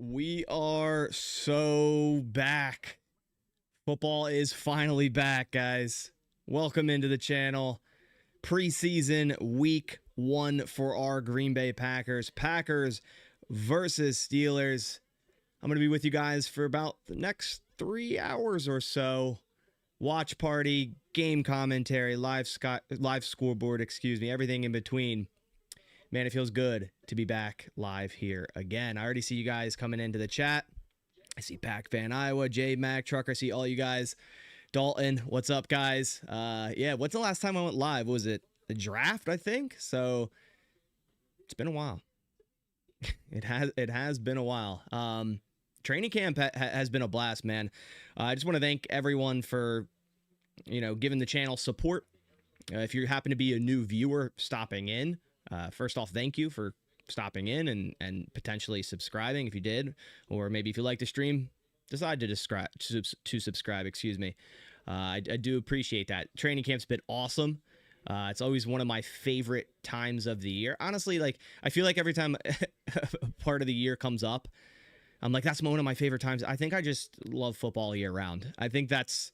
We are so back. Football is finally back, guys. Welcome into the channel. Preseason week 1 for our Green Bay Packers. Packers versus Steelers. I'm going to be with you guys for about the next 3 hours or so. Watch party, game commentary, live scoreboard, everything in between. Man, it feels good to be back live here again. I already see you guys coming into the chat. I see Pack Fan Iowa, J Mac Trucker. I see all you guys. Dalton, what's up, guys? Yeah, what's the last time I went live? Was it the draft, I think? So it's been a while. It has been a while. Training camp has been a blast, man. I just want to thank everyone for, giving the channel support. If you happen to be a new viewer stopping in, first off, thank you for stopping in and potentially subscribing if you did, or maybe if you like the stream, decide to subscribe. Excuse me. I do appreciate that. Training camp's been awesome. It's always one of my favorite times of the year. Honestly, I feel like every time part of the year comes up, I'm like, that's one of my favorite times. I think I just love football year round. I think that's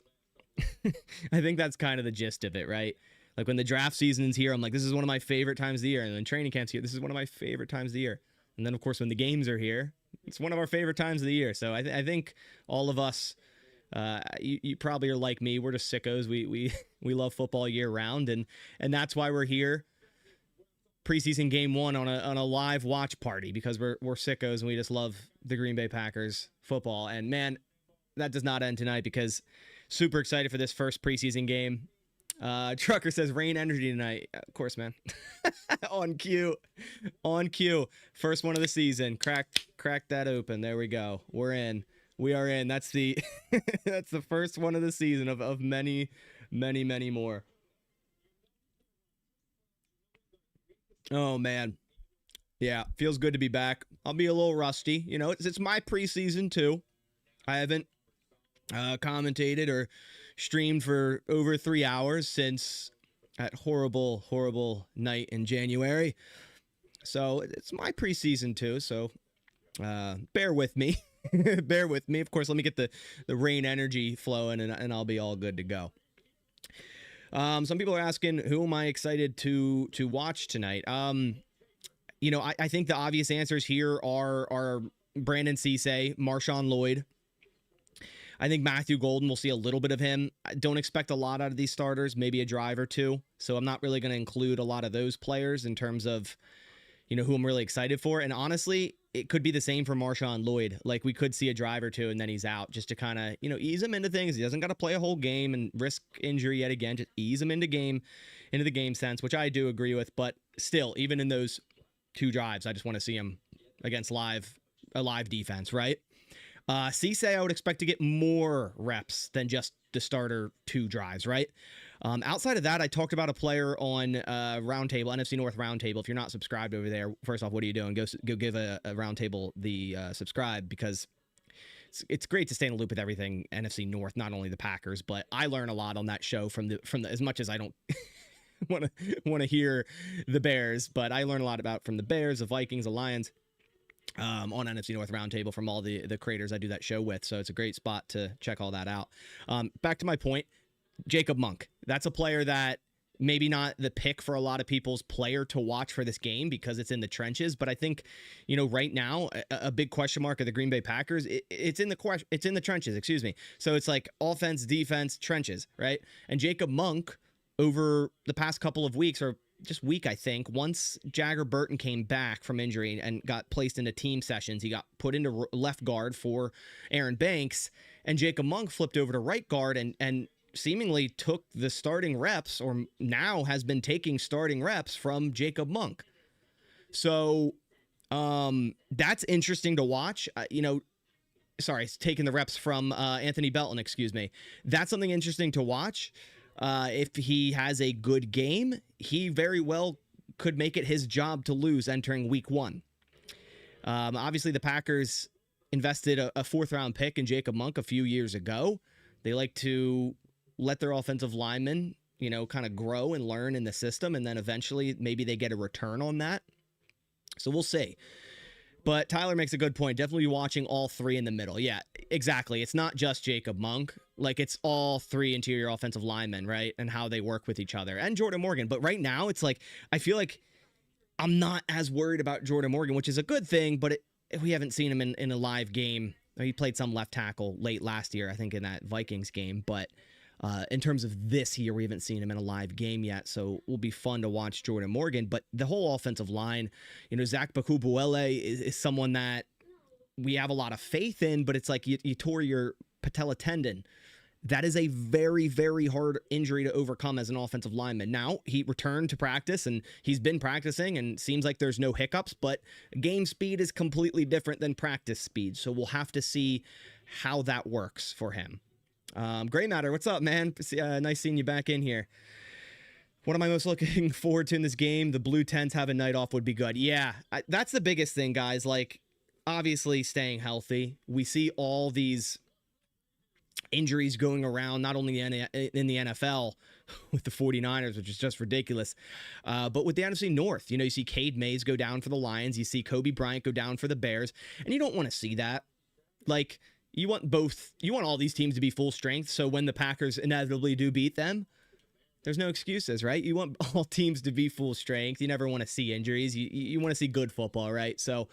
kind of the gist of it, right? Like when the draft season's here, I'm like, this is one of my favorite times of the year. And then training camp's here, this is one of my favorite times of the year. And then, of course, when the games are here, it's one of our favorite times of the year. So I think all of us, you probably are like me. We're just sickos. We love football year round, and that's why we're here. Preseason game 1 on a live watch party because we're sickos and we just love the Green Bay Packers football. And man, that does not end tonight because super excited for this first preseason game. Trucker says rain energy tonight. Of course, man. On cue. First one of the season. Crack that open. There we go. We're in. We are in. That's the that's the first one of the season of many more. Oh man. Yeah, feels good to be back. I'll be a little rusty. It's my preseason too. I haven't commentated or streamed for over 3 hours since that horrible night in January. So it's my preseason too. So bear with me. Bear with me. Of course, let me get the rain energy flowing and I'll be all good to go. Some people are asking, who am I excited to watch tonight? I think the obvious answers here are Brandon Cisse, Marshawn Lloyd. I think Matthew Golden, will see a little bit of him. I don't expect a lot out of these starters, maybe a drive or two. So I'm not really going to include a lot of those players in terms of, who I'm really excited for. And honestly, it could be the same for Marshawn Lloyd. Like we could see a drive or two and then he's out just to kind of, ease him into things. He doesn't got to play a whole game and risk injury yet again. Just ease him into the game sense, which I do agree with. But still, even in those 2 drives, I just want to see him against a live defense, right? Cisse, I would expect to get more reps than just the starter 2 drives, right? Outside of that, I talked about a player on Roundtable, NFC North Roundtable. If you're not subscribed over there, first off, what are you doing? Go give a Roundtable the subscribe because it's great to stay in the loop with everything NFC North, not only the Packers, but I learn a lot on that show from the as much as I don't want to hear the Bears, but I learn a lot from the Bears, the Vikings, the Lions. On NFC North Roundtable from all the creators I do that show with. So it's a great spot to check all that out. Back to my point, Jacob Monk. That's a player that maybe not the pick for a lot of people's player to watch for this game because it's in the trenches. But I think, right now, a big question mark of the Green Bay Packers, it's in the trenches, excuse me. So it's like offense, defense, trenches, right? And Jacob Monk over the past couple of weeks or just week, I think, once Jagger Burton came back from injury and got placed into team sessions, he got put into left guard for Aaron Banks, and Jacob Monk flipped over to right guard and seemingly took the starting reps, or now has been taking starting reps from Jacob Monk. So that's interesting to watch. Taking the reps from Anthony Belton, excuse me. That's something interesting to watch. If he has a good game, he very well could make it his job to lose entering week 1. Obviously, the Packers invested a 4th-round pick in Jacob Monk a few years ago. They like to let their offensive linemen, kind of grow and learn in the system, and then eventually maybe they get a return on that. So we'll see. But Tyler makes a good point. Definitely watching all three in the middle. Yeah, exactly. It's not just Jacob Monk. Like, it's all three interior offensive linemen, right? And how they work with each other. And Jordan Morgan. But right now, it's like, I feel like I'm not as worried about Jordan Morgan, which is a good thing, but we haven't seen him in a live game. He played some left tackle late last year, I think, in that Vikings game. But in terms of this year, we haven't seen him in a live game yet, so it will be fun to watch Jordan Morgan. But the whole offensive line, Zach Bakubuele is someone that we have a lot of faith in, but it's like you tore your patella tendon. That is a very, very hard injury to overcome as an offensive lineman. Now, he returned to practice, and he's been practicing, and seems like there's no hiccups, but game speed is completely different than practice speed, so we'll have to see how that works for him. Gray Matter, what's up, man? Nice seeing you back in here. What am I most looking forward to in this game? The Blue Tens have a night off would be good. Yeah, that's the biggest thing, guys. Like, obviously staying healthy. We see all these injuries going around, not only in the NFL with the 49ers, which is just ridiculous, but with the NFC North. You see Cade Mays go down for the Lions. You see Kobe Bryant go down for the Bears. And you don't want to see that. Like, you want all these teams to be full strength, so when the Packers inevitably do beat them, there's no excuses, right? You want all teams to be full strength. You never want to see injuries. You want to see good football, right? So,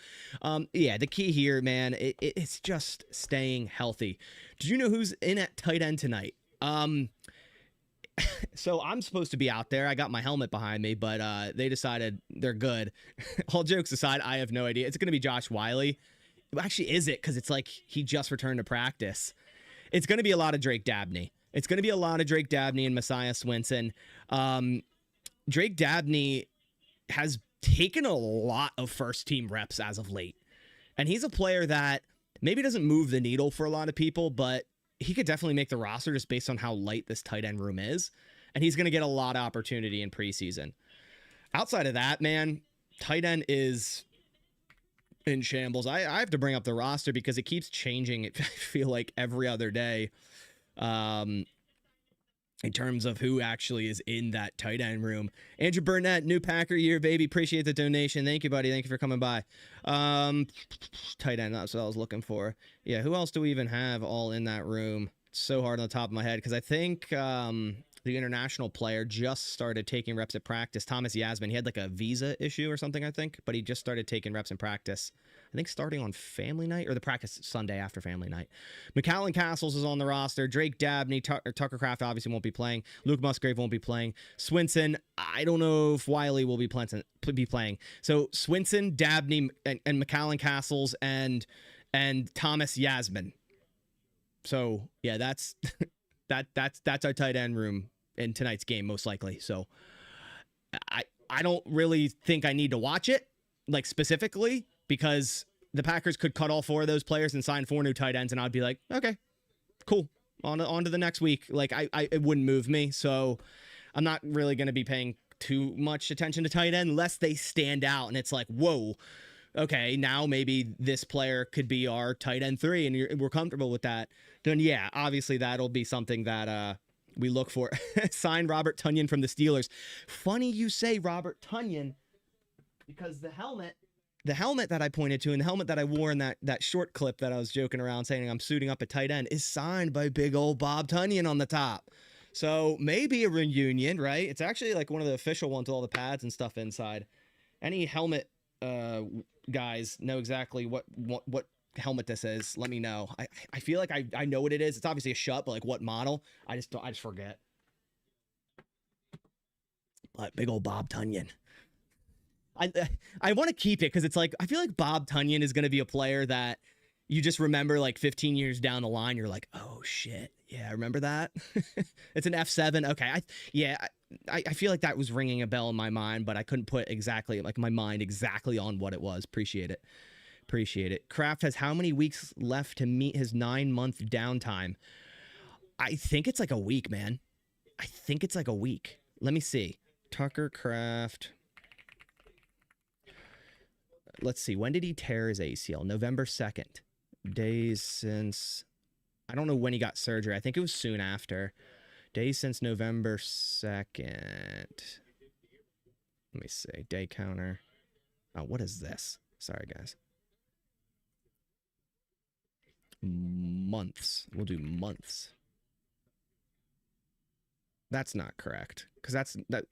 yeah, the key here, man, it's just staying healthy. Did you know who's in at tight end tonight? So I'm supposed to be out there. I got my helmet behind me, but they decided they're good. All jokes aside, I have no idea. It's going to be Josh Wiley. Actually, is it? Because it's like he just returned to practice. It's going to be a lot of Drake Dabney. It's going to be a lot of Drake Dabney and Messiah Swinson. Drake Dabney has taken a lot of first-team reps as of late. And he's a player that maybe doesn't move the needle for a lot of people, but he could definitely make the roster just based on how light this tight end room is. And he's going to get a lot of opportunity in preseason. Outside of that, man, tight end is in shambles. I have to bring up the roster because it keeps changing. I feel like every other day in terms of who actually is in that tight end room. Andrew Burnett, new Packer year, baby. Appreciate the donation. Thank you, buddy. Thank you for coming by. Tight end, that's what I was looking for. Yeah, who else do we even have all in that room? It's so hard on the top of my head because I think the international player just started taking reps at practice. Thomas Yasmin, he had like a visa issue or something, I think, but he just started taking reps in practice. I think starting on family night or the practice Sunday after family night. McAllen Castles is on the roster. Drake Dabney, Tucker Kraft obviously won't be playing. Luke Musgrave won't be playing. Swinson, I don't know if Wiley will be playing. So Swinson, Dabney, and McAllen Castles and Thomas Yasmin. So yeah, that's that's our tight end room in tonight's game, most likely. So I don't really think I need to watch it, like, specifically, because the Packers could cut all four of those players and sign 4 new tight ends, and I'd be like, okay, cool, on to the next week. Like, it wouldn't move me, so I'm not really going to be paying too much attention to tight end unless they stand out, and it's like, whoa, okay, now maybe this player could be our tight end 3, and we're comfortable with that. Then yeah, obviously that'll be something that we look for. Sign Robert Tonyan from the Steelers. Funny you say Robert Tonyan, because the helmet that I pointed to and the helmet that I wore in that short clip that I was joking around saying I'm suiting up at tight end is signed by big old Bob Tonyan on the top. So maybe a reunion, right? It's actually like one of the official ones with all the pads and stuff inside. Any helmet guys know exactly what helmet this is, let me know. I feel like I know what it is. It's obviously a shut, but like what model, I just forget. But big old Bob Tonyan. I want to keep it because it's like I feel like Bob Tonyan is going to be a player that you just remember like 15 years down the line. You're like, oh shit, yeah, I remember that. It's an F7. Okay, I feel like that was ringing a bell in my mind, but I couldn't put my mind exactly on what it was. Appreciate it. Kraft has how many weeks left to meet his 9-month downtime? I think it's like a week, man. I think it's like a week. Let me see. Tucker Kraft. Let's see. When did he tear his ACL? November 2nd. Days since... I don't know when he got surgery. I think it was soon after. Days since November 2nd. Let me see. Day counter. Oh, what is this? Sorry, guys. months. We'll do months. That's not correct, because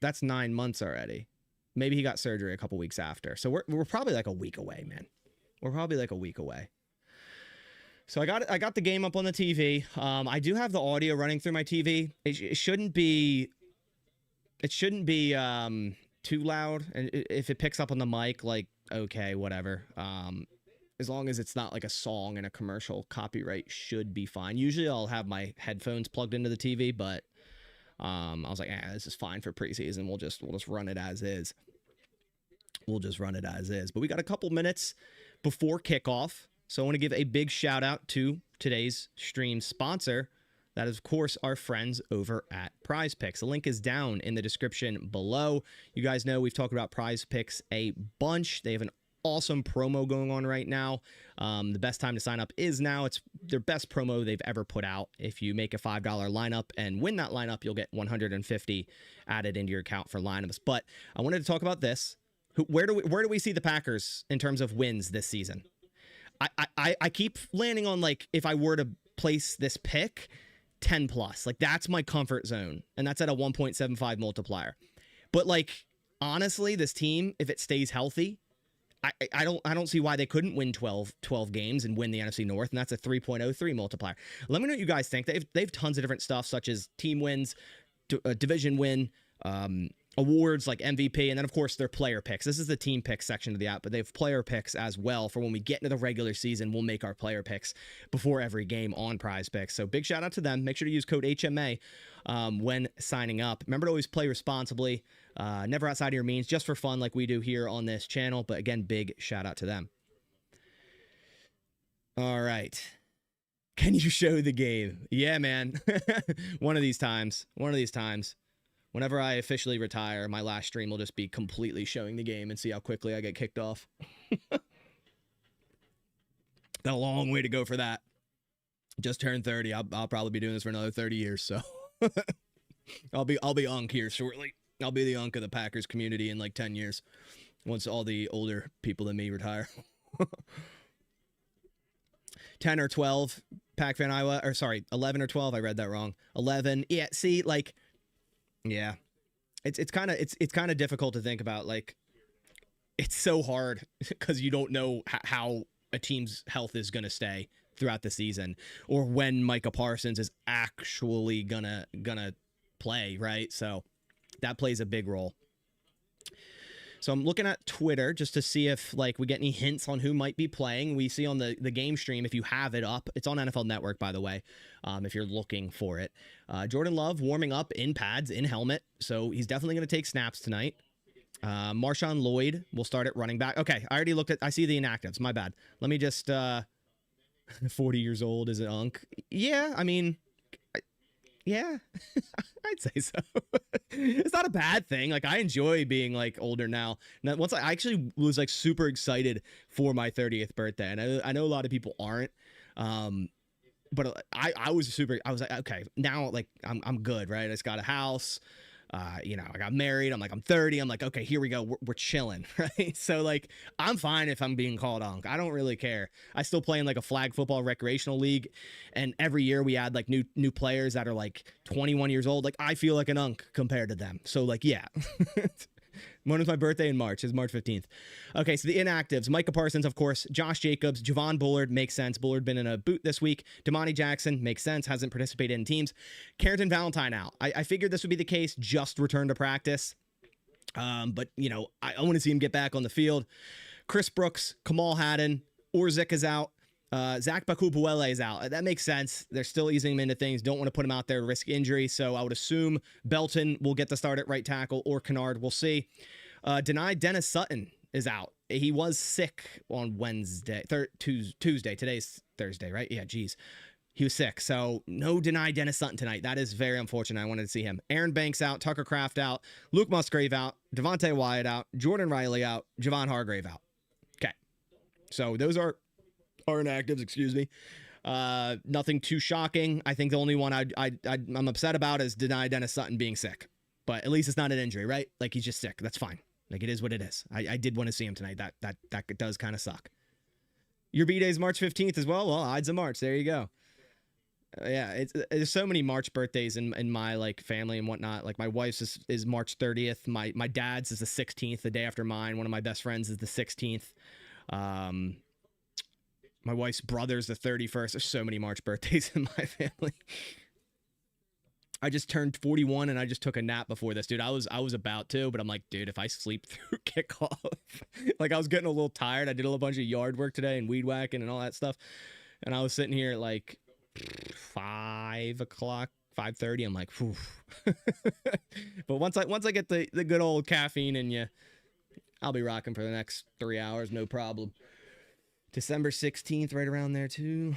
that's 9 months already. Maybe he got surgery a couple weeks after. So we're probably like a week away, man. We're probably like a week away. So I got the game up on the TV. I do have the audio running through my TV. It shouldn't be too loud, and if it picks up on the mic, like, okay, whatever. As long as it's not like a song and a commercial, copyright should be fine. Usually I'll have my headphones plugged into the TV, but I was like, this is fine for preseason. We'll just run it as is. But we got a couple minutes before kickoff, so I want to give a big shout out to today's stream sponsor. That is, of course, our friends over at Prize Picks. The link is down in the description below. You guys know we've talked about Prize Picks a bunch. They have an awesome promo going on right now. The best time to sign up is now. It's their best promo they've ever put out. If you make a $5 lineup and win that lineup, you'll get 150 added into your account for lineups. But I wanted to talk about this. Where do we see the Packers in terms of wins this season? I keep landing on, like, if I were to place this pick, 10 plus. Like, that's my comfort zone, and that's at a 1.75 multiplier. But, like, honestly, this team, if it stays healthy, I don't see why they couldn't win 12 games and win the NFC North, and that's a 3.03 multiplier. Let me know what you guys think. They've tons of different stuff, such as team wins, division win, awards like MVP, and then, of course, their player picks. This is the team picks section of the app, but they have player picks as well for when we get into the regular season. We'll make our player picks before every game on Prize Picks. So big shout out to them. Make sure to use code HMA when signing up. Remember to always play responsibly, never outside of your means, just for fun like we do here on this channel. But again, big shout out to them. All right. Can you show the game? Yeah, man. One of these times. Whenever I officially retire, my last stream will just be completely showing the game and see how quickly I get kicked off. Got a long way to go for that. Just turned 30. I'll probably be doing this for another 30 years, so I'll be Unc here shortly. I'll be the Unc of the Packers community in like 10 years once all the older people than me retire. 10 or 12, Pac Fan Iowa, or sorry, 11 or 12. I read that wrong. 11. Yeah, see, like, yeah, it's kind of difficult to think about. Like, it's so hard because you don't know how a team's health is going to stay throughout the season, or when Micah Parsons is actually gonna play, right? So that plays a big role. So I'm looking at Twitter just to see if, like, we get any hints on who might be playing. We see on the game stream, if you have it up, it's on NFL Network, by the way, if you're looking for it. Jordan Love warming up in pads, in helmet, so he's definitely going to take snaps tonight. Marshawn Lloyd will start at running back. Okay, I already looked at, I see the inactives. My bad. Let me just, 40 years old, is it Unc? Yeah, I mean, yeah, I'd say so. It's not a bad thing. Like, I enjoy being, like, older now. Once I actually was, like, super excited for my 30th birthday, and I know a lot of people aren't. But I was like, okay, now, like, I'm good, right? I just got a house. I got married. I'm like, I'm 30. I'm like, okay, here we go. We're chilling, right? So, like, I'm fine if I'm being called Unc. I don't really care. I still play in, like, a flag football recreational league, and every year we add, like, new players that are, like, 21 years old. Like, I feel like an Unc compared to them. So, like, yeah. When is my birthday? In March. It's March 15th. Okay, so the inactives. Micah Parsons, of course. Josh Jacobs. Javon Bullard. Makes sense. Bullard been in a boot this week. Damani Jackson. Makes sense. Hasn't participated in teams. Carrington Valentine out. I figured this would be the case. Just returned to practice. But, I want to see him get back on the field. Chris Brooks. Kamal Haddon. Orzik is out. Zach Bakubuele is out. That makes sense. They're still easing him into things. Don't want to put him out there to risk injury. So I would assume Belton will get the start at right tackle, or Kennard. We'll see. Denied Dennis Sutton is out. He was sick on Tuesday. Today's Thursday, right? Yeah, geez. He was sick. So no deny Dennis Sutton tonight. That is very unfortunate. I wanted to see him. Aaron Banks out. Tucker Kraft out. Luke Musgrave out. Devontae Wyatt out. Jordan Riley out. Javon Hargrave out. Okay. So those are inactives, excuse me. Nothing too shocking. I think the only one I'm upset about is deny Dennis Sutton being sick. But at least it's not an injury, right? Like, he's just sick. That's fine. Like, it is what it is. I did want to see him tonight. That does kind of suck. Your B-Day is March 15th as well? Well, Ides of March. There you go. Yeah, there's so many March birthdays in my like family and whatnot. Like my wife's is March 30th. My dad's is the 16th, the day after mine. One of my best friends is the 16th. Um, my wife's brother's the 31st. There's so many March birthdays in my family. I just turned 41 and I just took a nap before this, dude. I was about to, but I'm like, dude, if I sleep through kickoff, like I was getting a little tired. I did a little bunch of yard work today and weed whacking and all that stuff, and I was sitting here at like 5 o'clock, 5:30. I'm like, whew. But once I get the good old caffeine in you, I'll be rocking for the next 3 hours, no problem. December 16th, right around there too.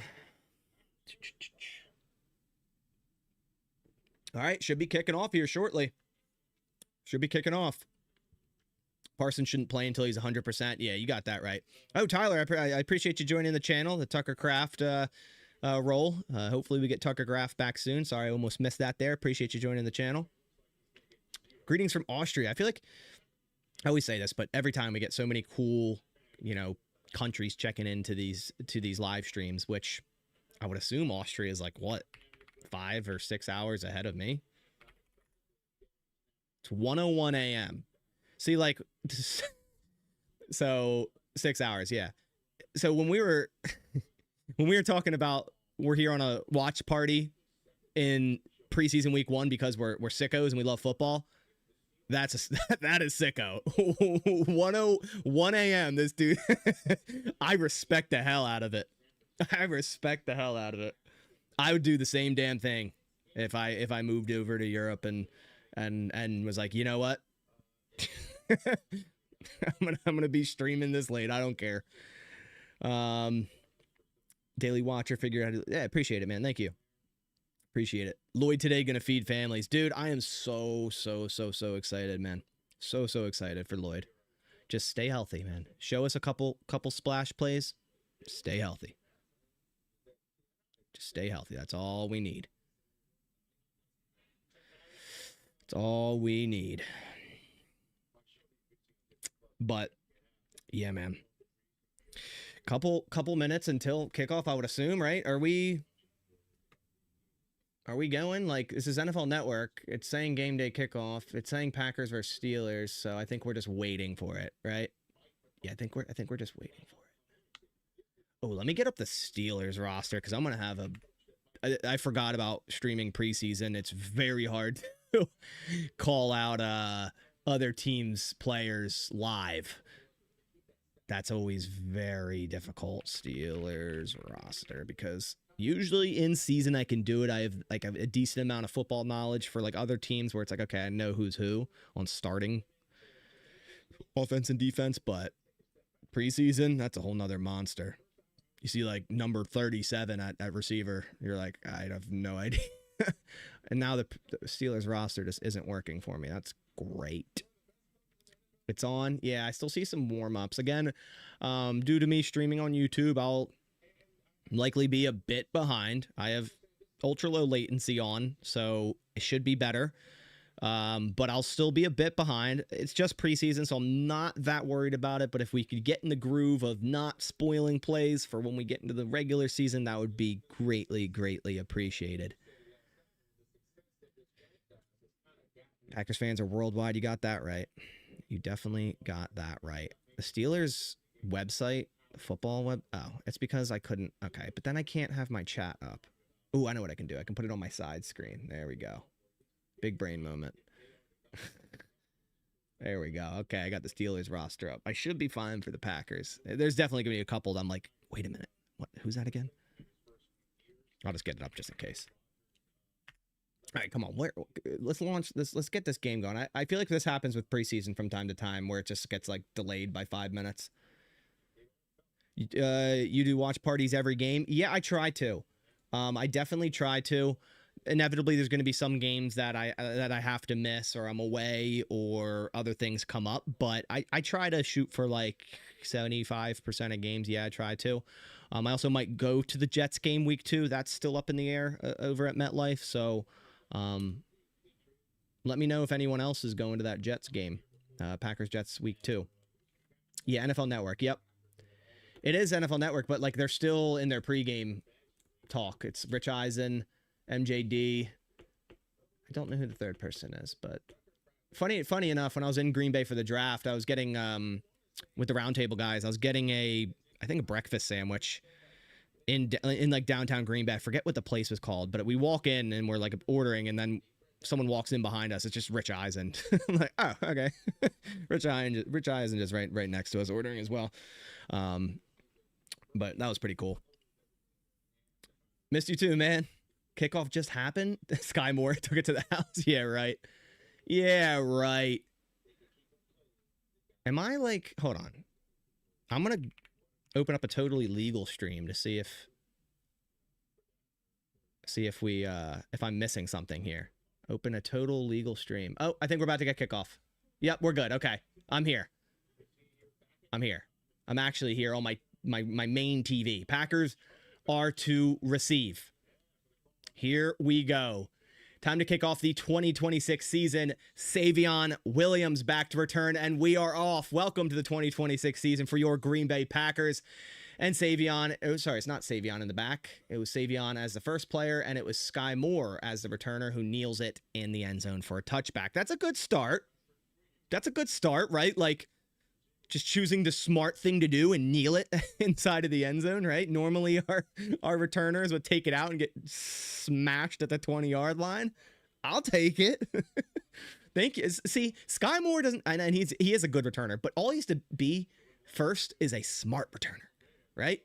All right, should be kicking off here shortly. Should be kicking off. Parsons shouldn't play until he's 100%. Yeah, you got that right. Oh, Tyler, I appreciate you joining the channel, the Tucker Craft role. Hopefully we get Tucker Craft back soon. Sorry, I almost missed that there. Appreciate you joining the channel. Greetings from Austria. I feel like I always say this, but every time we get so many cool, countries checking into these live streams, which I would assume Austria is like what, 5 or 6 hours ahead of me. It's 1:01 a.m. See, like, so 6 hours, yeah. So when we were talking about we're here on a watch party in preseason week 1 because we're sickos and we love football. That is sicko. 1:01 a.m. This dude, I respect the hell out of it. I respect the hell out of it. I would do the same damn thing if I moved over to Europe and was like, you know what? I'm gonna be streaming this late. I don't care. Daily Watcher figure out. Yeah, appreciate it, man. Thank you. Appreciate it. Lloyd today gonna feed families, dude. I am so excited, man. So excited for Lloyd. Just stay healthy, man. Show us a couple splash plays. Stay healthy. Just stay healthy. That's all we need. That's all we need. But yeah, man. Couple minutes until kickoff, I would assume, right? Are we going? Like, this is NFL Network. It's saying game day kickoff. It's saying Packers versus Steelers. So I think we're just waiting for it, right? Yeah, I think we're just waiting for it. Oh, let me get up the Steelers roster because I'm gonna have I forgot about streaming preseason. It's very hard to call out other teams' players live. That's always very difficult. Steelers roster, because usually in season I can do it. I have like a decent amount of football knowledge for like other teams where it's like, okay, I know who's who on starting offense and defense, but preseason, that's a whole nother monster. You see like number 37 at receiver, you're like, I have no idea. And now the Steelers roster just isn't working for me. That's great. It's on. Yeah, I still see some warm-ups. Again, due to me streaming on YouTube, I'll likely be a bit behind. I have ultra low latency on, so it should be better. But I'll still be a bit behind. It's just preseason, so I'm not that worried about it. But if we could get in the groove of not spoiling plays for when we get into the regular season, that would be greatly appreciated. Packers fans are worldwide. You got that right. You definitely got that right. The Steelers website, football web. Oh, it's because I couldn't. Okay, but then I can't have my chat up. Oh, I know what I can do. I can put it on my side screen. There we go. Big brain moment. There we go. Okay, I got the Steelers roster up. I should be fine for the Packers. There's definitely going to be a couple that I'm like, wait a minute. What? Who's that again? I'll just get it up just in case. All right, come on. Let's launch this. Let's get this game going. I feel like this happens with preseason from time to time where it just gets like delayed by 5 minutes. You do watch parties every game? Yeah, I try to. I definitely try to. Inevitably, there's going to be some games that I have to miss, or I'm away, or other things come up. But I try to shoot for like 75% of games. Yeah, I try to. I also might go to the Jets game week 2. That's still up in the air over at MetLife. So let me know if anyone else is going to that Jets game. Packers Jets week 2. Yeah, NFL Network. Yep. It is NFL Network, but like they're still in their pregame talk. It's Rich Eisen, MJD. I don't know who the third person is, but funny enough, when I was in Green Bay for the draft, I was getting with the roundtable guys, I was getting a breakfast sandwich in like downtown Green Bay. I forget what the place was called, but we walk in and we're like ordering, and then someone walks in behind us. It's just Rich Eisen. I'm like, oh, okay. Rich Eisen just right next to us ordering as well. But that was pretty cool. Missed you too, man. Kickoff just happened. Sky Moore took it to the house. Yeah, right. Yeah, right. Am I like, hold on. I'm going to open up a totally legal stream to see if we, if I'm missing something here. Open a total legal stream. Oh, I think we're about to get kickoff. Yep, we're good. Okay. I'm here. I'm actually here on my main TV. Packers are to receive. Here we go. Time to kick off the 2026 season. Savion Williams back to return, and we are off. Welcome to the 2026 season for your Green Bay Packers. And Savion, it's not Savion in the back. It was Savion as the first player, and it was Sky Moore as the returner who kneels it in the end zone for a touchback. That's a good start. Right? Like, just choosing the smart thing to do and kneel it inside of the end zone, right? Normally our returners would take it out and get smashed at the 20-yard line. I'll take it. Thank you. See, Sky Moore doesn't, and he is a good returner, but all he has to be first is a smart returner, right?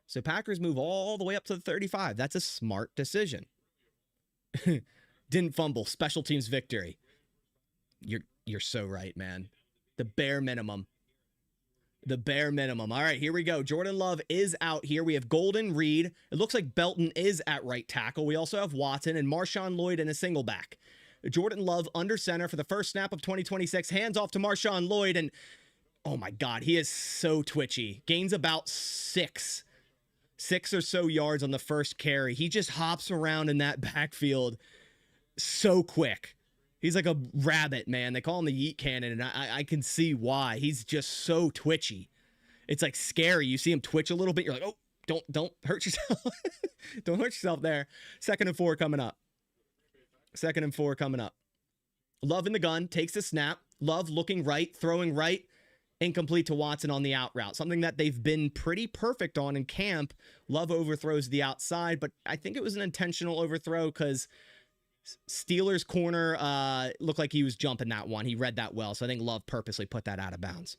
So Packers move all the way up to the 35. That's a smart decision. Didn't fumble. Special teams victory. You're so right, man. The bare minimum. All right, here we go. Jordan Love is out here. We have Golden, Reed. It looks like Belton is at right tackle. We also have Watson and Marshawn Lloyd in a single back. Jordan Love under center for the first snap of 2026. Hands off to Marshawn Lloyd, and oh my God, he is so twitchy. Gains about six or so yards on the first carry. He just hops around in that backfield so quick. He's like a rabbit, man. They call him the yeet cannon, and I can see why. He's just so twitchy. It's like scary. You see him twitch a little bit, you're like, oh, don't hurt yourself. Don't hurt yourself there. 2nd and 4 coming up. Love in the gun, takes the snap. Love looking right, throwing right, incomplete to Watson on the out route. Something that they've been pretty perfect on in camp. Love overthrows the outside, but I think it was an intentional overthrow because Steelers corner looked like he was jumping that one. He read that well, so I think Love purposely put that out of bounds.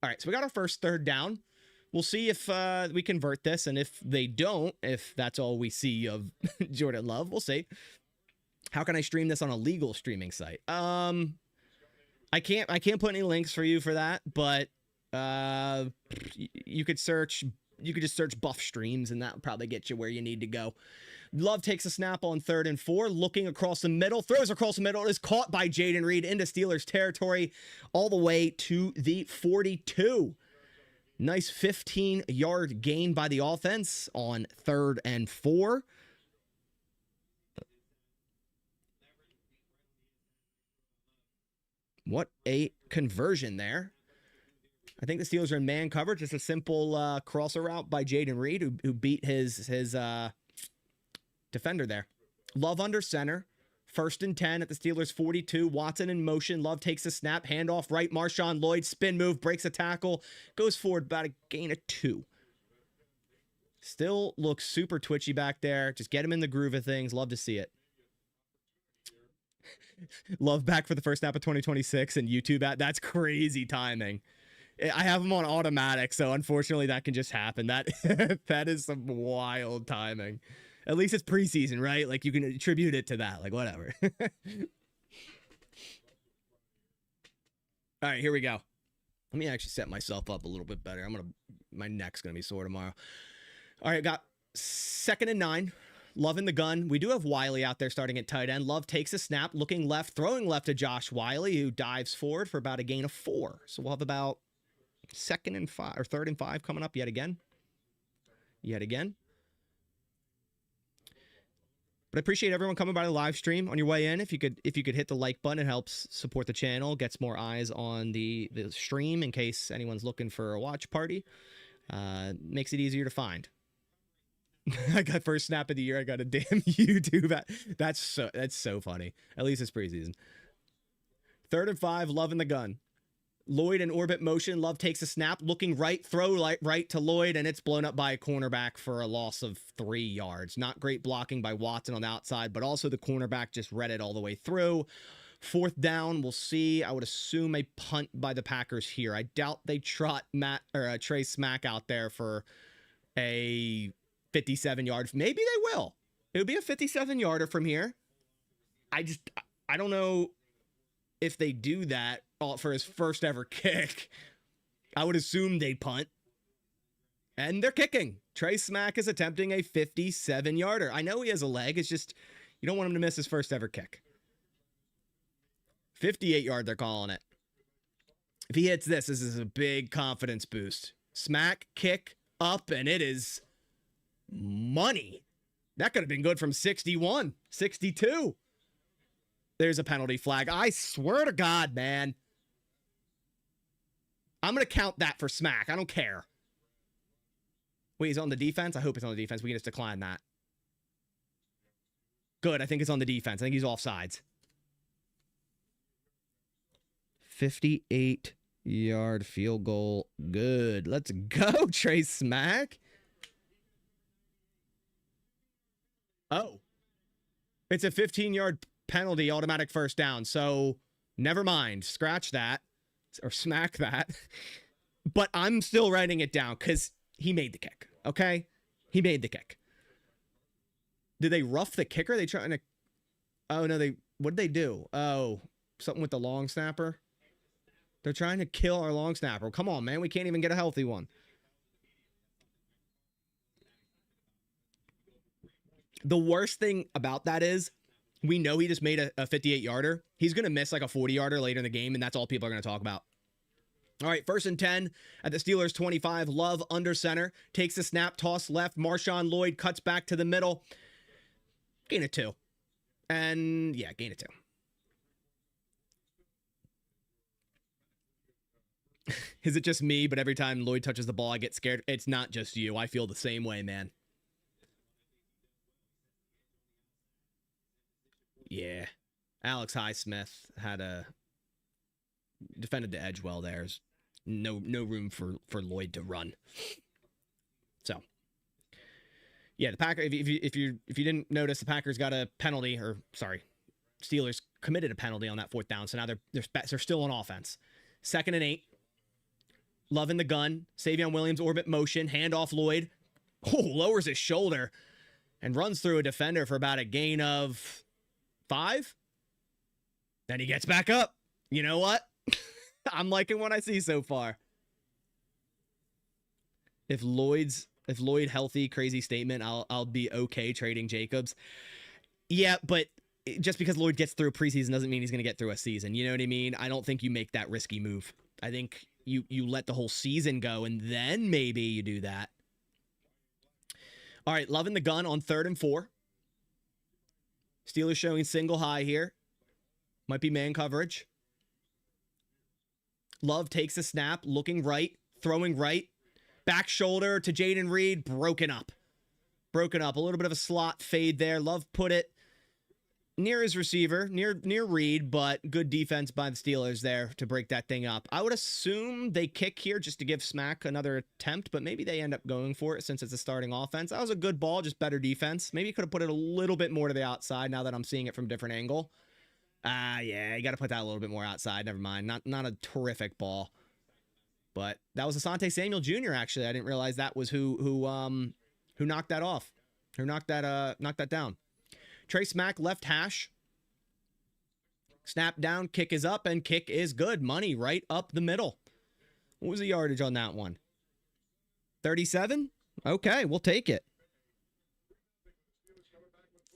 All right, so we got our first third down. We'll see if we convert this, and if they don't, if that's all we see of Jordan Love, we'll see. How can I stream this on a legal streaming site? I can't put any links for you for that, but you could just search Buff Streams, and that will probably get you where you need to go. Love takes a snap on 3rd and 4, looking across the middle, throws across the middle, is caught by Jaden Reed into Steelers territory all the way to the 42. Nice 15-yard gain by the offense on 3rd and 4. What a conversion there. I think the Steelers are in man coverage. Just a simple crosser route by Jaden Reed, who beat his defender there. Love under center. 1st and 10 at the Steelers 42. Watson in motion. Love takes the snap. Handoff right. Marshawn Lloyd. Spin move. Breaks a tackle. Goes forward about a gain of 2. Still looks super twitchy back there. Just get him in the groove of things. Love to see it. Love back for the first snap of 2026 and YouTube. That's crazy timing. I have him on automatic, so unfortunately that can just happen. That is some wild timing. At least it's preseason, right? Like, you can attribute it to that. Like, whatever. All right, here we go. Let me actually set myself up a little bit better. My neck's going to be sore tomorrow. All right, got 2nd and 9. Love in the gun. We do have Wiley out there starting at tight end. Love takes a snap, looking left, throwing left to Josh Wiley, who dives forward for about a gain of 4. So we'll have about 2nd and 5 or 3rd and 5 coming up yet again. But I appreciate everyone coming by the live stream on your way in. If you could hit the like button, it helps support the channel, gets more eyes on the stream in case anyone's looking for a watch party. Makes it easier to find. I got first snap of the year. I got a damn YouTube. That's so funny. At least it's preseason. 3rd and 5, Love in the gun. Lloyd in orbit motion. Love takes a snap, looking right, throw right to Lloyd, and it's blown up by a cornerback for a loss of 3 yards. Not great blocking by Watson on the outside, but also the cornerback just read it all the way through. 4th down, we'll see. I would assume a punt by the Packers here. I doubt they trot Trey Smack out there for a 57-yard. Maybe they will. It would be a 57-yarder from here. I don't know if they do that for his first ever kick. I would assume they'd punt. And they're kicking. Trey Smack is attempting a 57-yarder. I know he has a leg. It's just you don't want him to miss his first ever kick. 58-yard, they're calling it. If he hits this is a big confidence boost. Smack, kick, up, and it is money. That could have been good from 61, 62. There's a penalty flag. I swear to God, man. I'm going to count that for Smack. I don't care. Wait, he's on the defense? I hope it's on the defense. We can just decline that. Good. I think it's on the defense. I think he's offsides. 58-yard field goal. Good. Let's go, Trey Smack. Oh. It's a 15-yard penalty, automatic first down. So never mind. Scratch that. Or smack that. But I'm still writing it down because he made the kick. Okay? He made the kick. Did they rough the kicker? They trying to... Oh, no, what did they do? Oh, something with the long snapper? They're trying to kill our long snapper. Come on, man. We can't even get a healthy one. The worst thing about that is we know he just made a 58-yarder. He's going to miss like a 40-yarder later in the game, and that's all people are going to talk about. All right, 1st and 10 at the Steelers' 25. Love under center. Takes a snap, toss left. Marshawn Lloyd cuts back to the middle. Gain of 2. And, yeah, gain of 2. Is it just me, but every time Lloyd touches the ball, I get scared? It's not just you. I feel the same way, man. Yeah. Alex Highsmith defended the edge well there. There's no room for Lloyd to run. So, yeah, the Packers, if you didn't notice, the Packers got a penalty, or sorry, Steelers committed a penalty on that 4th down. So now they're still on offense. 2nd and 8. Love in the gun. Savion Williams orbit motion, hand off Lloyd. Oh, lowers his shoulder and runs through a defender for about a gain of 5. Then he gets back up. You know what? I'm liking what I see so far. If Lloyd healthy, crazy statement, I'll be okay trading Jacobs. Yeah, but just because Lloyd gets through a preseason doesn't mean he's going to get through a season. You know what I mean? I don't think you make that risky move. I think you let the whole season go, and then maybe you do that. All right, Love in the gun on 3rd and 4. Steelers showing single high here. Might be man coverage. Love takes a snap, looking right, throwing right. Back shoulder to Jaden Reed, broken up. Broken up. A little bit of a slot fade there. Love put it near his receiver, near Reed, but good defense by the Steelers there to break that thing up. I would assume they kick here just to give Smack another attempt, but maybe they end up going for it since it's a starting offense. That was a good ball, just better defense. Maybe you could have put it a little bit more to the outside now that I'm seeing it from a different angle. Yeah, you got to put that a little bit more outside. Never mind. Not a terrific ball. But that was Asante Samuel Jr., actually. I didn't realize that was who knocked that off. Who knocked that down. Trey Smack left hash. Snap down, kick is up, and kick is good. Money right up the middle. What was the yardage on that one? 37? Okay, we'll take it.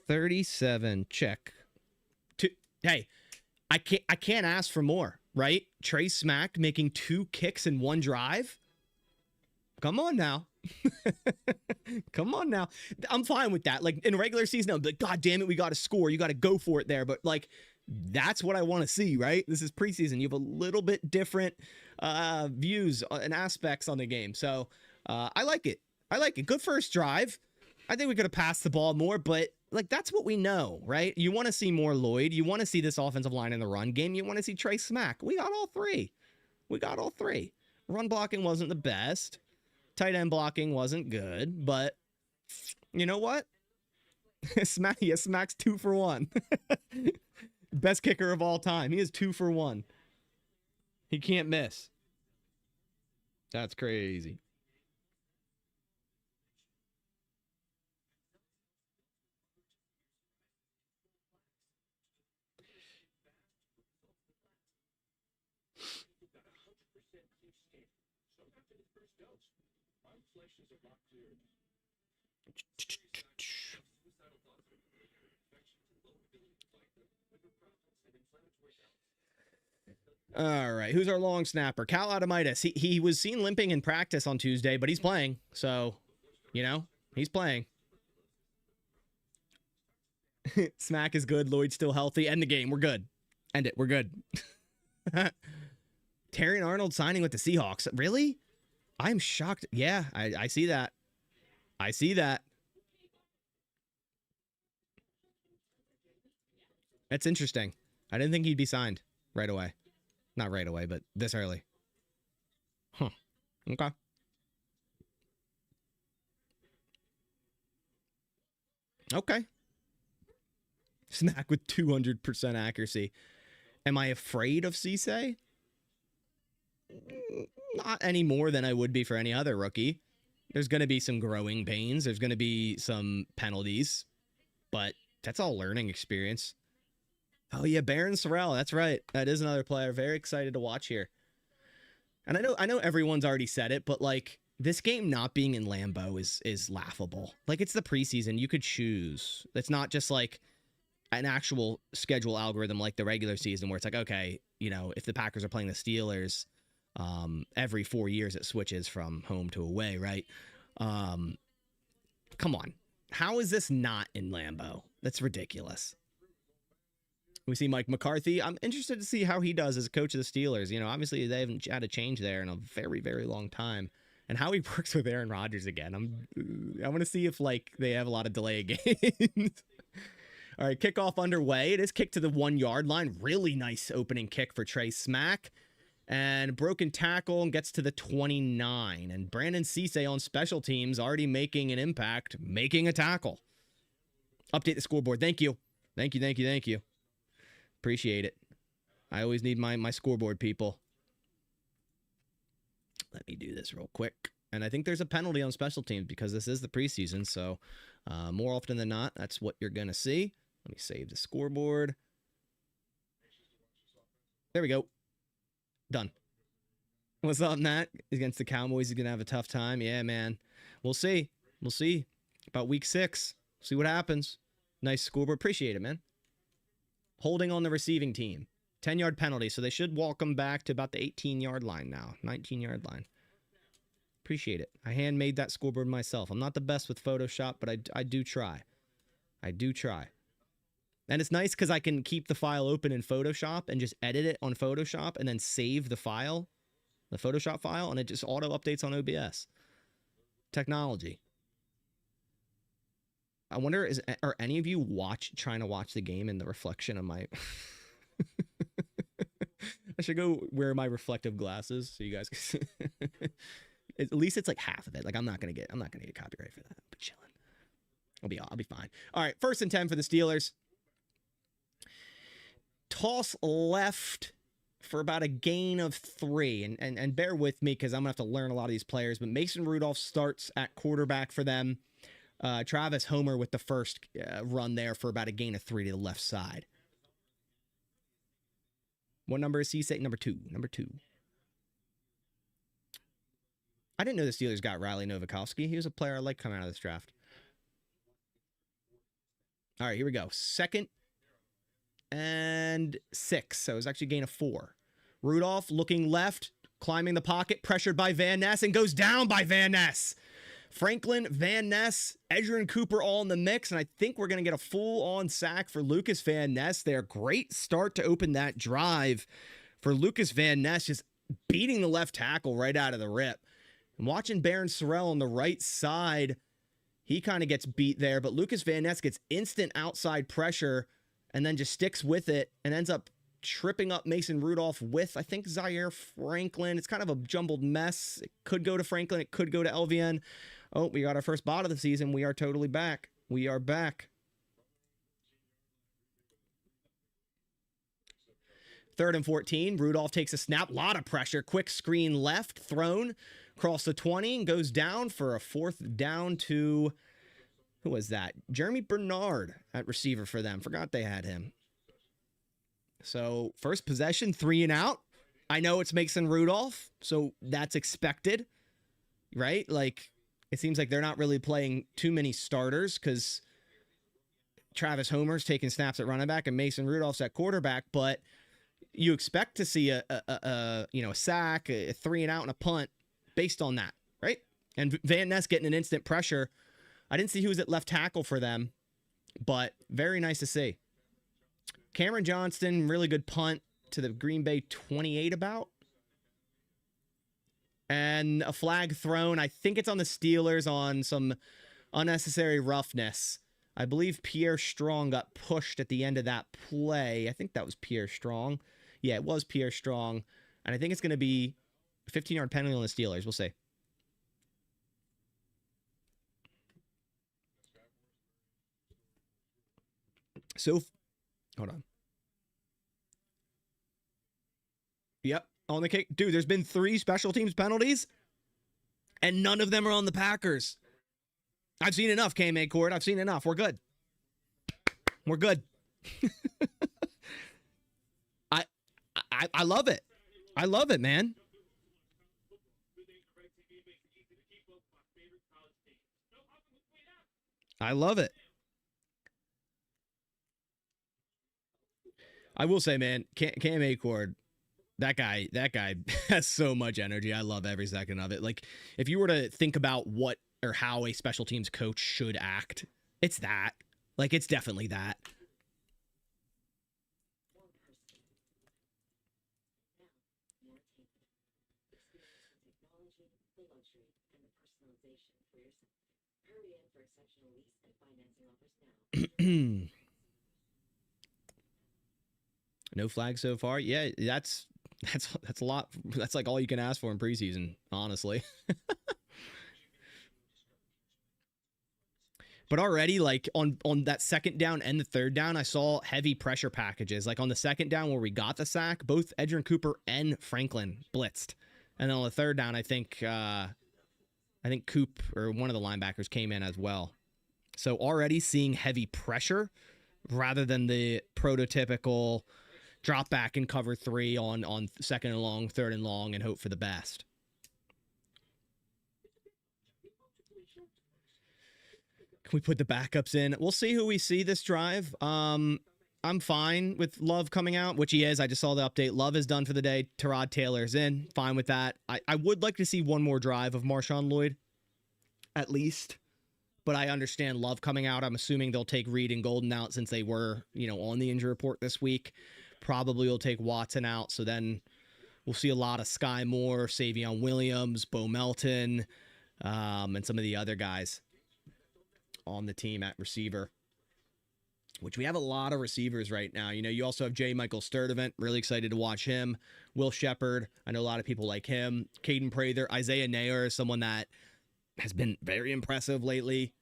37. Check. Hey, I can't ask for more, right? Trey Smack making 2 kicks in 1 drive. Come on now. Come on now. I'm fine with that. Like in regular season, I'm like, God damn it, we got to score. You got to go for it there. But like, that's what I want to see, right? This is preseason. You have a little bit different views and aspects on the game. So I like it. I like it. Good first drive. I think we could have passed the ball more, but like that's what we know, right? You want to see more Lloyd. You want to see this offensive line in the run game. You want to see Trey Smack. We got all three. We got all three. Run blocking wasn't the best. Tight end blocking wasn't good, but you know what? Smack's 2 for 1. Best kicker of all time. He is 2 for 1. He can't miss. That's crazy. All right, who's our long snapper? Cal Adamitis. He was seen limping in practice on Tuesday, but he's playing. So, you know, he's playing. Smack is good. Lloyd's still healthy. End the game. We're good. End it. We're good. Terry Arnold signing with the Seahawks. Really? I'm shocked. Yeah, I see that. I see that. That's interesting. I didn't think he'd be signed right away. Not right away, but this early. Huh. Okay. Okay. Smack with 200% accuracy. Am I afraid of Cisse? Not any more than I would be for any other rookie. There's going to be some growing pains. There's going to be some penalties. But that's all learning experience. Oh, yeah, Baron Sorrell. That's right. That is another player. Very excited to watch here. And I know everyone's already said it, but like this game not being in Lambeau is laughable. Like it's the preseason. You could choose. It's not just like an actual schedule algorithm like the regular season where it's like, okay, you know, if the Packers are playing the Steelers, every 4 years it switches from home to away, right? Come on. How is this not in Lambeau? That's ridiculous. We see Mike McCarthy. I'm interested to see how he does as a coach of the Steelers. You know, obviously they haven't had a change there in a very, very long time. And how he works with Aaron Rodgers again. I want to see if like they have a lot of delay games. All right, kickoff underway. It is kicked to the 1 yard line. Really nice opening kick for Trey Smack. And broken tackle and gets to the 29. And Brandon Cisse on special teams already making an impact, making a tackle. Update the scoreboard. Thank you. Thank you, thank you, thank you. Appreciate it. I always need my scoreboard, people. Let me do this real quick. And I think there's a penalty on special teams because this is the preseason. So more often than not, that's what you're going to see. Let me save the scoreboard. There we go. Done. What's up, Matt? Against the Cowboys, he's going to have a tough time. Yeah, man. We'll see. We'll see. About week 6. See what happens. Nice scoreboard. Appreciate it, man. Holding on the receiving team. 10-yard penalty, so they should walk them back to about the 18-yard line now. 19-yard line. Appreciate it. I handmade that scoreboard myself. I'm not the best with Photoshop, but I do try. I do try. And it's nice because I can keep the file open in Photoshop and just edit it on Photoshop and then save the file, the Photoshop file, and it just auto-updates on OBS. Technology. I wonder, are any of you trying to watch the game in the reflection of my... I should go wear my reflective glasses so you guys can at least it's like half of it. Like I'm not gonna get copyright for that. I'll be chilling. I'll be fine. All right, 1st and 10 for the Steelers. Toss left for about a gain of 3. And bear with me because I'm gonna have to learn a lot of these players. But Mason Rudolph starts at quarterback for them. Travis Homer with the first run there for about a gain of 3 to the left side. What number is Cisse? Number 2. Number 2. I didn't know the Steelers got Riley Novakovsky. He was a player I like coming out of this draft. All right, here we go. 2nd and 6. So it was actually a gain of 4. Rudolph looking left, climbing the pocket, pressured by Van Ness, and goes down by Van Ness. Franklin, Van Ness, Edgerrin Cooper all in the mix, and I think we're going to get a full-on sack for Lucas Van Ness there. Great start to open that drive for Lucas Van Ness, just beating the left tackle right out of the rip. I'm watching Baron Sorrell on the right side. He kind of gets beat there, but Lucas Van Ness gets instant outside pressure and then just sticks with it and ends up tripping up Mason Rudolph with, I think, Zaire Franklin. It's kind of a jumbled mess. It could go to Franklin. It could go to LVN. Oh, we got our first bot of the season. We are totally back. We are back. 3rd and 14. Rudolph takes a snap. Lot of pressure. Quick screen left. Thrown across the 20 and goes down for a 4th down to... Who was that? Jeremy Bernard at receiver for them. Forgot they had him. So, first possession, 3 and out. I know it's Mason Rudolph, so that's expected, right? Like, it seems like they're not really playing too many starters because Travis Homer's taking snaps at running back and Mason Rudolph's at quarterback, but you expect to see a sack, a 3 and out, and a punt based on that, right? And Van Ness getting an instant pressure. I didn't see who was at left tackle for them, but very nice to see. Cameron Johnston, really good punt to the Green Bay 28 about. And a flag thrown. I think it's on the Steelers on some unnecessary roughness. I believe Pierre Strong got pushed at the end of that play. I think that was Pierre Strong. Yeah, it was Pierre Strong. And I think it's going to be a 15-yard penalty on the Steelers. We'll see. So, hold on. Yep, on the kick. Dude, there's been 3 special teams penalties, and none of them are on the Packers. I've seen enough, K-May Court. I've seen enough. We're good. We're good. I love it. I love it, man. I love it. I will say, man, Cam Acord, that guy has so much energy. I love every second of it. Like, if you were to think about what or how a special teams coach should act, it's that. Like, it's definitely that. No flag so far. Yeah, that's a lot. That's like all you can ask for in preseason, honestly. But already, like, on that 2nd down and the 3rd down, I saw heavy pressure packages. Like, on the 2nd down where we got the sack, both Edgerrin Cooper and Franklin blitzed. And then on the 3rd down, I think Coop or one of the linebackers came in as well. So already seeing heavy pressure rather than the prototypical drop back and cover 3 on 2nd and long, 3rd and long, and hope for the best. Can we put the backups in? We'll see who we see this drive. I'm fine with Love coming out, which he is. I just saw the update. Love is done for the day. Tyrod Taylor's in. Fine with that. I would like to see one more drive of Marshawn Lloyd, at least. But I understand Love coming out. I'm assuming they'll take Reed and Golden out since they were, on the injury report this week. Probably will take Watson out. So then we'll see a lot of Sky Moore, Savion Williams, Bo Melton, and some of the other guys on the team at receiver, which we have a lot of receivers right now. You also have J. Michael Sturdivant. Really excited to watch him. Will Shepard. I know a lot of people like him. Caden Prather. Isaiah Nair is someone that has been very impressive lately.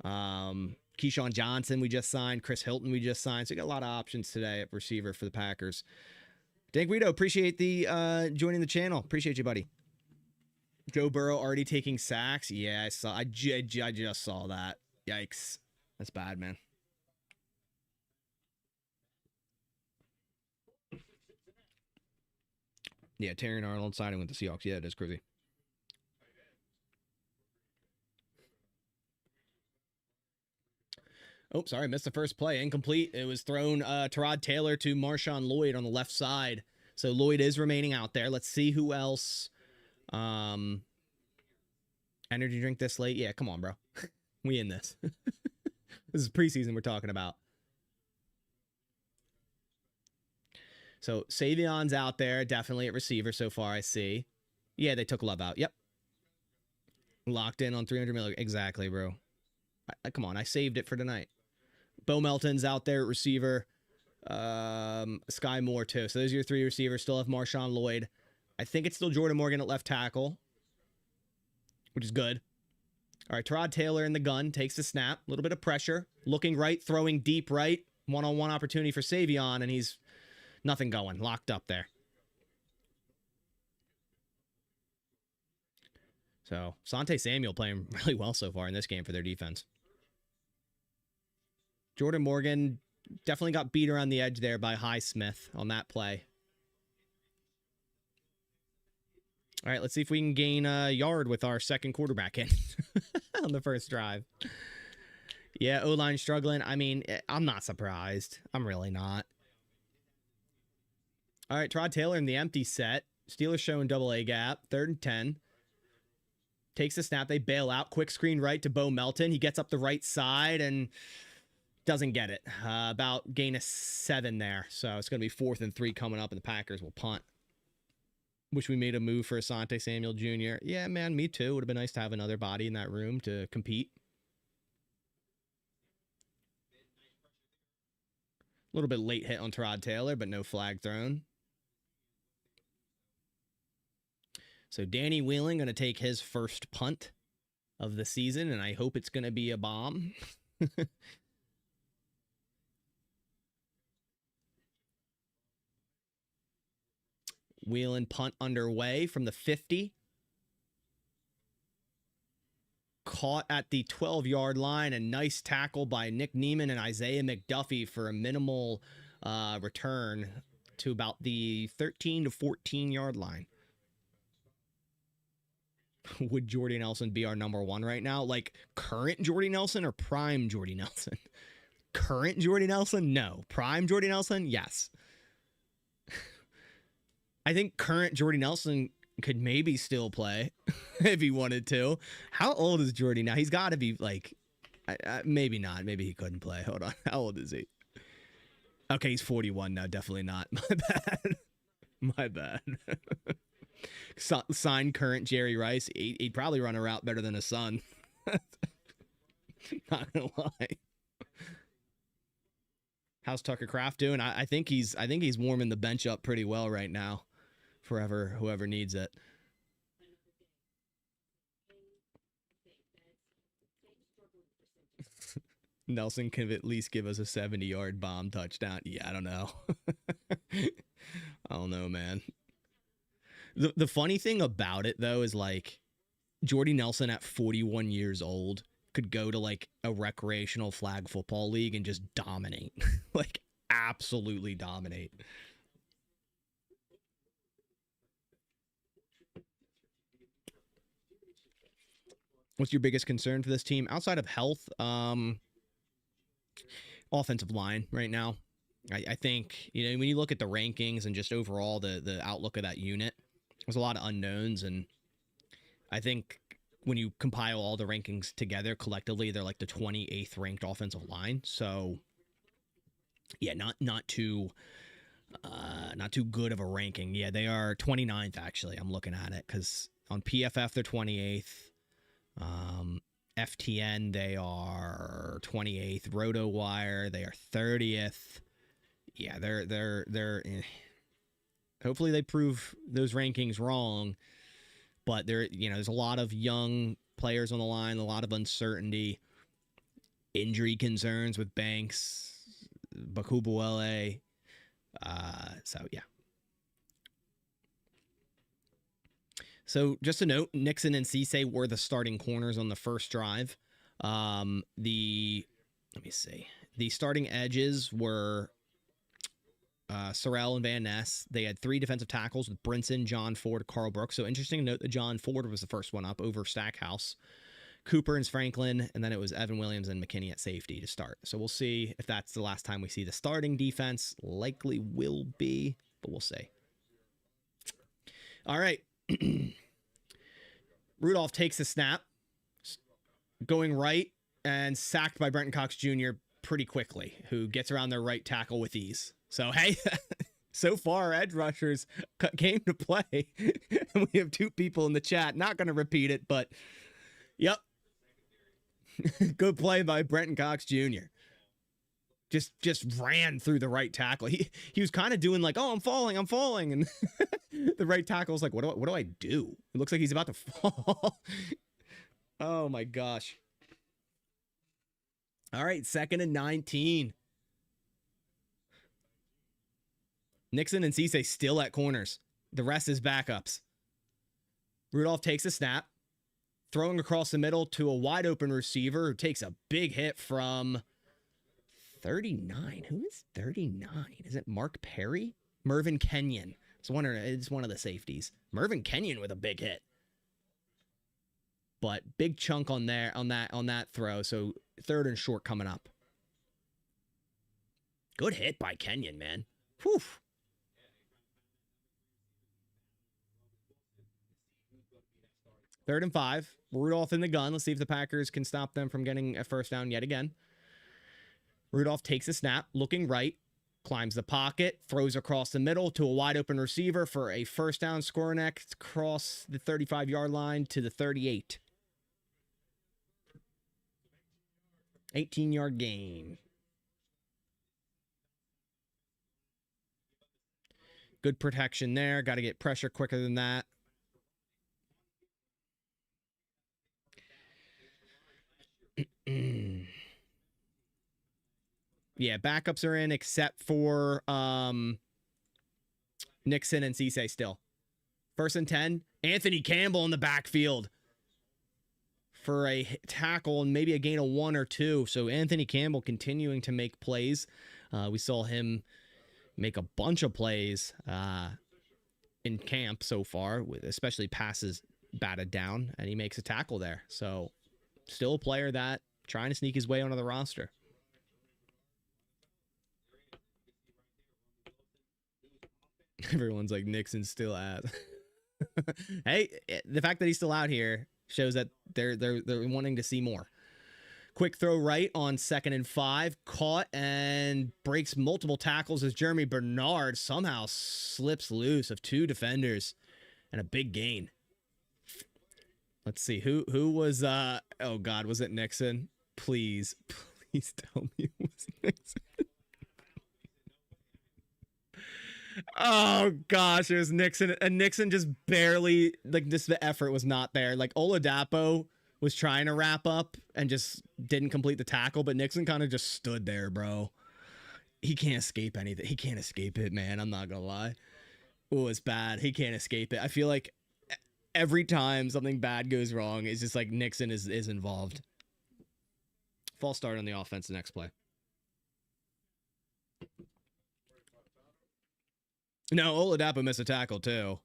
Keyshawn Johnson we just signed. Chris Hilton we just signed. So we got a lot of options today at receiver for the Packers. Dan Guido, appreciate the joining the channel. Appreciate you, buddy. Joe Burrow already taking sacks. Yeah, I just saw that. Yikes. That's bad, man. Yeah, Terry Arnold signing with the Seahawks. Yeah, it is crazy. Oh, sorry, missed the first play. Incomplete. It was thrown Tyrod Taylor to Marshawn Lloyd on the left side. So Lloyd is remaining out there. Let's see who else Energy drink this late? Yeah, come on, bro. We in this. This is preseason we're talking about. So Savion's out there, definitely at receiver so far, I see. Yeah, they took Love out. Yep. Locked in on 300 million. Exactly, bro. Come on, I saved it for tonight. Bo Melton's out there at receiver. Sky Moore, too. So those are your three receivers. Still have Marshawn Lloyd. I think it's still Jordan Morgan at left tackle, which is good. All right, Tyrod Taylor in the gun. Takes the snap. A little bit of pressure. Looking right, throwing deep right. One-on-one opportunity for Savion, and he's nothing going. Locked up there. So, Sante Samuel playing really well so far in this game for their defense. Jordan Morgan definitely got beat around the edge there by Highsmith on that play. All right, let's see if we can gain a yard with our second quarterback in on the first drive. Yeah, O-line struggling. I mean, I'm not surprised. I'm really not. All right, Tyrod Taylor in the empty set. Steelers showing double A gap. 3rd and 10. Takes the snap. They bail out. Quick screen right to Bo Melton. He gets up the right side and doesn't get it. About gain of 7 there. So it's going to be 4th and 3 coming up, and the Packers will punt. Wish we made a move for Asante Samuel Jr. Yeah, man, me too. Would have been nice to have another body in that room to compete. A little bit late hit on Tyrod Taylor, but no flag thrown. So Danny Wheeling going to take his first punt of the season, and I hope it's going to be a bomb. Wheeling punt underway from the 50. Caught at the 12-yard line. A nice tackle by Nick Neiman and Isaiah McDuffie for a minimal return to about the 13 to 14-yard line. Would Jordy Nelson be our number 1 right now? Like current Jordy Nelson or prime Jordy Nelson? Current Jordy Nelson? No. Prime Jordy Nelson? Yes. I think current Jordy Nelson could maybe still play if he wanted to. How old is Jordy now? He's got to be like, maybe not. Maybe he couldn't play. Hold on. How old is he? Okay, he's 41 now. Definitely not. My bad. My bad. Sign current Jerry Rice. He'd probably run a route better than his son. Not gonna lie. How's Tucker Kraft doing? I think he's warming the bench up pretty well right now. For whoever needs it. Nelson can at least give us a 70-yard bomb touchdown. Yeah, I don't know. I don't know, man. The funny thing about it, though, is like Jordy Nelson at 41 years old could go to like a recreational flag football league and just dominate. Like, absolutely dominate. What's your biggest concern for this team? Outside of health, offensive line right now. I think, you know, when you look at the rankings and just overall the outlook of that unit, there's a lot of unknowns. And I think when you compile all the rankings together collectively, they're like the 28th ranked offensive line. So yeah, not too good of a ranking. Yeah, they are 29th actually. I'm looking at it because on PFF they're 28th. FTN they are 28th. RotoWire they are 30th. Yeah, they're hopefully they prove those rankings wrong, but there's a lot of young players on the line, a lot of uncertainty, injury concerns with Banks, Bakubuele. So yeah. So just a note, Nixon and Cisse were the starting corners on the first drive. Let me see. The starting edges were Sorrell and Van Ness. They had 3 defensive tackles with Brinson, John Ford, Carl Brooks. So interesting to note that John Ford was the first one up over Stackhouse. Cooper and Franklin, and then it was Evan Williams and McKinney at safety to start. So we'll see if that's the last time we see the starting defense. Likely will be, but we'll see. All right. Rudolph takes the snap. going right and sacked by Brenton Cox Jr. pretty quickly, who gets around their right tackle with ease. So, hey, so far, edge rushers came to play. And we have 2 people in the chat. Not going to repeat it, but yep. Good play by Brenton Cox Jr. Just ran through the right tackle. He was kind of doing like, oh, I'm falling. And the right tackle's like, what do I do? It looks like he's about to fall. Oh my gosh. All right, 2nd and 19. Nixon and Cisse still at corners. The rest is backups. Rudolph takes a snap, throwing across the middle to a wide open receiver who takes a big hit from 39. Who is 39? Is it Mark Perry? Mervyn Kenyon. It's one of the safeties. Mervyn Kenyon with a big hit. But big chunk on that throw. So 3rd and short coming up. Good hit by Kenyon, man. Whew. Third and 5. Rudolph in the gun. Let's see if the Packers can stop them from getting a first down yet again. Rudolph takes a snap, looking right, climbs the pocket, throws across the middle to a wide open receiver for a first down. Skowronek across the 35-yard line to the 38. 18-yard gain. Good protection there. Got to get pressure quicker than that. Yeah, backups are in except for Nixon and Cisse still. 1st and 10. Anthony Campbell in the backfield for a tackle and maybe a gain of 1 or 2. So Anthony Campbell continuing to make plays. We saw him make a bunch of plays in camp so far, with especially passes batted down, and he makes a tackle there. So still a player that trying to sneak his way onto the roster. Everyone's like, Nixon's still out. Hey, the fact that he's still out here shows that they're wanting to see more. Quick throw right on 2nd and 5. Caught and breaks multiple tackles as Jeremy Bernard somehow slips loose of 2 defenders and a big gain. Let's see. Who was, oh God, was it Nixon? Please tell me it was Nixon. Oh gosh, it was Nixon, and Nixon just barely, like, the effort was not there. Like, Oladapo was trying to wrap up and just didn't complete the tackle, but Nixon kind of just stood there, bro. He can't escape anything. He can't escape it, man. I'm not gonna lie. Oh, it's bad. He can't escape it. I feel like every time something bad goes wrong, it's just like Nixon is involved. False start on the offense the next play. No, Oladapo missed a tackle too.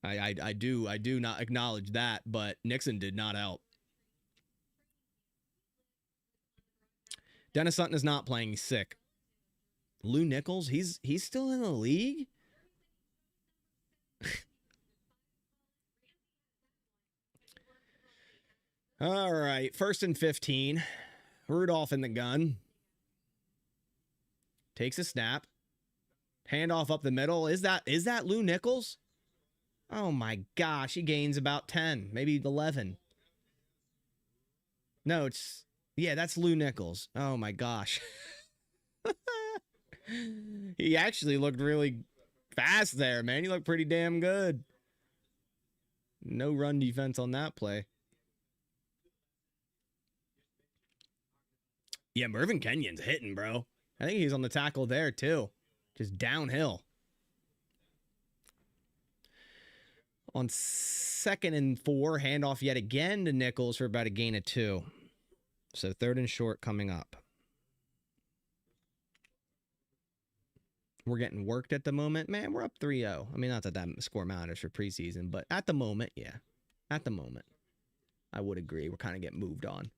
I do not acknowledge that, but Nixon did not help. Dennis Sutton is not playing. He's sick. Lou Nichols, he's still in the league? All right, 1st and 15. Rudolph in the gun. Takes a snap. Handoff up the middle. Is that Lou Nichols? Oh my gosh, he gains about 10, maybe 11. No, that's Lou Nichols. Oh my gosh. He actually looked really fast there, man. He looked pretty damn good. No run defense on that play. Yeah, Mervyn Kenyon's hitting, bro. I think he's on the tackle there too. Just downhill. On 2nd and 4, handoff yet again to Nichols for about a gain of 2. So 3rd and short coming up. We're getting worked at the moment. Man, we're up 3-0. I mean, not that score matters for preseason, but at the moment, yeah. At the moment, I would agree. We're kind of getting moved on.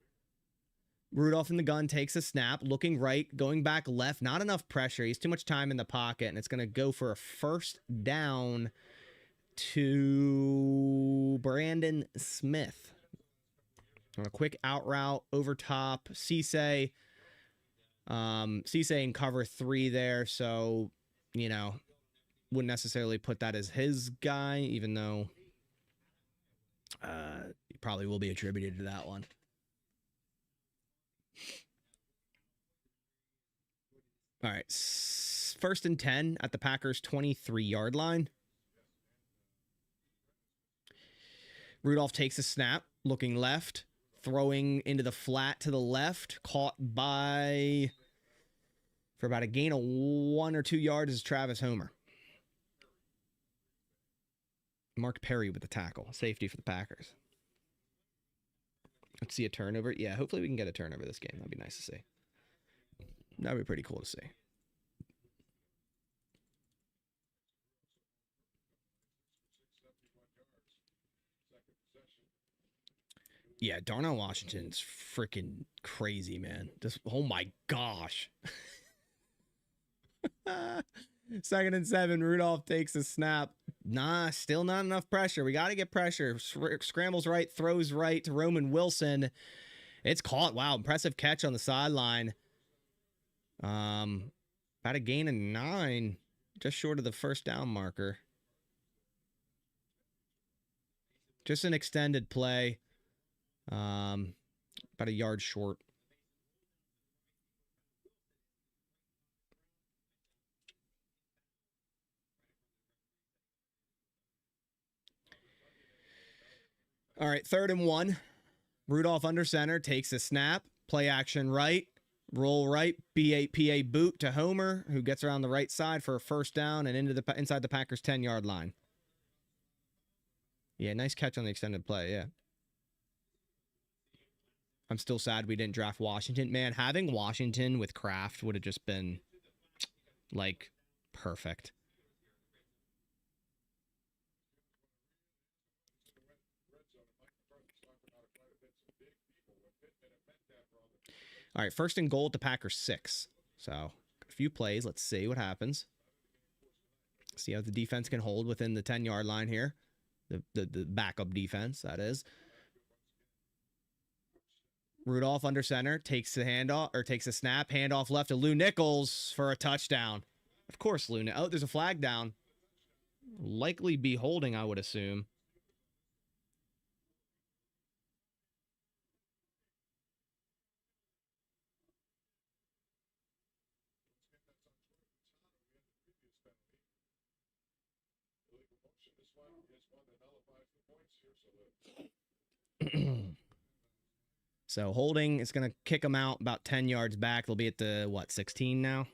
Rudolph in the gun takes a snap, looking right, going back left. Not enough pressure. He's too much time in the pocket, and it's going to go for a first down to Brandon Smith. A quick out route over top. Cisse in cover 3 there, so you know, wouldn't necessarily put that as his guy, even though he probably will be attributed to that one. All right, 1st and 10 at the Packers 23-yard line. Rudolph takes a snap, looking left, throwing into the flat to the left, caught by, for about a gain of 1 or 2 yards, is Travis Homer. Mark Perry with the tackle, safety for the Packers. Let's see a turnover. Yeah, hopefully we can get a turnover this game. That'd be nice to see. That'd be pretty cool to see. Yeah, Darnell Washington's freaking crazy, man. Just, oh my gosh. 2nd and 7, Rudolph takes a snap. Nah, still not enough pressure. We got to get pressure. Scrambles right, throws right to Roman Wilson. It's caught. Wow, impressive catch on the sideline. About a gain of 9, just short of the first down marker. Just an extended play. About a yard short. All right, 3rd and 1. Rudolph under center, takes a snap, play action right, roll right, PA boot to Homer, who gets around the right side for a first down and inside the Packers 10-yard line. Yeah, nice catch on the extended play, yeah. I'm still sad we didn't draft Washington. Man, having Washington with Kraft would have just been, like, perfect. All right, 1st and goal at the Packers 6. So, a few plays. Let's see what happens. See how the defense can hold within the 10-yard line here. The backup defense, that is. Rudolph under center, takes the handoff, or takes a snap, handoff left to Lou Nichols for a touchdown. Of course, Lou. Oh, there's a flag down. Likely be holding, I would assume. So holding, it's going to kick them out about 10 yards back. They'll be at the, 16 now?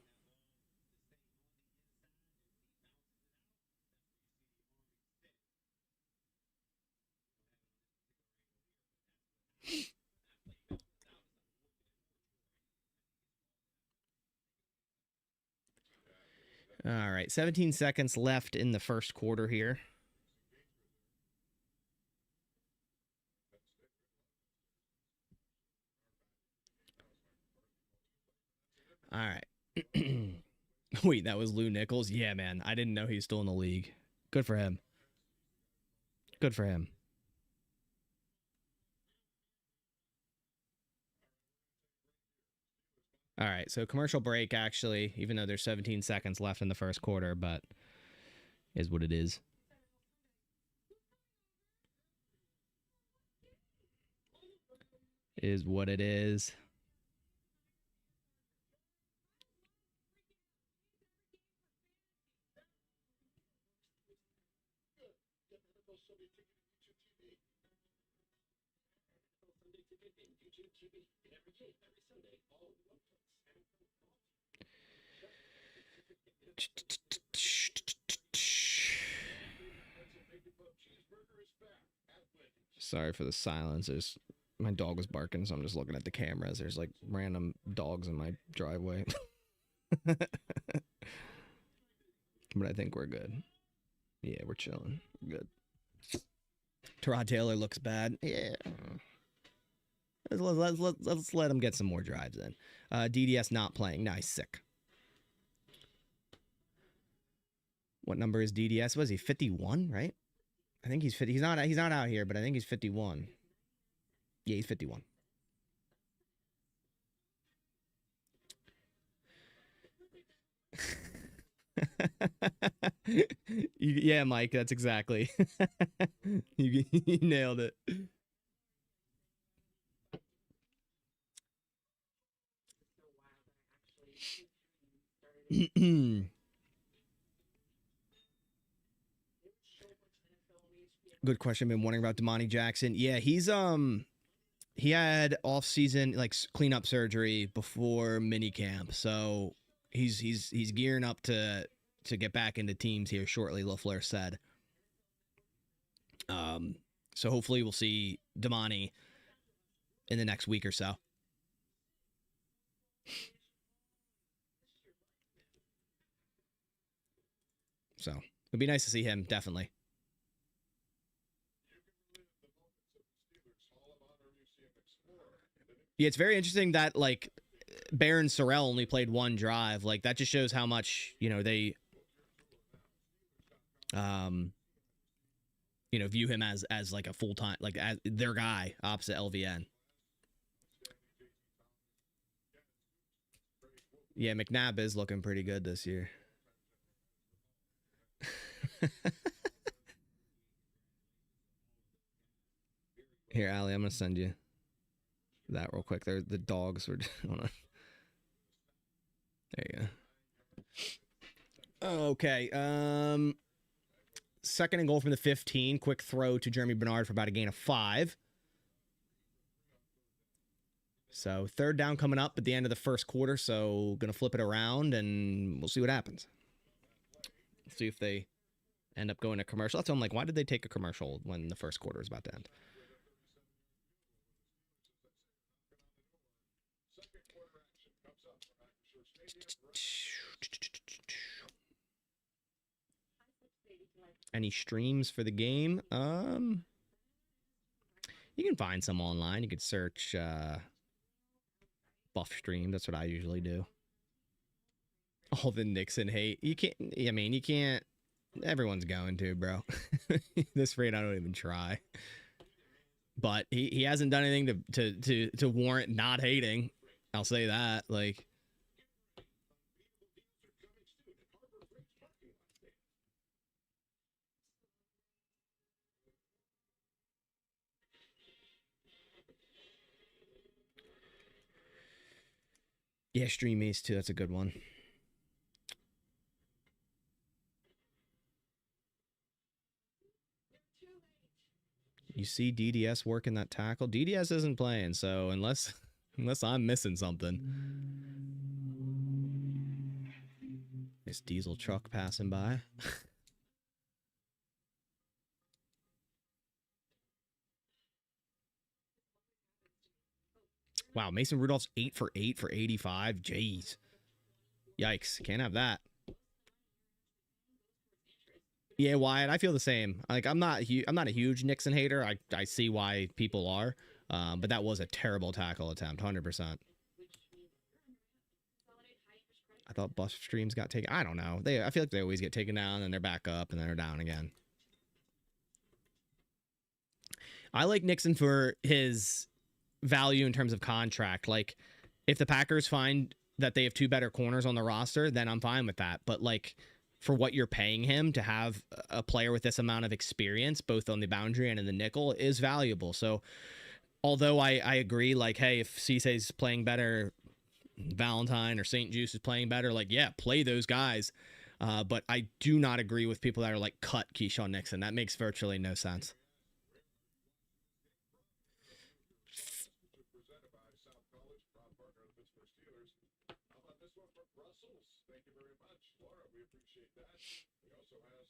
All right, 17 seconds left in the first quarter here. All right. Wait, that was Lou Nichols? Yeah, man. I didn't know he was still in the league. Good for him. Good for him. All right, so commercial break, actually, even though there's 17 seconds left in the first quarter, but is what it is. Is what it is. Sorry for the silence. My dog was barking, so I'm just looking at the cameras. There's like random dogs in my driveway. But I think we're good. Yeah, we're chilling. We're good. Tyrod Taylor looks bad. Yeah. Let's let him get some more drives in. DDS not playing. Nice, sick. What number is DDS? Was he 51, right? I think he's 50. He's not out here, but I think he's 51. Yeah, he's 51. Yeah, Mike, that's exactly. You nailed it. Good question. Been wondering about Damani Jackson. Yeah, he had off season like cleanup surgery before mini camp, so he's gearing up to get back into teams here shortly. LaFleur said. Um, so hopefully we'll see Damani in the next week or so. So it'd be nice to see him, definitely. Yeah, it's very interesting that like Baron Sorrell only played one drive. Like that just shows how much, they view him as like a full-time, like as their guy opposite LVN. Yeah, McNabb is looking pretty good this year. Here, Allie, I'm gonna send you that real quick. The dogs were hold on. There you go. Okay. Second and goal from the 15. Quick throw to Jeremy Bernard for about a gain of 5. So third down coming up at the end of the first quarter. So gonna flip it around and we'll see what happens. See if they end up going to commercial. That's why I'm like, why did they take a commercial when the first quarter is about to end? Any streams for the game? You can find some online. You could search Buff Stream. That's what I usually do. All the Nixon hate. You can't. I mean, you can't. Everyone's going to, bro. This rate, I don't even try. But he hasn't done anything to warrant not hating. I'll say that. Like. Yeah, Stream Ace too. That's a good one. You see DDS working that tackle. DDS isn't playing, so unless I'm missing something. This diesel truck passing by. Wow, Mason Rudolph's 8 for 8 for 85. Jeez. Yikes. Can't have that. Yeah, Wyatt, I feel the same. Like I'm not a huge Nixon hater. I see why people are. But that was a terrible tackle attempt, 100%. I thought Buff Streams got taken. I don't know. I feel like they always get taken down and they're back up and then they're down again. I like Nixon for his value in terms of contract. Like if the Packers find that they have 2 better corners on the roster, then I'm fine with that. But like for what you're paying him to have a player with this amount of experience, both on the boundary and in the nickel, is valuable. So although I agree, like, hey, if Cisse's playing better, Valentine or St. Juice is playing better, like, yeah, play those guys. But I do not agree with people that are like, cut Keyshawn Nixon. That makes virtually no sense.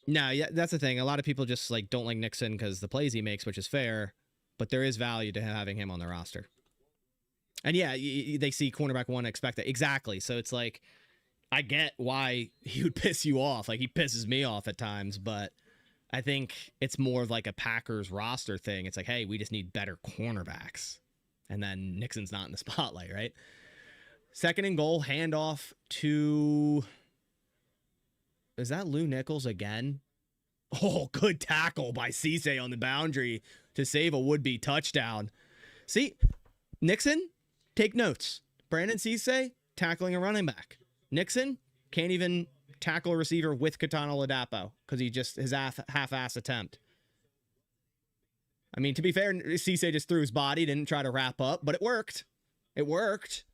No, yeah, that's the thing. A lot of people just like don't like Nixon because the plays he makes, which is fair, but there is value to having him on the roster. And yeah, they see cornerback one, expect that exactly. So it's like, I get why he would piss you off. Like he pisses me off at times, but I think it's more of like a Packers roster thing. It's like, hey, we just need better cornerbacks, and then Nixon's not in the spotlight, right? Second and goal, handoff to. Is that Lou Nichols again? Oh, good tackle by Cisse on the boundary to save a would-be touchdown. See, Nixon, take notes. Brandon Cisse, tackling a running back. Nixon can't even tackle a receiver with Katana Ladapo because he just his half-ass attempt. I mean, to be fair, Cisse just threw his body, didn't try to wrap up, but it worked. It worked.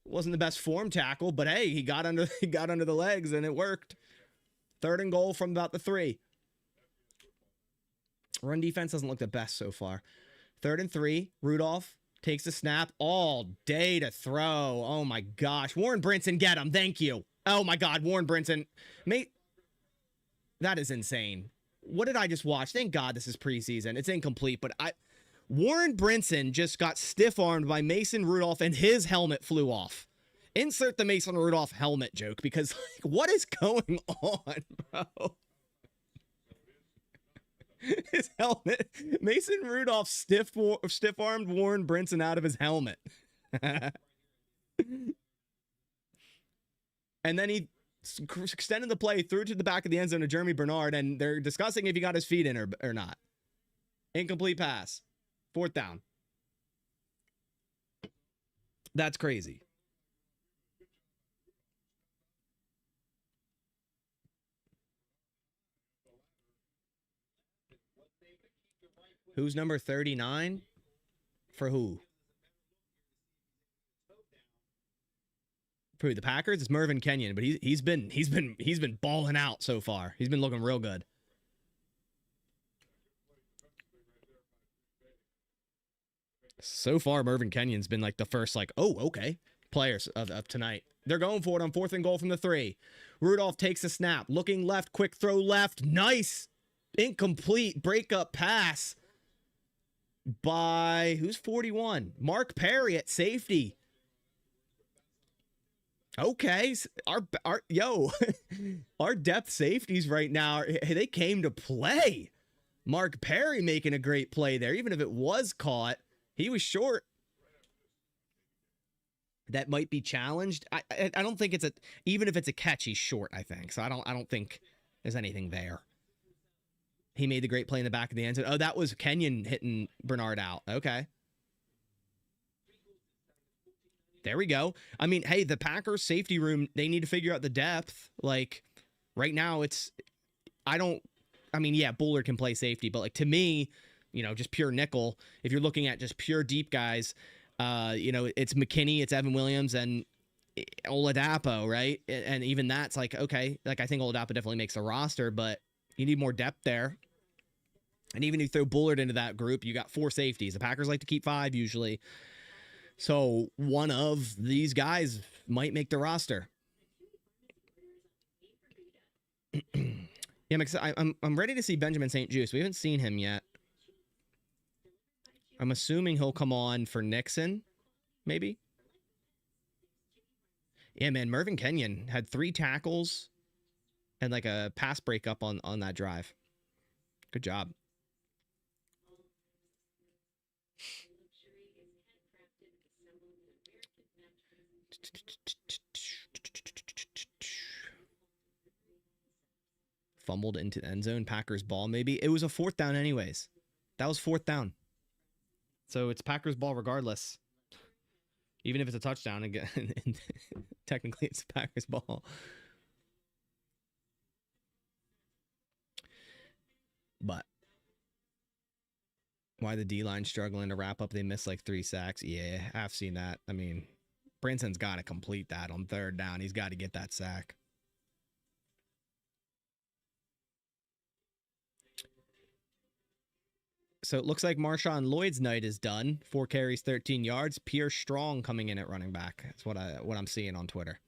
It wasn't the best form tackle, but hey, he got under the legs and it worked. 3rd and goal from about the 3. Run defense doesn't look the best so far. 3rd and 3. Rudolph takes the snap all day to throw. Oh my gosh. Warren Brinson, get him. Thank you. Oh my God. Warren Brinson. Mate, that is insane. What did I just watch? Thank God this is preseason. It's incomplete, but Warren Brinson just got stiff-armed by Mason Rudolph and his helmet flew off. Insert the Mason Rudolph helmet joke because like, what is going on, bro? His helmet. Mason Rudolph stiff-armed Warren Brinson out of his helmet. And then he extended the play, threw it to the back of the end zone to Jeremy Bernard, and they're discussing if he got his feet in or not. Incomplete pass. 4th down. That's crazy. Who's number 39? For who? For the Packers, it's Mervyn Kenyon, but he's been balling out so far. He's been looking real good. So far, Mervyn Kenyon's been like the first okay players of tonight. They're going for it on 4th and goal from the 3. Rudolph takes a snap, looking left, quick throw left, nice, incomplete breakup pass by who's 41? Mark Perry at safety. Okay, our depth safeties right now, they came to play. Mark Perry making a great play there, even if it was caught. He was short. That might be challenged. I don't think even if it's a catch, he's short, I think. So I don't think there's anything there. He made the great play in the back of the end zone. Oh, that was Kenyon hitting Bernard out. Okay. There we go. I mean, hey, the Packers safety room, they need to figure out the depth. Like right now Bullard can play safety, but like to me, just pure nickel. If you're looking at just pure deep guys, it's McKinney, it's Evan Williams, and Oladapo, right? And even that's like, okay, like I think Oladapo definitely makes the roster, but you need more depth there. And even if you throw Bullard into that group, you got 4 safeties. The Packers like to keep 5 usually. So one of these guys might make the roster. Yeah, I'm ready to see Benjamin St. Juste. We haven't seen him yet. I'm assuming he'll come on for Nixon, maybe. Yeah, man, Mervyn Kenyon had 3 tackles and like a pass breakup on that drive. Good job. Fumbled into the end zone. Packers ball, maybe. It was a 4th down anyways. That was 4th down. So it's Packers ball regardless. Even if it's a touchdown, again, technically it's Packers ball. But why the D-line struggling to wrap up? They missed like 3 sacks. Yeah, I've seen that. I mean, Brinson's got to complete that on 3rd down. He's got to get that sack. So it looks like Marshawn Lloyd's night is done. 4 carries, 13 yards. Pierre Strong coming in at running back. That's what I'm seeing on Twitter.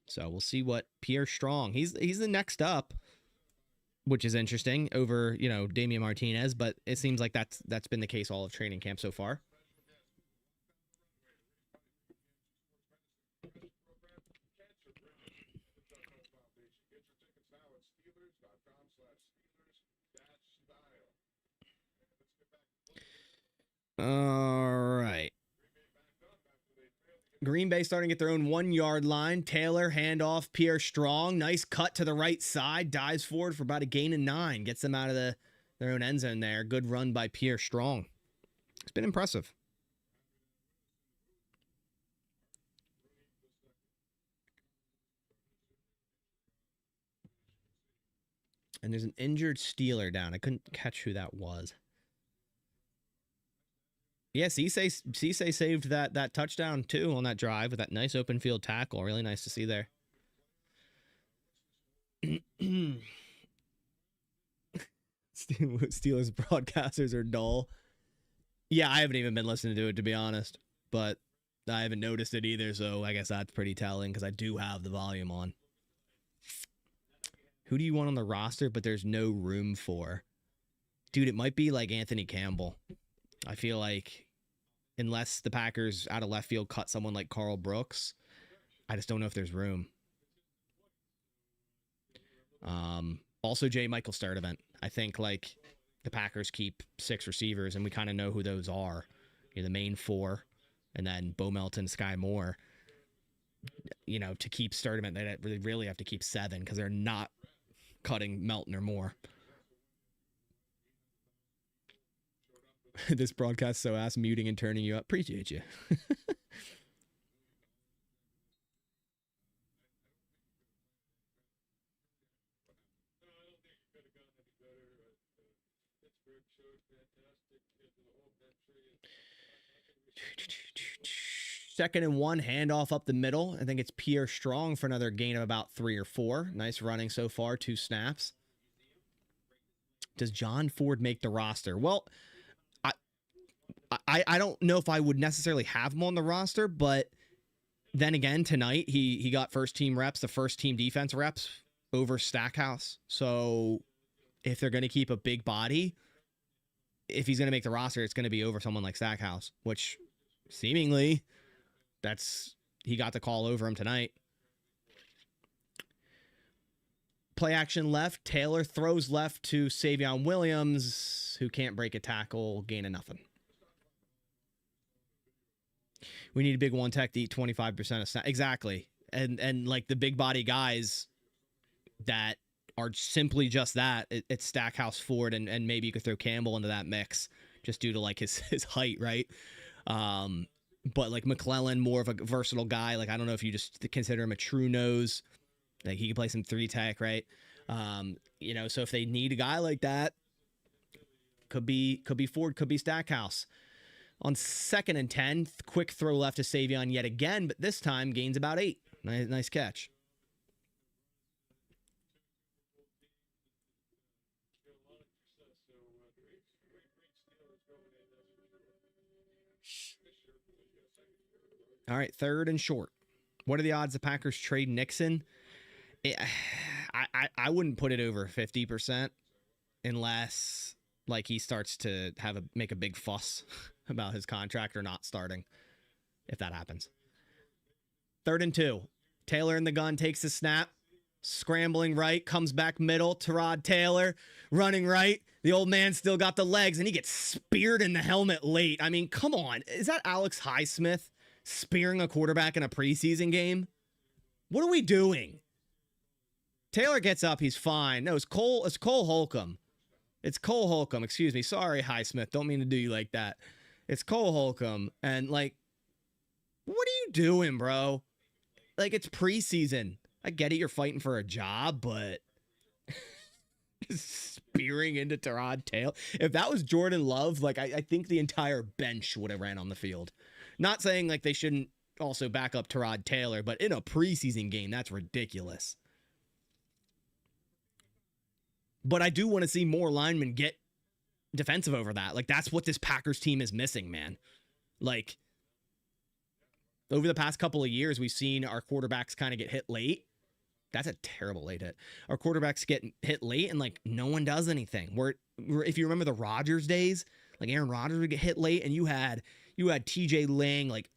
So we'll see what Pierre Strong. He's the next up, which is interesting over Damian Martinez, but it seems like that's been the case all of training camp so far. All right. Green Bay starting at their own 1-yard line. Taylor, handoff, Pierre Strong. Nice cut to the right side. Dives forward for about a gain of 9. Gets them out of their own end zone there. Good run by Pierre Strong. It's been impressive. And there's an injured Steeler down. I couldn't catch who that was. Yeah, Cisse saved that touchdown, too, on that drive with that nice open field tackle. Really nice to see there. Steelers broadcasters are dull. Yeah, I haven't even been listening to it, to be honest. But I haven't noticed it either, so I guess that's pretty telling because I do have the volume on. Who do you want on the roster, but there's no room for? Dude, it might be like Anthony Campbell. I feel like unless the Packers out of left field cut someone like Carl Brooks, I just don't know if there's room. Also, J. Michael Sturdivant. I think like the Packers keep 6 receivers, and we kind of know who those are. The main 4, and then Bo Melton, Sky Moore. To keep Sturdivant, they really have to keep 7 because they're not cutting Melton or Moore. This broadcast so ass muting and turning you up. Appreciate you. Second and 1, handoff up the middle. I think it's Pierre Strong for another gain of about 3 or 4. Nice running so far, 2 snaps. Does John Ford make the roster? Well, I don't know if I would necessarily have him on the roster, but then again, tonight he got first team reps, the first team defense reps over Stackhouse. So if they're going to keep a big body, if he's going to make the roster, it's going to be over someone like Stackhouse, which seemingly he got the call over him tonight. Play action left. Taylor throws left to Savion Williams, who can't break a tackle, gain of nothing. We need a big one tech to eat 25% of snaps. Exactly. And like the big body guys that are simply just that, it's Stackhouse, Ford, and maybe you could throw Campbell into that mix just due to like his height, right? But like McClellan, more of a versatile guy. Like I don't know if you just consider him a true nose. Like he can play some 3 tech, right? So if they need a guy like that, could be Ford, could be Stackhouse. On 2nd and 10, quick throw left to Savion yet again, but this time gains about 8. Nice catch. All right, 3rd and short. What are the odds the Packers trade Nixon? I wouldn't put it over 50% unless like he starts to make a big fuss about his contract or not starting, if that happens. 3rd and 2. Taylor in the gun, takes the snap, scrambling right, comes back middle. Tyrod Taylor running right. The old man still got the legs, and he gets speared in the helmet late. I mean, come on. Is that Alex Highsmith spearing a quarterback in a preseason game? What are we doing? Taylor gets up. He's fine. No, it's Cole Holcomb. It's Cole Holcomb. Excuse me. Sorry, Highsmith. Don't mean to do you like that. It's Cole Holcomb. And, like, what are you doing, bro? Like, it's preseason. I get it. You're fighting for a job, but spearing into Tyrod Taylor. If that was Jordan Love, like, I think the entire bench would have ran on the field. Not saying, like, they shouldn't also back up Tyrod Taylor, but in a preseason game, that's ridiculous. But I do want to see more linemen get defensive over that. Like, that's what this Packers team is missing, man. Like, over the past couple of years, we've seen our quarterbacks kind of get hit late. That's a terrible late hit. Our quarterbacks get hit late, and, like, no one does anything. Where if you remember the Rodgers days, like, Aaron Rodgers would get hit late, and you had TJ Lang, like,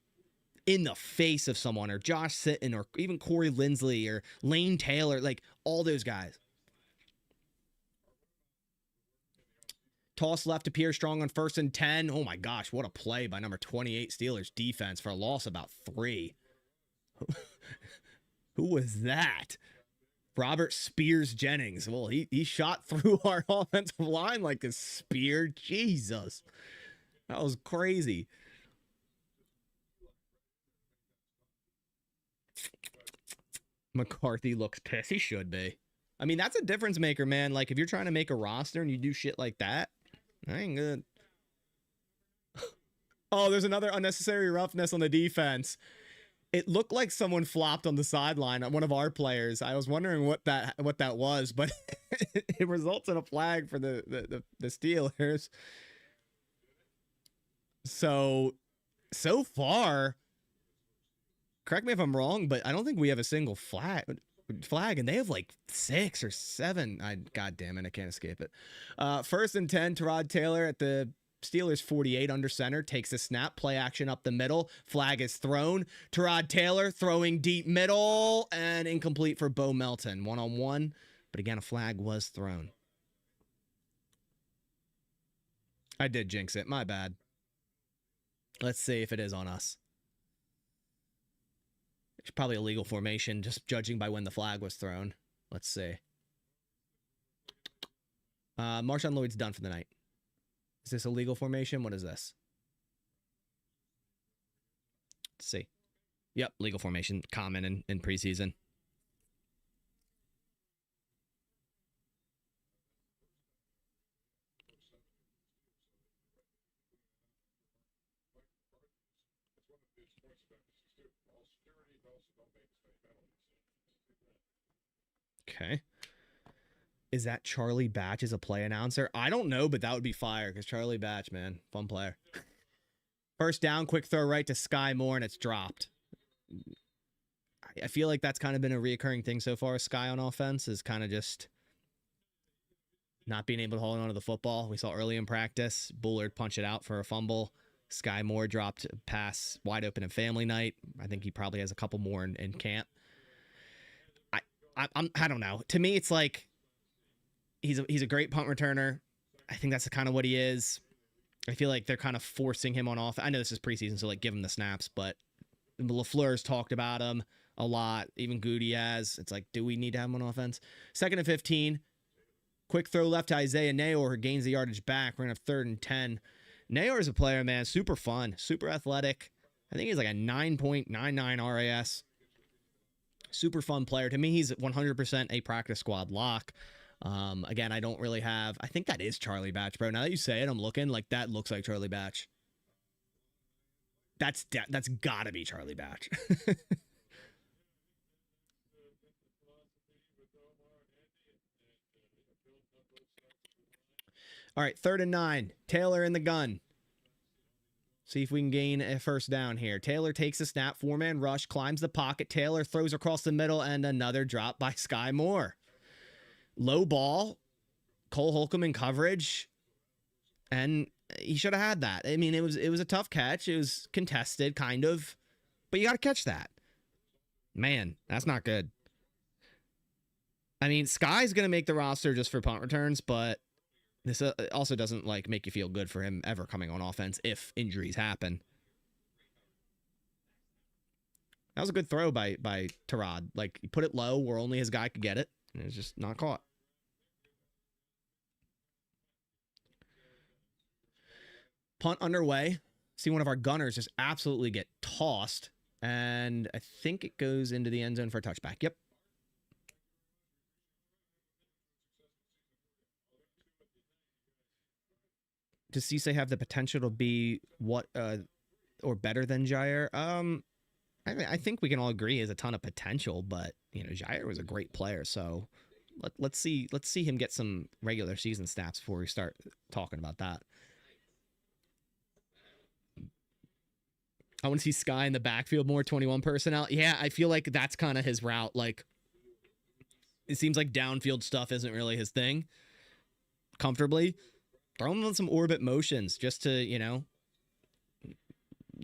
in the face of someone, or Josh Sitton, or even Corey Linsley, or Lane Taylor, like, all those guys. Toss left to Pierre Strong on 1st and 10. Oh my gosh, what a play by number 28 Steelers defense for a loss about 3. Who was that? Robert Spears Jennings. Well, he shot through our offensive line like a spear. Jesus. That was crazy. McCarthy looks pissed. He should be. I mean, that's a difference maker, man. Like, if you're trying to make a roster and you do shit like that, that ain't good. Oh, there's another unnecessary roughness on the defense. It looked like someone flopped on the sideline on one of our players. I was wondering what that was, but it results in a flag for the Steelers. So far, correct me if I'm wrong, but I don't think we have a single flag, and they have like 6 or 7. God damn it, I can't escape it. 1st and 10, Tyrod Taylor at the Steelers 48 under center, takes a snap, play action up the middle, flag is thrown. Tyrod Taylor throwing deep middle and incomplete for Bo Melton. 1-on-1, but again, a flag was thrown. I did jinx it, my bad. Let's see if it is on us. It's probably a legal formation, just judging by when the flag was thrown. Let's see. Marshawn Lloyd's done for the night. Is this a legal formation? What is this? Let's see. Yep, legal formation, common in preseason. Okay. Is that Charlie Batch as a play announcer? I don't know, but that would be fire because Charlie Batch, man, fun player. 1st down, quick throw right to Sky Moore, and it's dropped. I feel like that's kind of been a reoccurring thing so far. Sky on offense is kind of just not being able to hold on to the football. We saw early in practice, Bullard punch it out for a fumble. Sky Moore dropped a pass wide open in family night. I think he probably has a couple more in camp. I don't know. To me, it's like he's a great punt returner. I think that's kind of what he is. I feel like they're kind of forcing him on off. I know this is preseason, so like give him the snaps, but LaFleur's talked about him a lot. Even Gutierrez. It's like, do we need to have him on offense? 2nd and 15. Quick throw left to Isaiah Nayor, who gains the yardage back. We're going to have 3rd and 10. Nayor is a player, man. Super fun. Super athletic. I think he's like a 9.99 RAS. Super fun player. To me, he's 100% a practice squad lock. Again, I don't really have... I think that is Charlie Batch, bro. Now that you say it, I'm looking. Like, that looks like Charlie Batch. That's gotta be Charlie Batch. All right, 3rd and 9. Taylor in the gun. See if we can gain a 1st down here. Taylor takes a snap, 4-man rush, climbs the pocket. Taylor throws across the middle, and another drop by Sky Moore. Low ball, Cole Holcomb in coverage, and he should have had that. I mean, it was a tough catch. It was contested, kind of, but you got to catch that. Man, that's not good. I mean, Sky's going to make the roster just for punt returns, but this also doesn't like make you feel good for him ever coming on offense if injuries happen. That was a good throw by Tyrod. Like, he put it low where only his guy could get it, and it was just not caught. Punt underway. See one of our gunners just absolutely get tossed, and I think it goes into the end zone for a touchback. Yep. Does Cisse have the potential to be what or better than Jair? I think we can all agree he has a ton of potential, but you know, Jair was a great player, so let's see him get some regular season stats before we start talking about that. I want to see Sky in the backfield more, 21 personnel. Yeah, I feel like that's kind of his route. Like, it seems like downfield stuff isn't really his thing. Comfortably. Throw him on some orbit motions just to, you know,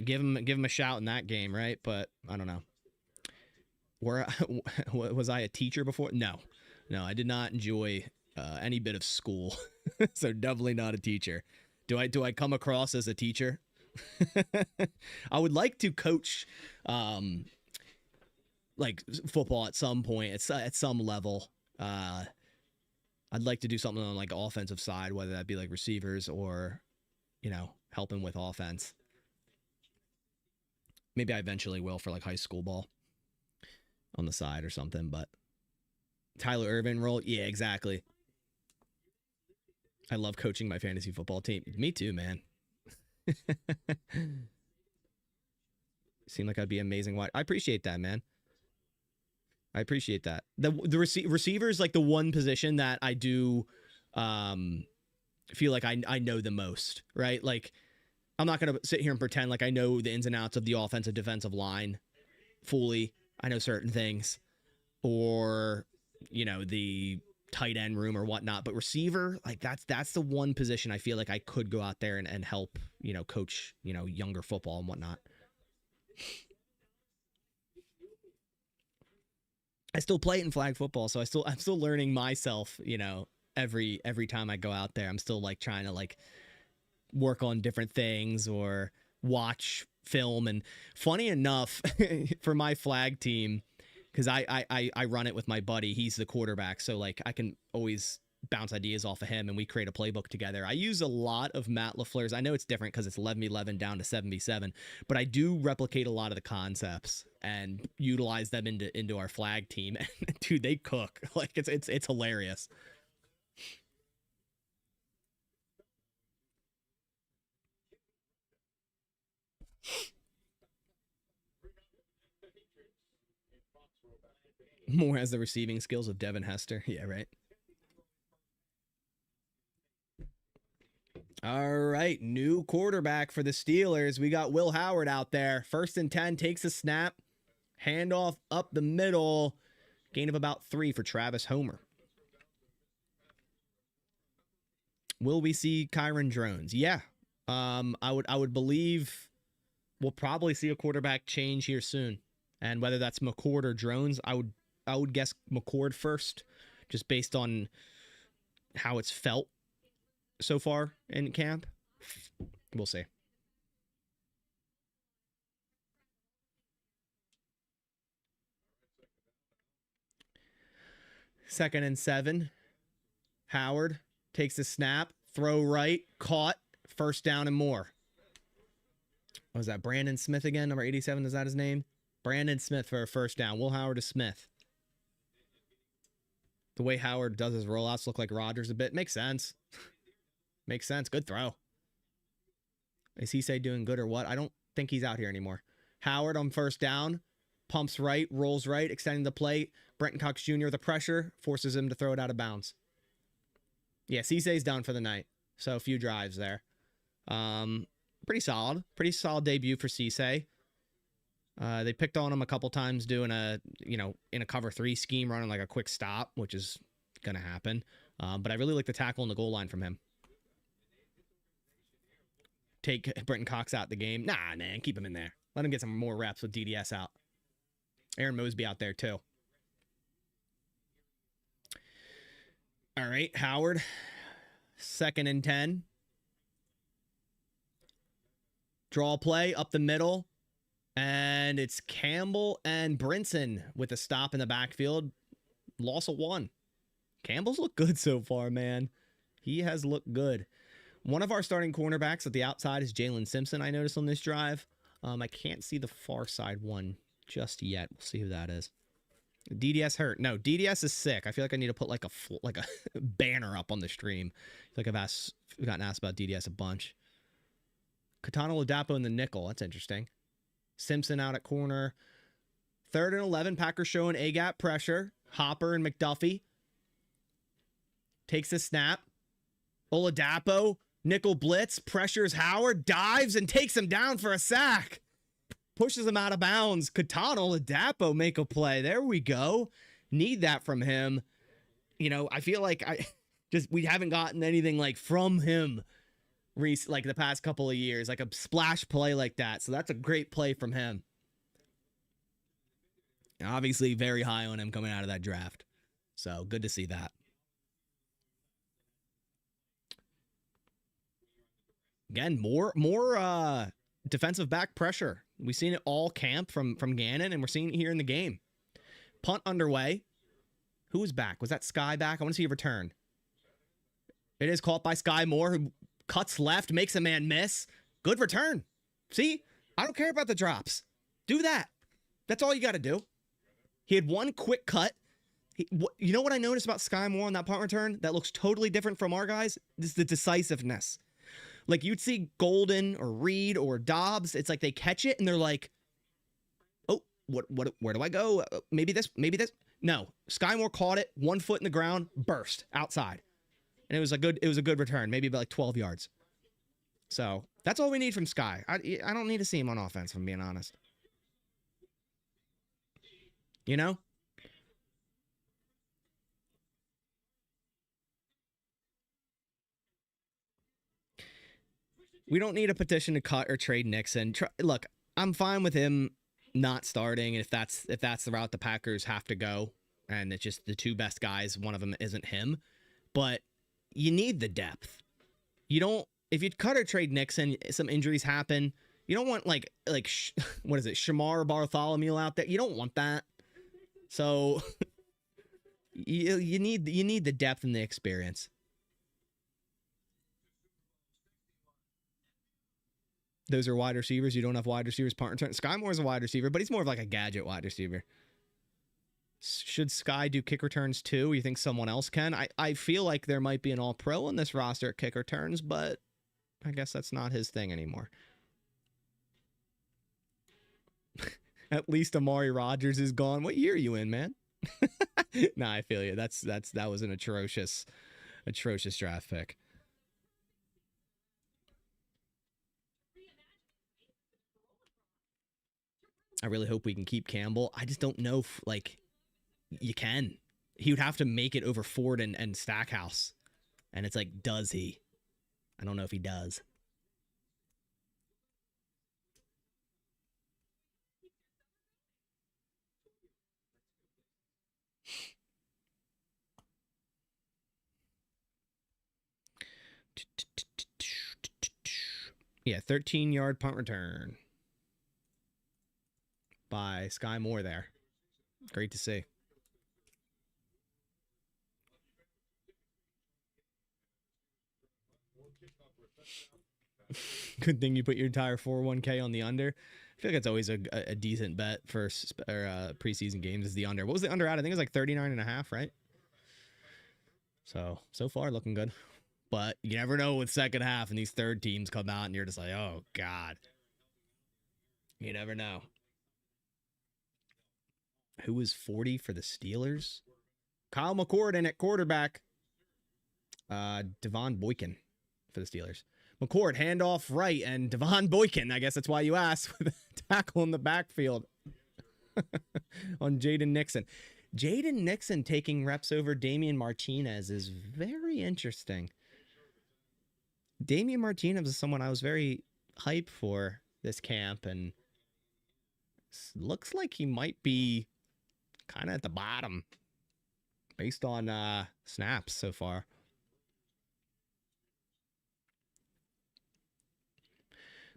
give him a shout in that game, right? But I don't know. Was I a teacher before? No, I did not enjoy any bit of school, so definitely not a teacher. Do I come across as a teacher? I would like to coach like football at some point, at some level. I'd like to do something on like offensive side, whether that be like receivers or, helping with offense. Maybe I eventually will for like high school ball on the side or something, but Tyler Irvin role, yeah, exactly. I love coaching my fantasy football team. Me too, man. Seemed like I'd be amazing. I appreciate that, man. I appreciate that. The receiver is like the one position that I do feel like I know the most, right? Like, I'm not going to sit here and pretend like I know the ins and outs of the offensive defensive line fully. I know certain things, or, the tight end room or whatnot. But receiver, like that's the one position I feel like I could go out there and help, coach, younger football and whatnot. I still play it in flag football, so I'm still learning myself, every time I go out there. I'm still like trying to like work on different things or watch film. And funny enough, for my flag team, because I run it with my buddy, he's the quarterback, so like I can always bounce ideas off of him and we create a playbook together. I use a lot of Matt LaFleur's. I know it's different because it's 11-11 down to 7v7, but I do replicate a lot of the concepts and utilize them into our flag team. And dude, they cook. Like it's hilarious. Moore has the receiving skills of Devin Hester. Yeah, right. All right, new quarterback for the Steelers. We got Will Howard out there. 1st and 10, takes a snap. Handoff up the middle. Gain of about 3 for Travis Homer. Will we see Kyron Drones? Yeah. I would believe we'll probably see a quarterback change here soon. And whether that's McCord or Drones, I would guess McCord first, just based on how it's felt so far in camp. We'll see. Second and 7. Howard takes the snap, throw right, caught, 1st down and more. What was that, Brandon Smith again? Number 87, is that his name? Brandon Smith for a 1st down. Will Howard to Smith. The way Howard does his rollouts look like Rodgers a bit. Makes sense. Makes sense. Good throw. Is he doing good or what? I don't think he's out here anymore. Howard on 1st down. Pumps right, rolls right, extending the plate. Brenton Cox Jr. the pressure, forces him to throw it out of bounds. Yeah, Cissay's down for the night. So a few drives there. Pretty solid. Pretty solid debut for Cissay. They picked on him a couple times doing in a cover 3 scheme, running like a quick stop, which is going to happen. But I really like the tackle in the goal line from him. Take Brenton Cox out the game. Nah, man, keep him in there. Let him get some more reps with DDS out. Aaron Mosby out there too. All right, Howard. 2nd and 10. Draw play up the middle. And it's Campbell and Brinson with a stop in the backfield. Loss of 1. Campbell's looked good so far, man. He has looked good. One of our starting cornerbacks at the outside is Jalen Simpson, I noticed on this drive. I can't see the far side one just yet. We'll see who that is. DDS hurt. No, DDS is sick. I feel like I need to put like a banner up on the stream. I feel like I've gotten asked about DDS a bunch. Katana Ladapo in the nickel. That's interesting. Simpson out at corner. 3rd and 11. Packers showing A-gap pressure. Hopper and McDuffie. Takes a snap. Oladapo. Nickel blitz. Pressures Howard. Dives and takes him down for a sack. Pushes him out of bounds. Katana Oladapo make a play. There we go. Need that from him. I feel like we haven't gotten anything like from him like the past couple of years, like a splash play like that. So that's a great play from him. Obviously very high on him coming out of that draft. So good to see that. Again, more defensive back pressure. We've seen it all camp from Gannon, and we're seeing it here in the game. Punt underway. Who was back? Was that Sky back? I want to see a return. It is caught by Sky Moore, who cuts left, makes a man miss. Good return. See? I don't care about the drops. Do that. That's all you got to do. He had one quick cut. You know what I noticed about Sky Moore on that punt return that looks totally different from our guys? This is the decisiveness. Like, you'd see Golden or Reed or Dobbs. It's like they catch it and they're like, oh, where do I go? Maybe this. No, Sky Moore caught it, 1 foot in the ground, burst outside. And it was a good return, maybe about like 12 yards. So that's all we need from Sky. I don't need to see him on offense, if I'm being honest. You know? We don't need a petition to cut or trade Nixon. Look, I'm fine with him not starting if that's the route the Packers have to go, and it's just the two best guys, one of them isn't him. But you need the depth. You don't, if you cut or trade Nixon, some injuries happen. You don't want like what is it, Shamar Bartholomew out there. You don't want that. So you need the depth and the experience. Those are wide receivers. You don't have wide receivers. Punt return. Sky Moore's a wide receiver, but he's more of like a gadget wide receiver. Should Sky do kick returns too? You think someone else can? I feel like there might be an all-pro on this roster at kick returns, but I guess that's not his thing anymore. At least Amari Rodgers is gone. What year are you in, man? Nah, I feel you. That was an atrocious draft pick. I really hope we can keep Campbell. I just don't know if, like, you can. He would have to make it over Ford and Stackhouse. And it's like, does he? I don't know if he does. Yeah, 13-yard punt return by Sky Moore there. Great to see. Good thing you put your entire 401k on the under. I feel like it's always a decent bet for preseason games is the under. What was the under at? I think it was like 39.5, right? So far looking good. But you never know with second half and these third teams come out and you're just like, oh, God. You never know. Who was 40 for the Steelers? Kyle McCord in at quarterback. Devon Boykin for the Steelers. McCord, handoff right, and Devon Boykin, I guess that's why you asked, with a tackle in the backfield on Jaden Nixon. Jaden Nixon taking reps over Damian Martinez is very interesting. Damian Martinez is someone I was very hyped for this camp, and looks like he might be kind of at the bottom based on snaps so far.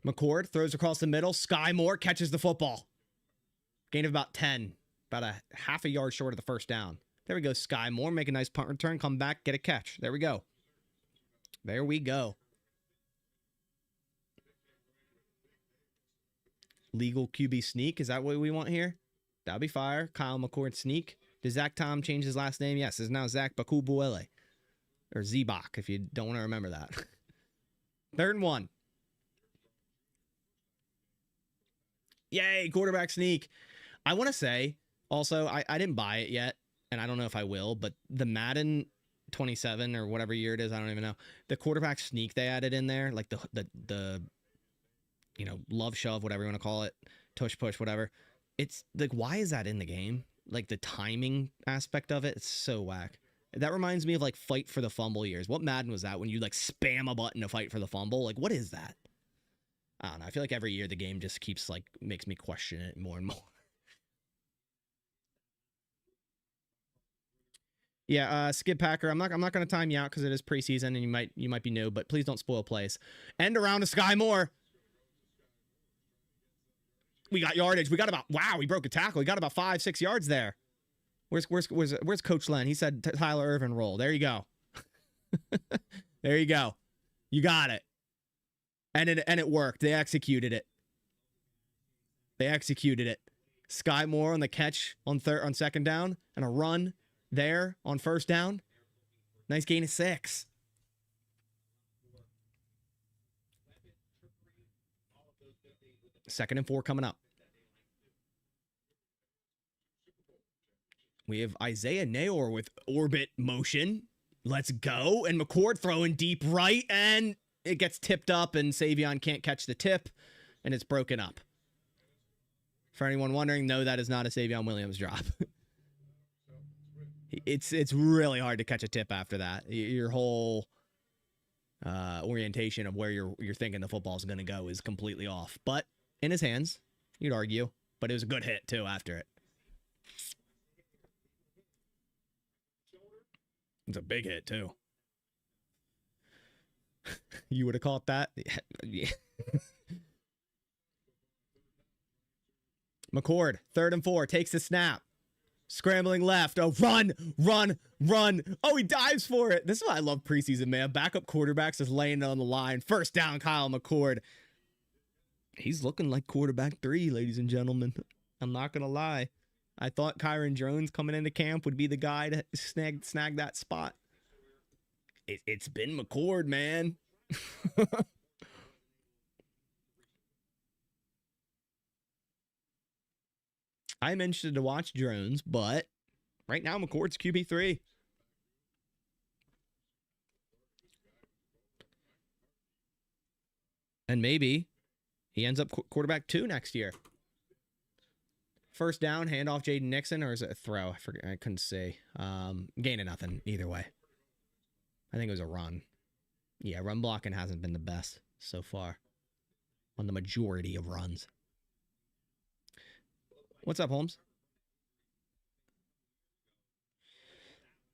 McCord throws across the middle. Sky Moore catches the football. Gain of about 10. About a half a yard short of the first down. There we go, Sky Moore. Make a nice punt return. Come back, get a catch. There we go. There we go. Legal QB sneak. Is that what we want here? That'll be fire. Kyle McCord sneak. Does Zach Tom change his last name? Yes, it's now Zach Bakubuele. Or Zebach, if you don't want to remember that. 3rd and 1. Yay, quarterback sneak. I want to say, also, I didn't buy it yet, and I don't know if I will, but the Madden 27 or whatever year it is, I don't even know. The quarterback sneak they added in there, like the you know, love shove, whatever you want to call it, tush push, whatever. It's like, why is that in the game? Like the timing aspect of it, it's so whack. That reminds me of like fight for the fumble years. What Madden was that when you like spam a button to fight for the fumble? Like, what is that? I don't know. I feel like every year the game just keeps like makes me question it more and more. Yeah, Skip Packer. I'm not going to time you out because it is preseason and you might be new, but please don't spoil plays. End around to Sky Moore. We got yardage. We got about, wow, we broke a tackle. We got about 5-6 yards there. Where's Coach Len? He said Tyler Irvin roll. There you go. There you go. You got it. And it worked. They executed it. Sky Moore on the catch on second down and a run there on first down. Nice gain of 6. Second and 4 coming up. We have Isaiah Nayor with orbit motion. Let's go. And McCord throwing deep right, and it gets tipped up, and Savion can't catch the tip, and it's broken up. For anyone wondering, no, that is not a Savion Williams drop. It's really hard to catch a tip after that. Your whole orientation of where you're thinking the football's going to go is completely off. But in his hands, you'd argue. But it was a good hit, too, after it. It's a big hit, too. You would have caught that? Yeah. McCord, 3rd and 4, takes the snap. Scrambling left. Oh, run. Oh, he dives for it. This is why I love preseason, man. Backup quarterbacks just laying it on the line. First down, Kyle McCord. He's looking like quarterback 3, ladies and gentlemen. I'm not going to lie. I thought Kyron Jones coming into camp would be the guy to snag that spot. It's been McCord, man. I'm interested to watch Jones, but right now McCord's QB3. And maybe he ends up quarterback 2 next year. First down, handoff Jaden Nixon, or is it a throw? I forget. I couldn't see. Gain of nothing either way. I think it was a run. Yeah, run blocking hasn't been the best so far on the majority of runs. What's up, Holmes?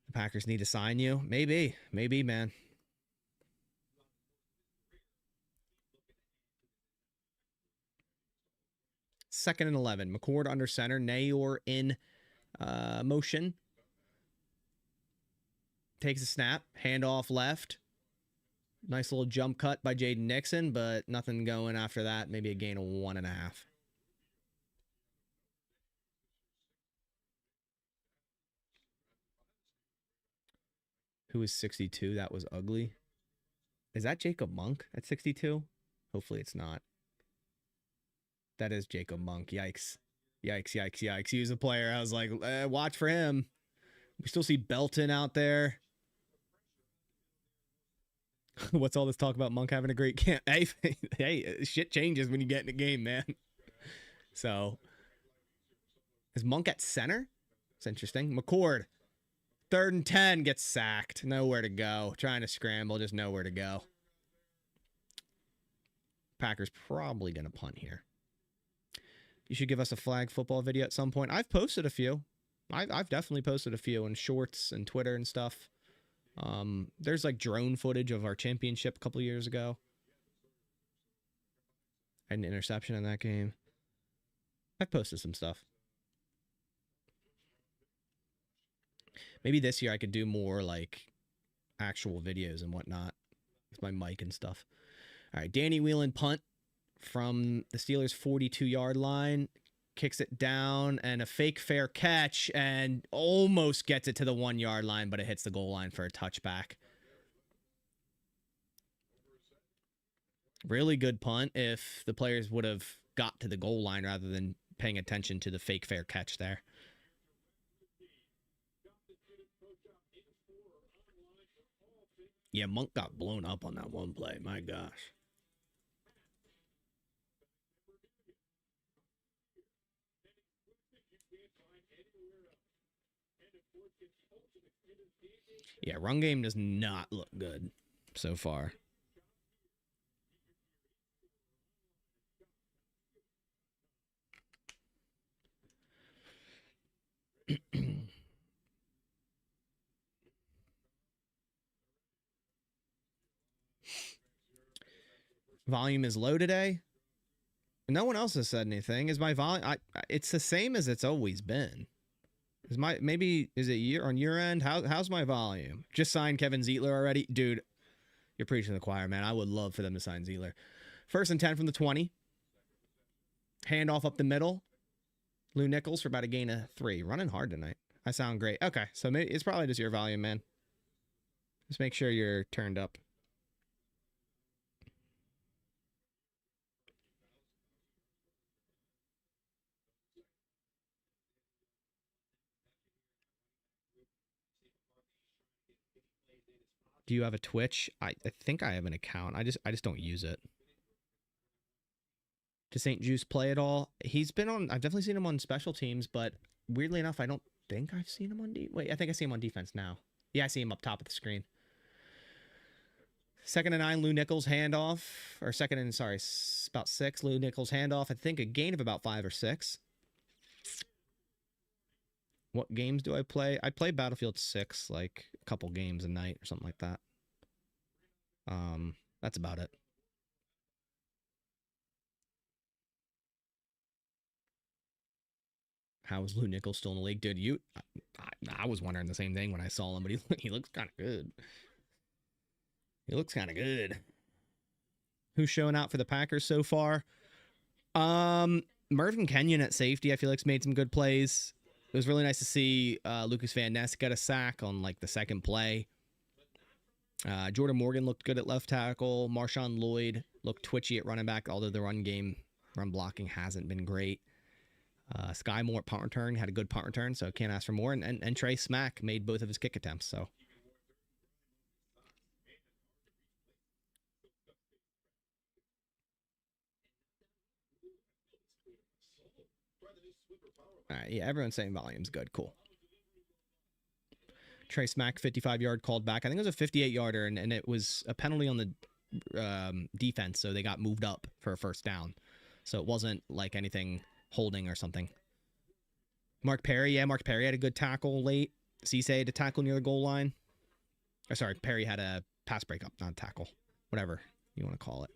The Packers need to sign you? Maybe, man. Second and 11. McCord under center. Nayor in motion. Takes a snap. Handoff left. Nice little jump cut by Jaden Nixon, but nothing going after that. Maybe a gain of 1.5. Who is 62? That was ugly. Is that Jacob Monk at 62? Hopefully it's not. That is Jacob Monk. Yikes. He was a player. I was like, watch for him. We still see Belton out there. What's all this talk about Monk having a great camp? Hey, shit changes when you get in the game, man. So, is Monk at center? It's interesting. McCord, 3rd and 10, gets sacked. Nowhere to go. Trying to scramble, just nowhere to go. Packers probably going to punt here. You should give us a flag football video at some point. I've posted a few. I've definitely posted a few in shorts and Twitter and stuff. There's like drone footage of our championship a couple years ago. I had an interception in that game. I've posted some stuff. Maybe this year I could do more like actual videos and whatnot with my mic and stuff. All right, Danny Whelan punt from the Steelers' 42-yard line. Kicks it down and a fake fair catch and almost gets it to the 1-yard line, but it hits the goal line for a touchback. Really good punt if the players would have got to the goal line rather than paying attention to the fake fair catch there. Yeah, Monk got blown up on that one play. My gosh. Yeah, run game does not look good so far. Volume is low today. No one else has said anything. Is my volume? It's the same as it's always been. Is it year on your end? How's my volume? Just signed Kevin Zietler already, dude. You're preaching to the choir, man. I would love for them to sign Zietler. 1st and 10 from the 20. Handoff up the middle. Lou Nichols for about a gain of 3. Running hard tonight. I sound great. Okay, so maybe it's probably just your volume, man. Just make sure you're turned up. Do you have a Twitch? I think I have an account. I just don't use it. Does St. Juice play at all? He's been on. I've definitely seen him on special teams, but weirdly enough, I don't think I've seen him on Wait, I think I see him on defense now. Yeah, I see him up top of the screen. 2nd and 9, Lou Nichols handoff, or about 6. Lou Nichols handoff. I think a gain of about 5 or 6. What games do I play? I play Battlefield 6 like a couple games a night or something like that. That's about it. How is Lou Nichols still in the league, dude? I was wondering the same thing when I saw him, but he looks kind of good. He looks kind of good. Who's showing out for the Packers so far? Mervin Kenyon at safety, I feel like's made some good plays. It was really nice to see Lucas Van Ness get a sack on like the second play. Jordan Morgan looked good at left tackle. Marshawn Lloyd looked twitchy at running back, although the run blocking hasn't been great. Sky Moore at punt return had a good punt return, so can't ask for more. And Trey Smack made both of his kick attempts, so. All right, yeah, everyone's saying volume's good. Cool. Trey Smack, 55-yard called back. I think it was a 58-yarder, and it was a penalty on the defense, so they got moved up for a first down. So it wasn't like anything holding or something. Mark Perry had a good tackle late. Cisse had a tackle near the goal line. Or sorry, Perry had a pass breakup, not a tackle. Whatever you want to call it.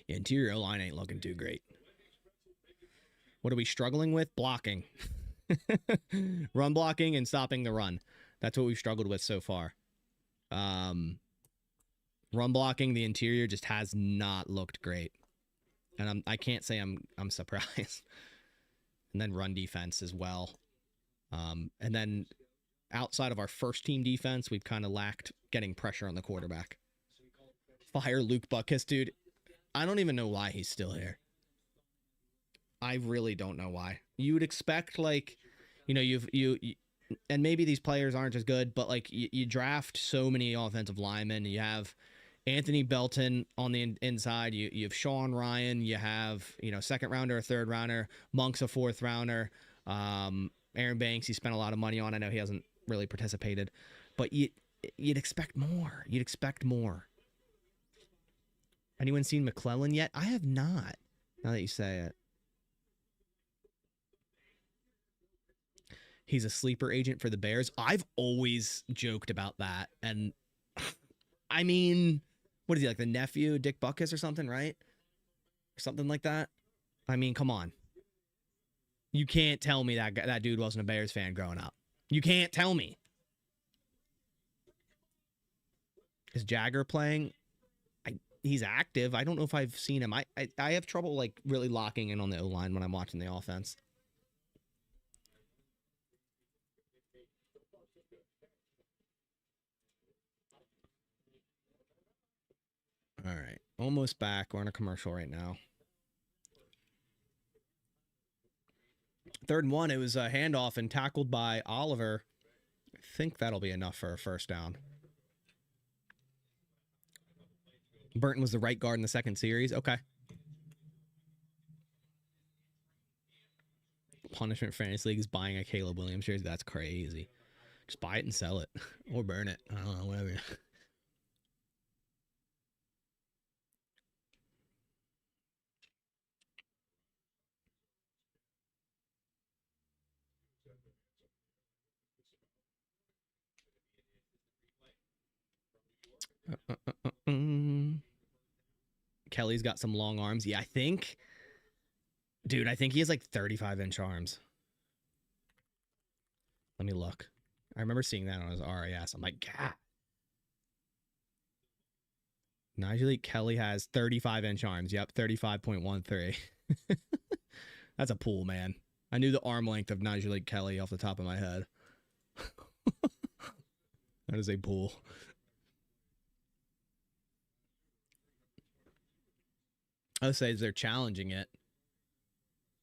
Interior line ain't looking too great. What are we struggling with? Blocking. Run blocking and stopping the run. That's what we've struggled with so far. Run blocking, the interior just has not looked great. And I can't say I'm surprised. And then run defense as well. And then outside of our first team defense, we've kind of lacked getting pressure on the quarterback. Fire Luke Buckus, dude. I don't even know why he's still here. I really don't know why. You would expect, like, you know, you and maybe these players aren't as good, but like you draft so many offensive linemen. You have Anthony Belton on the inside. You have Sean Ryan. You have, you know, second rounder, a third rounder. Monk's a fourth rounder. Aaron Banks, he spent a lot of money on. I know he hasn't really participated, but you'd expect more. You'd expect more. Anyone seen McClellan yet? I have not. Now that you say it. He's a sleeper agent for the Bears. I've always joked about that. And I mean, what is he, like the nephew of Dick Butkus or something, right? Or something like that. I mean, come on. You can't tell me that dude wasn't a Bears fan growing up. You can't tell me. Is Jagger playing? He's active. I don't know if I've seen him. I have trouble like really locking in on the O-line when I'm watching the offense. All right. Almost back. We're on a commercial right now. 3rd and 1. It was a handoff and tackled by Oliver. I think that'll be enough for a first down. Burton was the right guard in the second series. Okay. Punishment Fantasy League is buying a Caleb Williams jersey. That's crazy. Just buy it and sell it. Or burn it. I don't know, whatever. Kelly's got some long arms. Yeah, I think, dude, I think he has like 35-inch arms. Let me look. I remember seeing that on his RAS. I'm like, God. Nigel Kelly has 35-inch arms. Yep, 35.13. That's a pool, man. I knew the arm length of Nigel Kelly off the top of my head. That is a pool. I would say they're challenging it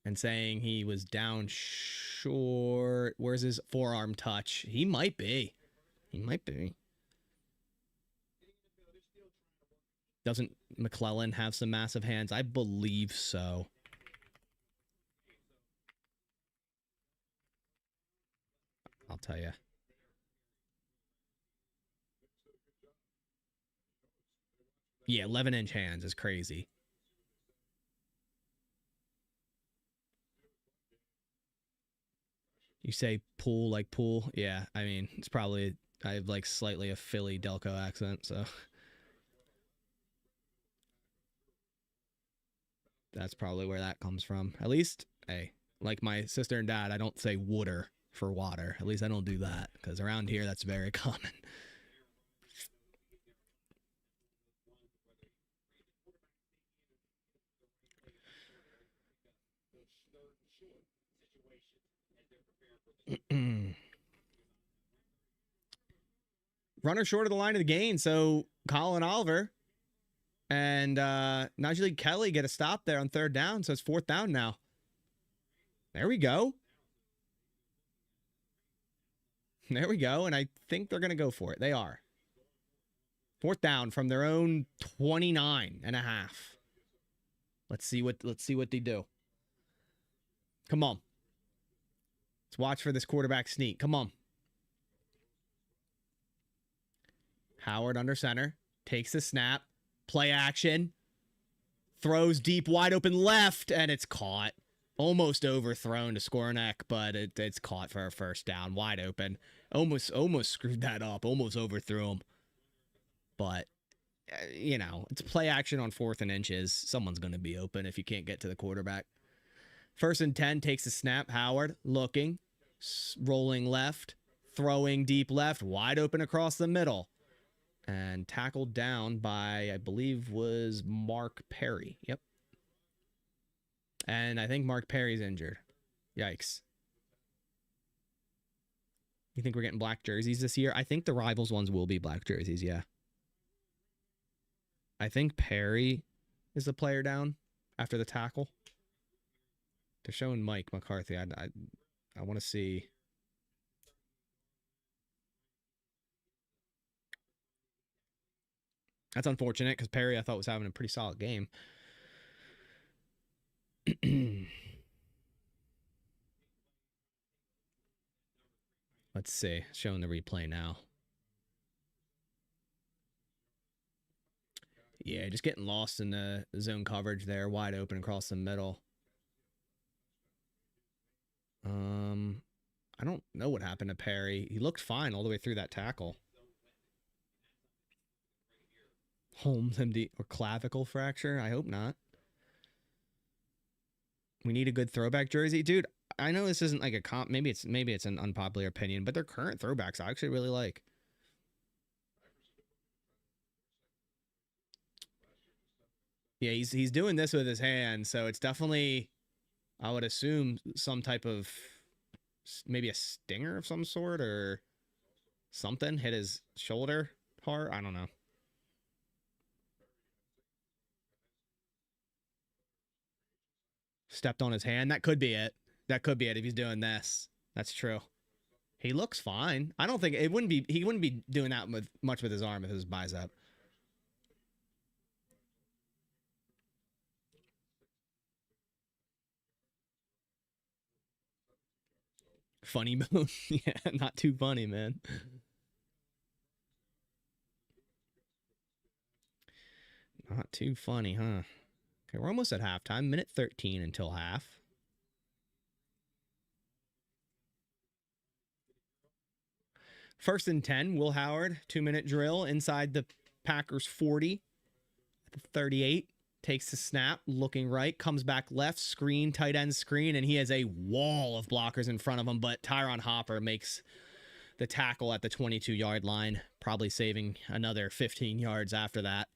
and saying he was down short. Where's his forearm touch? He might be. He might be. Doesn't McClellan have some massive hands? I believe so. I'll tell you. Yeah, 11-inch hands is crazy. You say pool like pool? Yeah, I mean, it's probably, I have like slightly a Philly Delco accent, so that's probably where that comes from. At least, hey, like my sister and dad, I don't say water for water. At least I don't do that, because around here, that's very common. Runner short of the line of the gain, so Colin Oliver and Najee Kelly get a stop there on third down, so it's fourth down now. There we go. There we go, and I think they're going to go for it. They are. Fourth down from their own 29 and a half. Let's see what they do. Come on. Let's watch for this quarterback sneak. Come on. Howard under center. Takes the snap. Play action. Throws deep, wide open left, and it's caught. Almost overthrown to Skornek, but it's caught for a first down. Wide open. Almost screwed that up. Almost overthrew him. But, you know, it's play action on 4th and inches. Someone's going to be open if you can't get to the quarterback. 1st and 10, takes the snap. Howard looking. Rolling left. Throwing deep left. Wide open across the middle. And tackled down by, I believe, was Mark Perry. Yep. And I think Mark Perry's injured. Yikes. You think we're getting black jerseys this year? I think the Rivals ones will be black jerseys, yeah. I think Perry is the player down after the tackle. They're showing Mike McCarthy. I want to see. That's unfortunate because Perry, I thought, was having a pretty solid game. Let's see. Showing the replay now. Yeah, just getting lost in the zone coverage there. Wide open across the middle. I don't know what happened to Perry. He looked fine all the way through that tackle. Holmes MD or clavicle fracture? I hope not. We need a good throwback jersey, dude. I know this isn't like a comp. Maybe it's an unpopular opinion, but their current throwbacks I actually really like. Yeah, he's doing this with his hand, so it's definitely, I would assume, some type of, maybe a stinger of some sort or something hit his shoulder hard. I don't know. Stepped on his hand. That could be it. That could be it if he's doing this. That's true. He looks fine. I don't think he wouldn't be doing that much with his arm if it was bicep. Funny bone. Yeah, not too funny, man. Not too funny, huh? Okay, we're almost at halftime. Minute 13 until half. First and 10, Will Howard, 2-minute drill inside the Packers 40 at the 38. Takes the snap, looking right, comes back left, screen, tight end screen, and he has a wall of blockers in front of him, but Tyron Hopper makes the tackle at the 22-yard line, probably saving another 15 yards after that,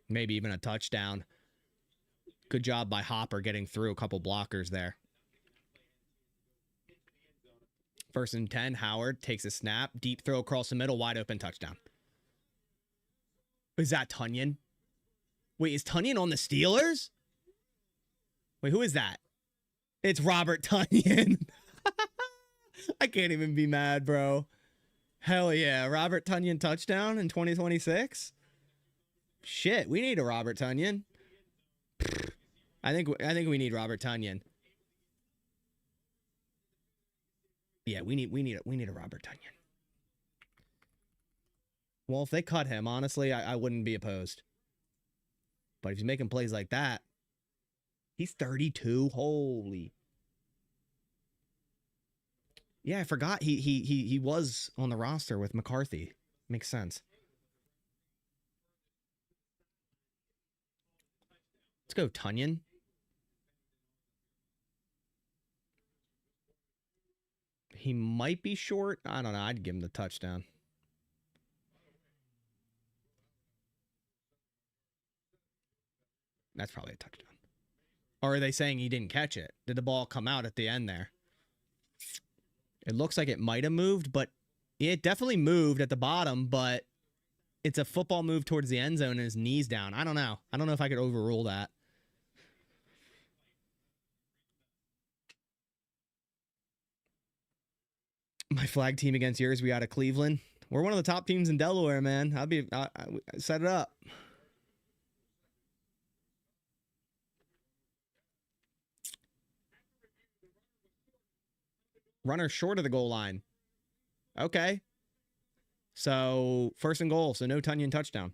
maybe even a touchdown. Good job by Hopper getting through a couple blockers there. 1st and 10, Howard takes a snap, deep throw across the middle, wide open touchdown. Is that Tunyon? Wait, is Tunyon on the Steelers? Wait, who is that? It's Robert Tunyon. I can't even be mad, bro. Hell yeah, Robert Tunyon touchdown in 2026? Shit, we need a Robert Tunyon. I think we need Robert Tunyon. Yeah, we need a Robert Tunyon. Well, if they cut him, honestly, I wouldn't be opposed. But if he's making plays like that, he's 32. Holy. Yeah, I forgot he was on the roster with McCarthy. Makes sense. Let's go, Tunyon. He might be short. I don't know. I'd give him the touchdown. That's probably a touchdown. Or are they saying he didn't catch it? Did the ball come out at the end there? It looks like it might have moved, but it definitely moved at the bottom, but it's a football move towards the end zone and his knee's down. I don't know. I don't know if I could overrule that. My flag team against yours, we out of Cleveland. We're one of the top teams in Delaware, man. I set it up. Runner short of the goal line. Okay. So 1st and goal. So no Tunyon touchdown.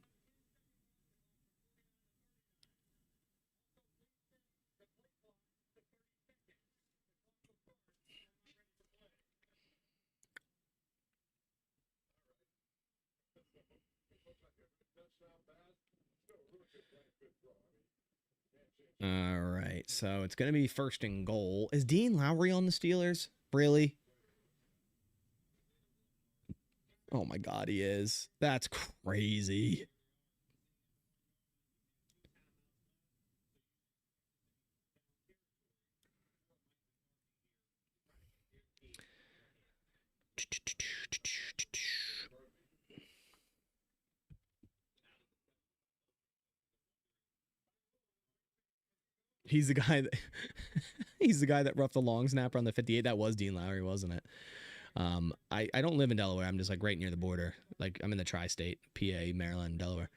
All right. So it's going to be 1st and goal. Is Dean Lowry on the Steelers? Really? Oh my God, he is. That's crazy. He's the guy that he's the guy that roughed the long snapper on the 58. That was Dean Lowry, wasn't it? I don't live in Delaware. I'm just like right near the border. Like I'm in the tri-state, PA, Maryland, Delaware.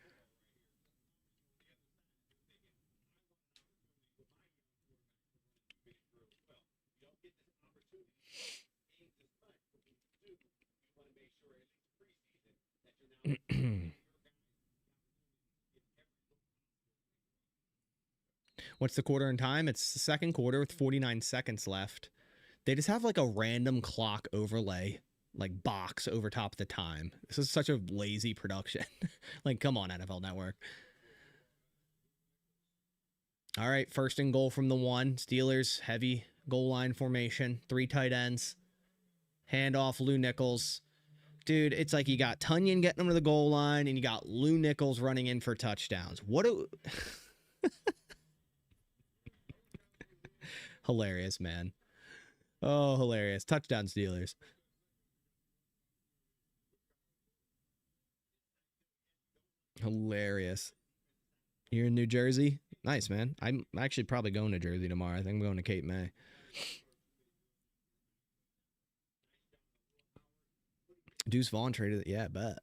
What's the quarter in time? It's the 2nd quarter with 49 seconds left. They just have like a random clock overlay, like box over top of the time. This is such a lazy production. Like, come on, NFL Network. All right, 1st and goal from the 1. Steelers, heavy goal line formation. 3 tight ends. Handoff, Lou Nichols. Dude, it's like you got Tunyon getting them to the goal line, and you got Lou Nichols running in for touchdowns. What do... Hilarious, man. Oh, hilarious. Touchdown Steelers. Hilarious. You're in New Jersey? Nice, man. I'm actually probably going to Jersey tomorrow. I think I'm going to Cape May. Deuce Vaughn traded it. Yeah, bet.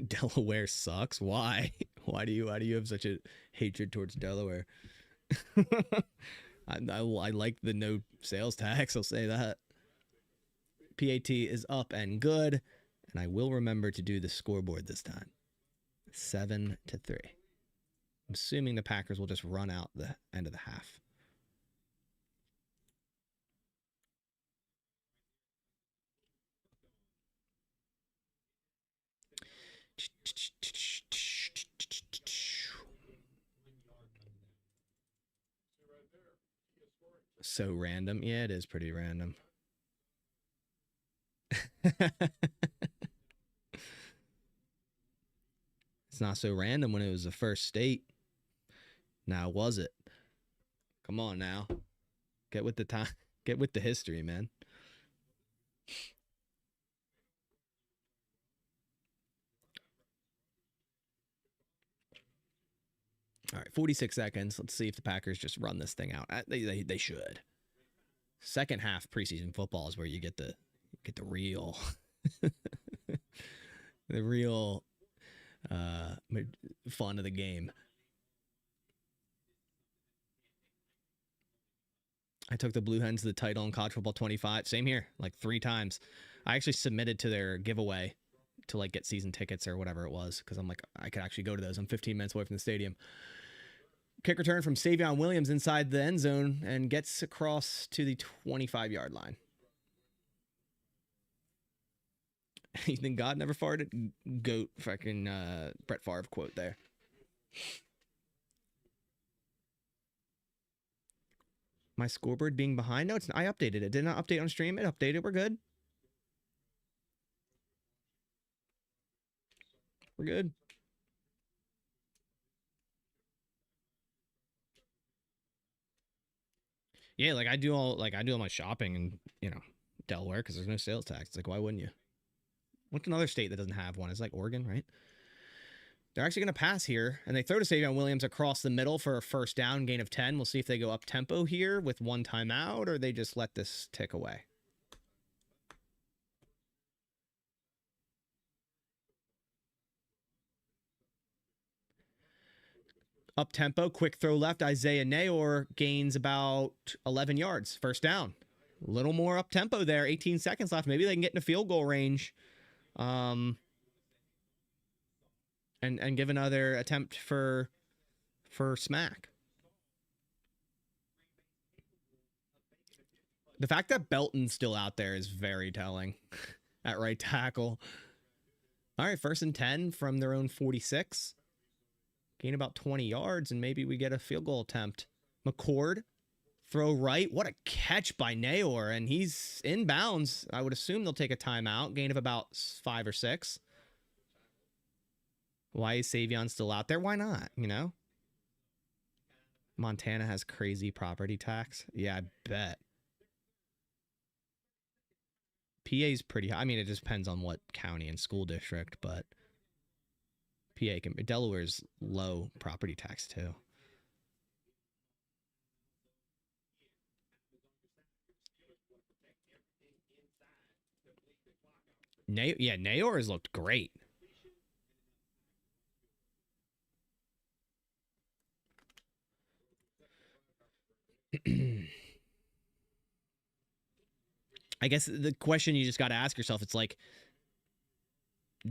Delaware sucks. Why? Why do you have such a hatred towards Delaware? I like the no sales tax. I'll say that. PAT is up and good, and I will remember to do the scoreboard this time. 7-3. I'm assuming the Packers will just run out the end of the half. So random. Yeah, it is pretty random. It's not so random when it was the first state. Now, was it? Come on now. Get with the time. Get with the history, man. All right, 46 seconds. Let's see if the Packers just run this thing out. They should. Second half preseason football is where you get the real the real fun of the game. I took the Blue Hens to the title in college football 25. Same here, like 3 times. I actually submitted to their giveaway to like get season tickets or whatever it was because I'm like, I could actually go to those. I'm 15 minutes away from the stadium. Kick return from Savion Williams inside the end zone and gets across to the 25-yard line. You think God never farted? Goat fucking Brett Favre quote there. My scoreboard being behind? No, it's not. I updated it. Did not update on stream. It updated. We're good. We're good. Yeah, like I do all my shopping in, Delaware because there's no sales tax. It's like, why wouldn't you? What's another state that doesn't have one? It's like Oregon, right? They're actually going to pass here, and they throw to Savion Williams across the middle for a first down, gain of 10. We'll see if they go up tempo here with 1 timeout, or they just let this tick away. Up tempo, quick throw left. Isaiah Nayor gains about 11 yards. First down. A little more up tempo there. 18 seconds left. Maybe they can get into field goal range. And give another attempt for smack. The fact that Belton's still out there is very telling at right tackle. All right, 1st and 10 from their own 46. Gain about 20 yards, and maybe we get a field goal attempt. McCord, throw right. What a catch by Nayor, and he's inbounds. I would assume they'll take a timeout. Gain of about 5 or 6. Why is Savion still out there? Why not, Montana has crazy property tax. Yeah, I bet. PA's pretty high. I mean, it just depends on what county and school district, but Delaware's low property tax too. Nayor has looked great. I guess the question you just got to ask yourself, it's like,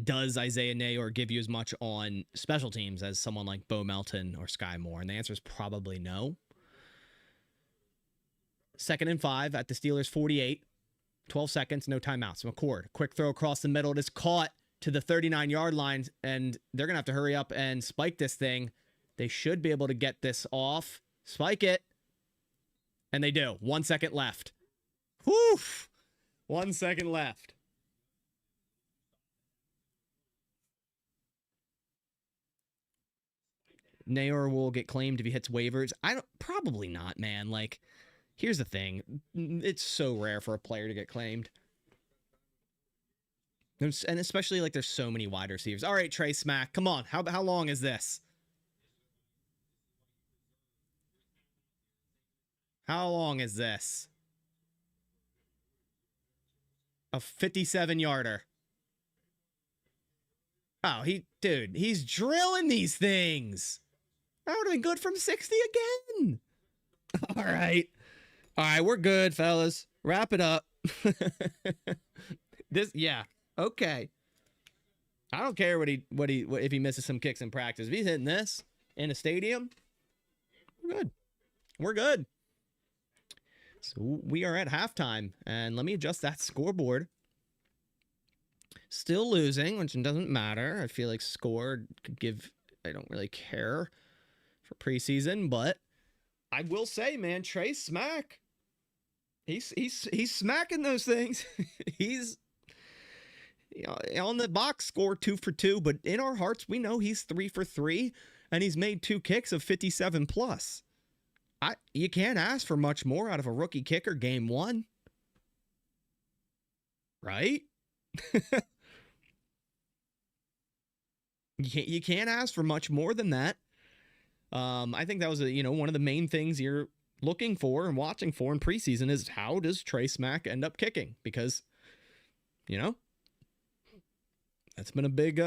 does Isaiah Nayor give you as much on special teams as someone like Bo Melton or Sky Moore? And the answer is probably no. 2nd and 5 at the Steelers' 48. 12 seconds, no timeouts. McCord, quick throw across the middle. It is caught to the 39-yard line, and they're going to have to hurry up and spike this thing. They should be able to get this off. Spike it. And they do. 1 second left. Whew! 1 second left. Nayor will get claimed if he hits waivers. Probably not, man. Like, here's the thing. It's so rare for a player to get claimed. And especially, like, there's so many wide receivers. All right, Trey Smack, come on. How long is this? How long is this? A 57-yarder. Oh, he's drilling these things. That would have been good from 60 again. All right, we're good, fellas. Wrap it up. Okay. I don't care what if he misses some kicks in practice. If he's hitting this in a stadium, we're good. So we are at halftime, and let me adjust that scoreboard Still losing, which doesn't matter. I feel like Score could give. I don't really care for preseason, but I will say, man, Trey Smack. He's smacking those things. He's on the box score 2 for 2, but in our hearts we know he's 3 for 3, and he's made 2 kicks of 57 plus. You can't ask for much more out of a rookie kicker game 1, right? You can't ask for much more than that. I think that was one of the main things you're looking for and watching for in preseason is how does Trey Smack end up kicking? Because, that's been a big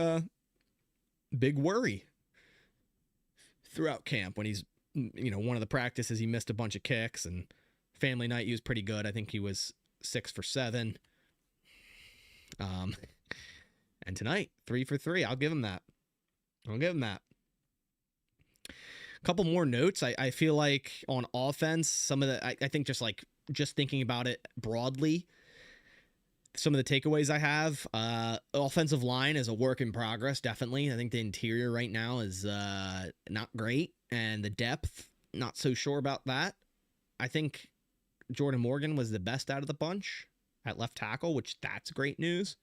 worry throughout camp when he's, one of the practices he missed a bunch of kicks, and family night he was pretty good. I think he was 6 for 7. And tonight 3 for 3. I'll give him that. A couple more notes. I feel like on offense, some of the I think just thinking about it broadly, some of the takeaways I have, offensive line is a work in progress, definitely. I think the interior right now is not great, and the depth, not so sure about that. I think Jordan Morgan was the best out of the bunch at left tackle, which that's great news.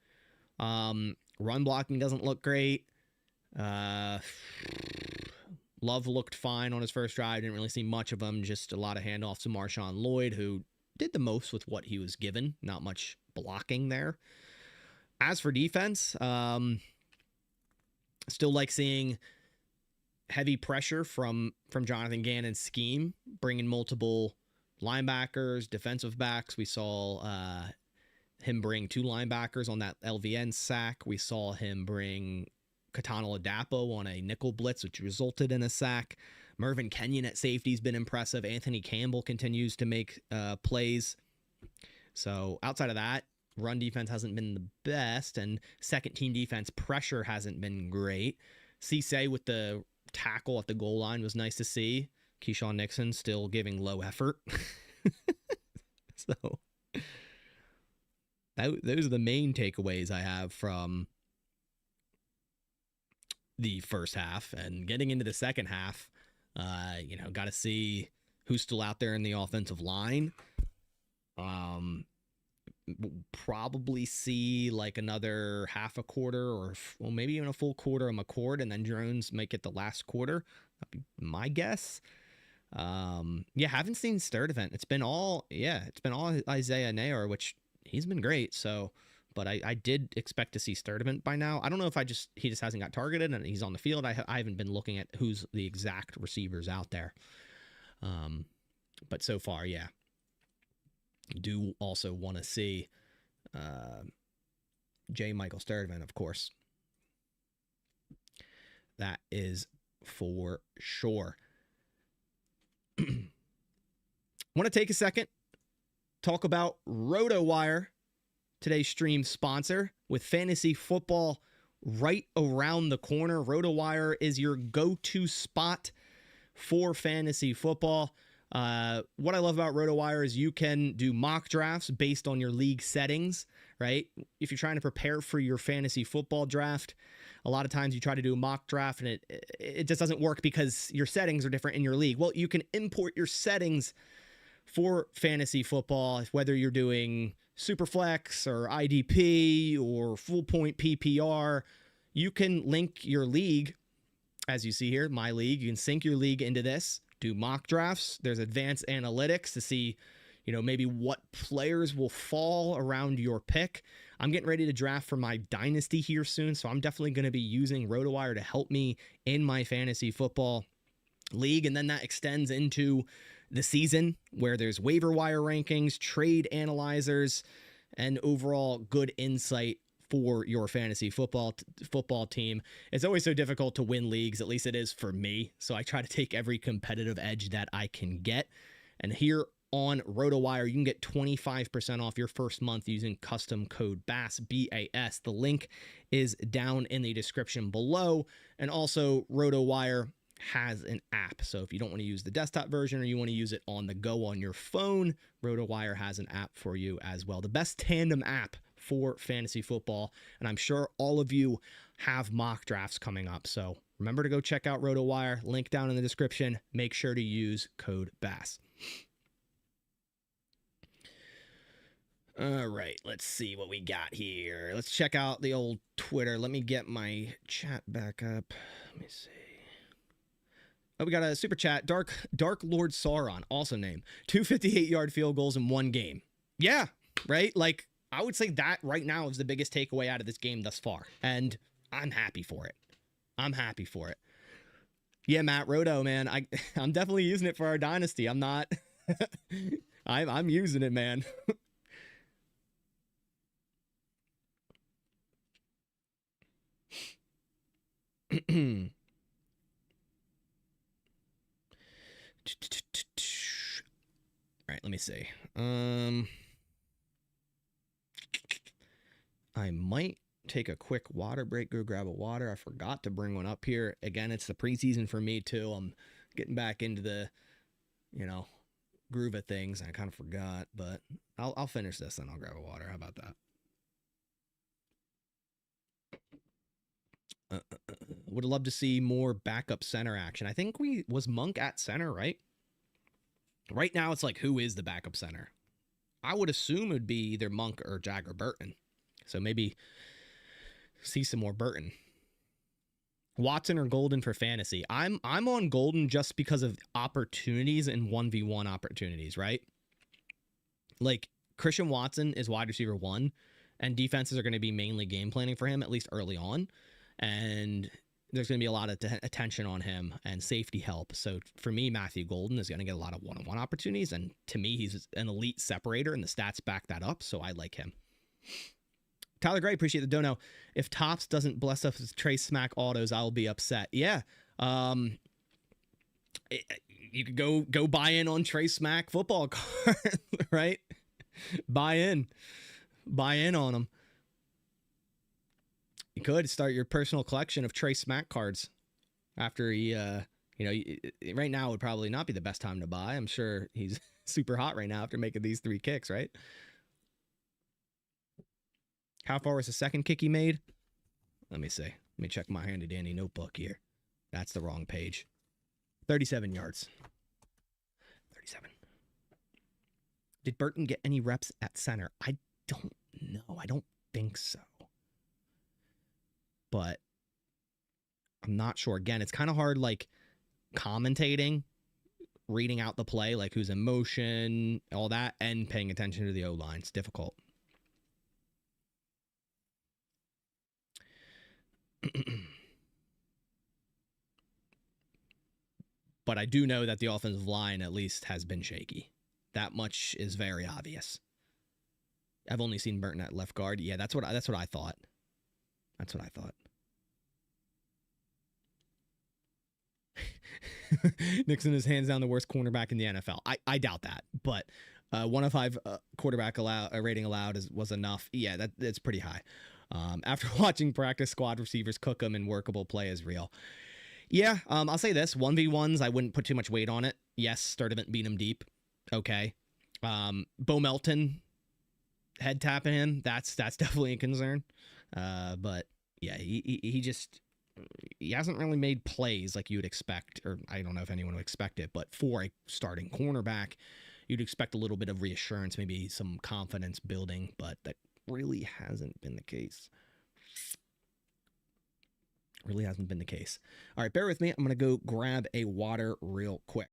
Run blocking doesn't look great. Love looked fine on his first drive. Didn't really see much of him. Just a lot of handoffs to Marshawn Lloyd, who did the most with what he was given. Not much blocking there. As for defense, still like seeing heavy pressure from Jonathan Gannon's scheme, bringing multiple linebackers, defensive backs. We saw him bring 2 linebackers on that LVN sack. We saw him bring Katana Ladapo on a nickel blitz, which resulted in a sack. Mervyn Kenyon at safety has been impressive. Anthony Campbell continues to make plays. So outside of that, run defense hasn't been the best, and second team defense pressure hasn't been great. Cisse with the tackle at the goal line was nice to see. Keyshawn Nixon still giving low effort. So those are the main takeaways I have from the first half, and getting into the second half, got to see who's still out there in the offensive line. Probably see like another half a quarter or maybe even a full quarter of McCord, and then Jones might get the last quarter. That'd be my guess. Haven't seen Sturdivant. It's been all Isaiah Nayor, which he's been great. So, but I did expect to see Sturdivant by now. I don't know if he just hasn't got targeted and he's on the field. I haven't been looking at who's the exact receivers out there. But so far, yeah. Do also want to see J. Michael Sturdivant, of course. That is for sure. Want to take a second, talk about RotoWire, today's stream sponsor, with fantasy football right around the corner. RotoWire is your go-to spot for fantasy football. What I love about RotoWire is you can do mock drafts based on your league settings, right? If you're trying to prepare for your fantasy football draft, a lot of times you try to do a mock draft and it just doesn't work because your settings are different in your league. Well, you can import your settings for fantasy football, whether you're doing Superflex or IDP or full point PPR. You can link your league, as you see here, my league. You can sync your league into this, do mock drafts. There's advanced analytics to see, maybe what players will fall around your pick. I'm getting ready to draft for my dynasty here soon, so I'm definitely going to be using RotoWire to help me in my fantasy football league. And then that extends into the season where there's waiver wire rankings, trade analyzers, and overall good insight for your fantasy football team. It's always so difficult to win leagues, at least it is for me. So I try to take every competitive edge that I can get. And here on RotoWire, you can get 25% off your first month using custom code BASS, B-A-S. The link is down in the description below. And also, RotoWire has an app. So if you don't want to use the desktop version or you want to use it on the go on your phone, RotoWire has an app for you as well. The best tandem app for fantasy football. And I'm sure all of you have mock drafts coming up. So remember to go check out RotoWire. Link down in the description. Make sure to use code BASS. All right, let's see what we got here. Let's check out the old Twitter. Let me get my chat back up. Let me see. Oh, we got a super chat. Dark Lord Sauron, awesome name. 2 58-yard field goals in one game. Yeah, right? Like, I would say that right now is the biggest takeaway out of this game thus far. And I'm happy for it. I'm happy for it. Yeah, Matt Roto, man. I'm definitely using it for our dynasty. I'm not. I'm using it, man. All right, let me see. I might take a quick water break, go grab a water. I forgot to bring one up here. Again, it's the preseason for me too. I'm getting back into the, groove of things. I kind of forgot, but I'll finish this and I'll grab a water. How about that? Would love to see more backup center action. I think was Monk at center, right? Right now, it's like, who is the backup center? I would assume it would be either Monk or Jagger Burton. So maybe see some more Burton. Watson or Golden for fantasy. I'm on Golden just because of opportunities and 1v1 opportunities, right? Like, Christian Watson is wide receiver 1, and defenses are going to be mainly game planning for him, at least early on. And there's going to be a lot of attention on him and safety help. So for me, Matthew Golden is going to get a lot of one-on-one opportunities. And to me, he's an elite separator, and the stats back that up. So I like him. Tyler Gray, appreciate the dono. If Topps doesn't bless us with Trace Smack autos, I'll be upset. Yeah. You could go buy in on Trace Smack football card, right? Buy in on them. You could start your personal collection of Trace Smack cards after he, right now would probably not be the best time to buy. I'm sure he's super hot right now after making these 3 kicks, right? How far was the second kick he made? Let me see. Let me check my handy dandy notebook here. That's the wrong page. 37 yards. 37. Did Burton get any reps at center? I don't know. I don't think so. But I'm not sure. Again, it's kind of hard, like, commentating, reading out the play, like who's in motion, all that, and paying attention to the O-line. It's difficult. But I do know that the offensive line at least has been shaky. That much is very obvious. I've only seen Burton at left guard. Yeah, that's what I thought. That's what I thought. Nixon is hands down the worst cornerback in the NFL. I doubt that, but 1 of 5 quarterback rating allowed was enough. Yeah, that's pretty high. After watching practice, squad receivers cook them and workable play is real. Yeah, I'll say this. 1v1s, I wouldn't put too much weight on it. Yes, Sturdivant beat him deep. Okay. Bo Melton, head tapping him, that's definitely a concern. But yeah, he hasn't really made plays like you would expect, or I don't know if anyone would expect it, but for a starting cornerback, you'd expect a little bit of reassurance, maybe some confidence building, but that really hasn't been the case. Really hasn't been the case. All right, bear with me. I'm going to go grab a water real quick.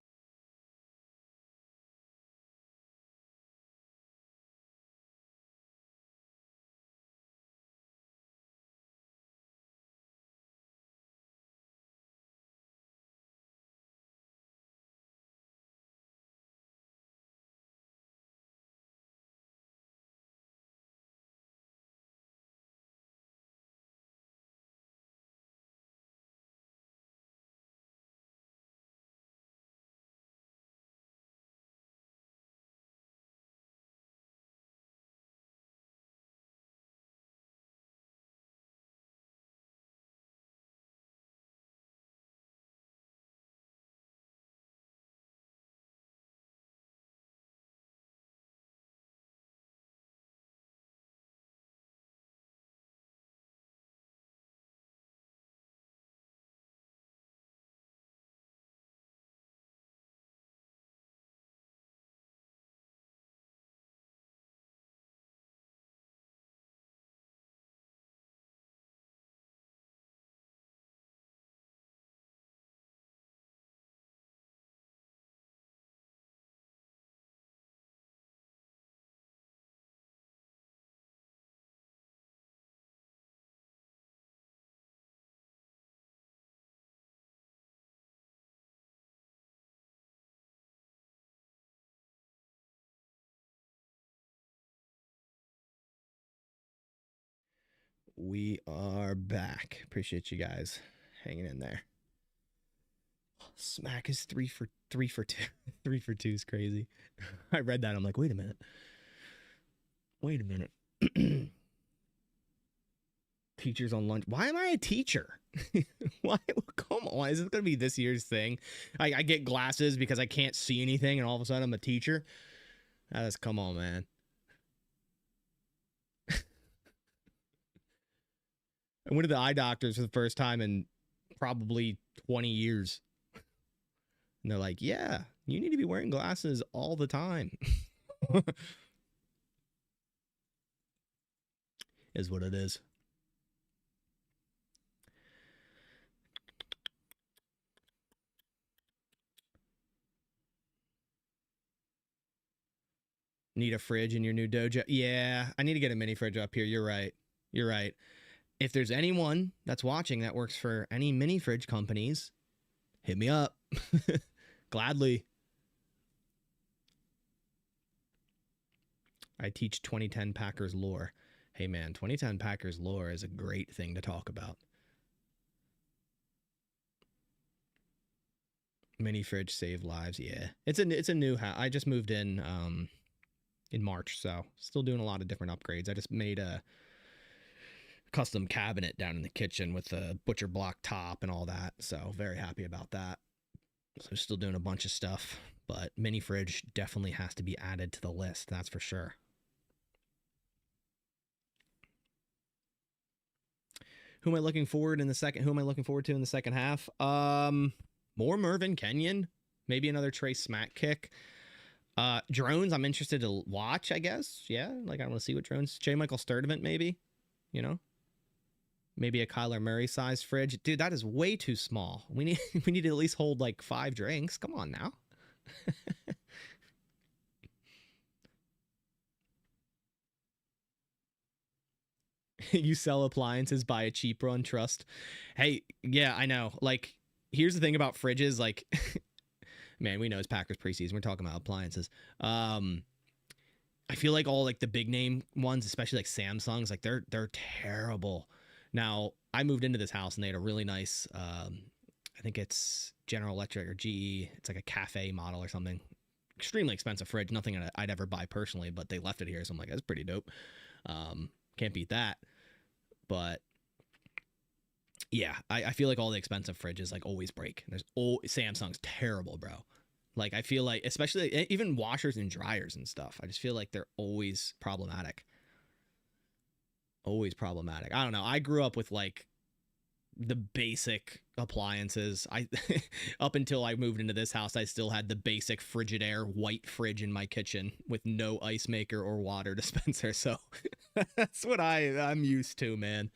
We are back. Appreciate you guys hanging in there. Smack is 3 for 2. 3 for 2 is crazy. I read that. I'm like, wait a minute. Teachers on lunch. Why am I a teacher? Why? Come on. Is this going to be this year's thing? I get glasses because I can't see anything, and all of a sudden I'm a teacher. Come on, man. I went to the eye doctors for the first time in probably 20 years. And they're like, yeah, you need to be wearing glasses all the time. Is what it is. Need a fridge in your new dojo? Yeah, I need to get a mini fridge up here. You're right. If there's anyone that's watching that works for any mini fridge companies, hit me up. Gladly. I teach 2010 Packers lore. Hey man, 2010 Packers lore is a great thing to talk about. Mini fridge save lives. Yeah, it's a new house. I just moved in March, so still doing a lot of different upgrades. I just made a custom cabinet down in the kitchen with a butcher block top and all that, so very happy about that. So still doing a bunch of stuff, but mini fridge definitely has to be added to the list, that's for sure. Who am I looking forward to in the second half? More Mervyn Kenyon, maybe another Trey Smack kick. Drones, I'm interested to watch, I guess. Yeah, like I want to see what drones. J. Michael Sturdivant, maybe. You know, maybe a Kyler Murray size fridge. Dude, that is way too small. We need to at least hold like 5 drinks. Come on now. You sell appliances, buy a cheap run, trust. Hey, yeah, I know. Like, here's the thing about fridges. Like, man, we know it's Packers preseason. We're talking about appliances. I feel like all like the big name ones, especially like Samsung's, like they're terrible. Now, I moved into this house and they had a really nice, I think it's General Electric or GE. It's like a cafe model or something. Extremely expensive fridge. Nothing I'd ever buy personally, but they left it here, so I'm like, that's pretty dope. Can't beat that. But yeah, I feel like all the expensive fridges like always break. Samsung's terrible, bro. Like I feel like, especially even washers and dryers and stuff, I just feel like they're always problematic. Always problematic. I don't know. I grew up with like the basic appliances. I up until I moved into this house, I still had the basic Frigidaire white fridge in my kitchen with no ice maker or water dispenser. So that's what I'm used to, man.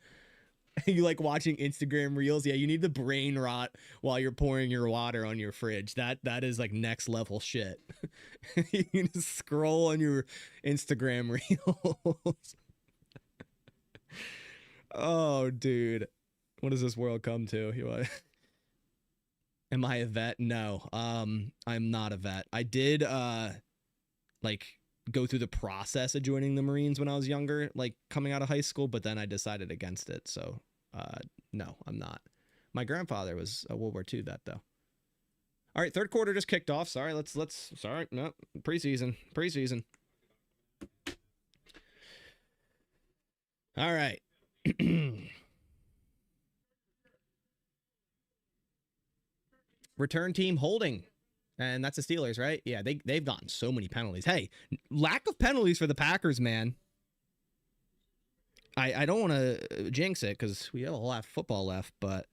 You like watching Instagram reels? Yeah, you need the brain rot while you're pouring your water on your fridge. That is like next level shit. You can just scroll on your Instagram reels. Oh, dude. What does this world come to? Am I a vet? No. I'm not a vet. I did like go through the process of joining the Marines when I was younger, like coming out of high school, but then I decided against it. So, no, I'm not. My grandfather was a World War II vet though. All right, third quarter just kicked off. Sorry, sorry, no, preseason. All right. Return team holding. And that's the Steelers, right? Yeah, they've gotten so many penalties. Hey, lack of penalties for the Packers, man. I don't want to jinx it because we have a lot of football left, but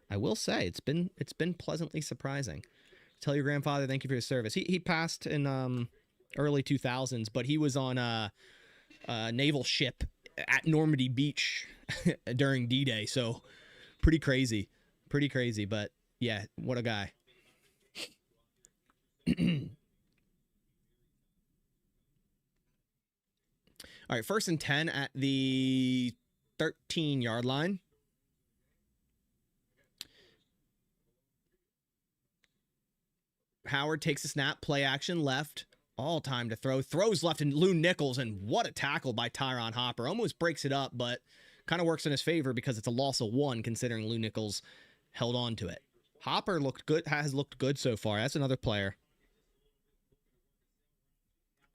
I will say it's been pleasantly surprising. Tell your grandfather thank you for his service. He passed in early 2000s, but he was on a naval ship at Normandy Beach during D-Day, so pretty crazy. But yeah, what a guy. All right, 1st and 10 at the 13-yard line. Howard takes a snap, play action left, all time to throws left, and Lou Nichols, and what a tackle by Tyron Hopper. Almost breaks it up, but kind of works in his favor because it's a loss of 1 considering Lou Nichols held on to it. Hopper looked good, has looked good so far. That's another player.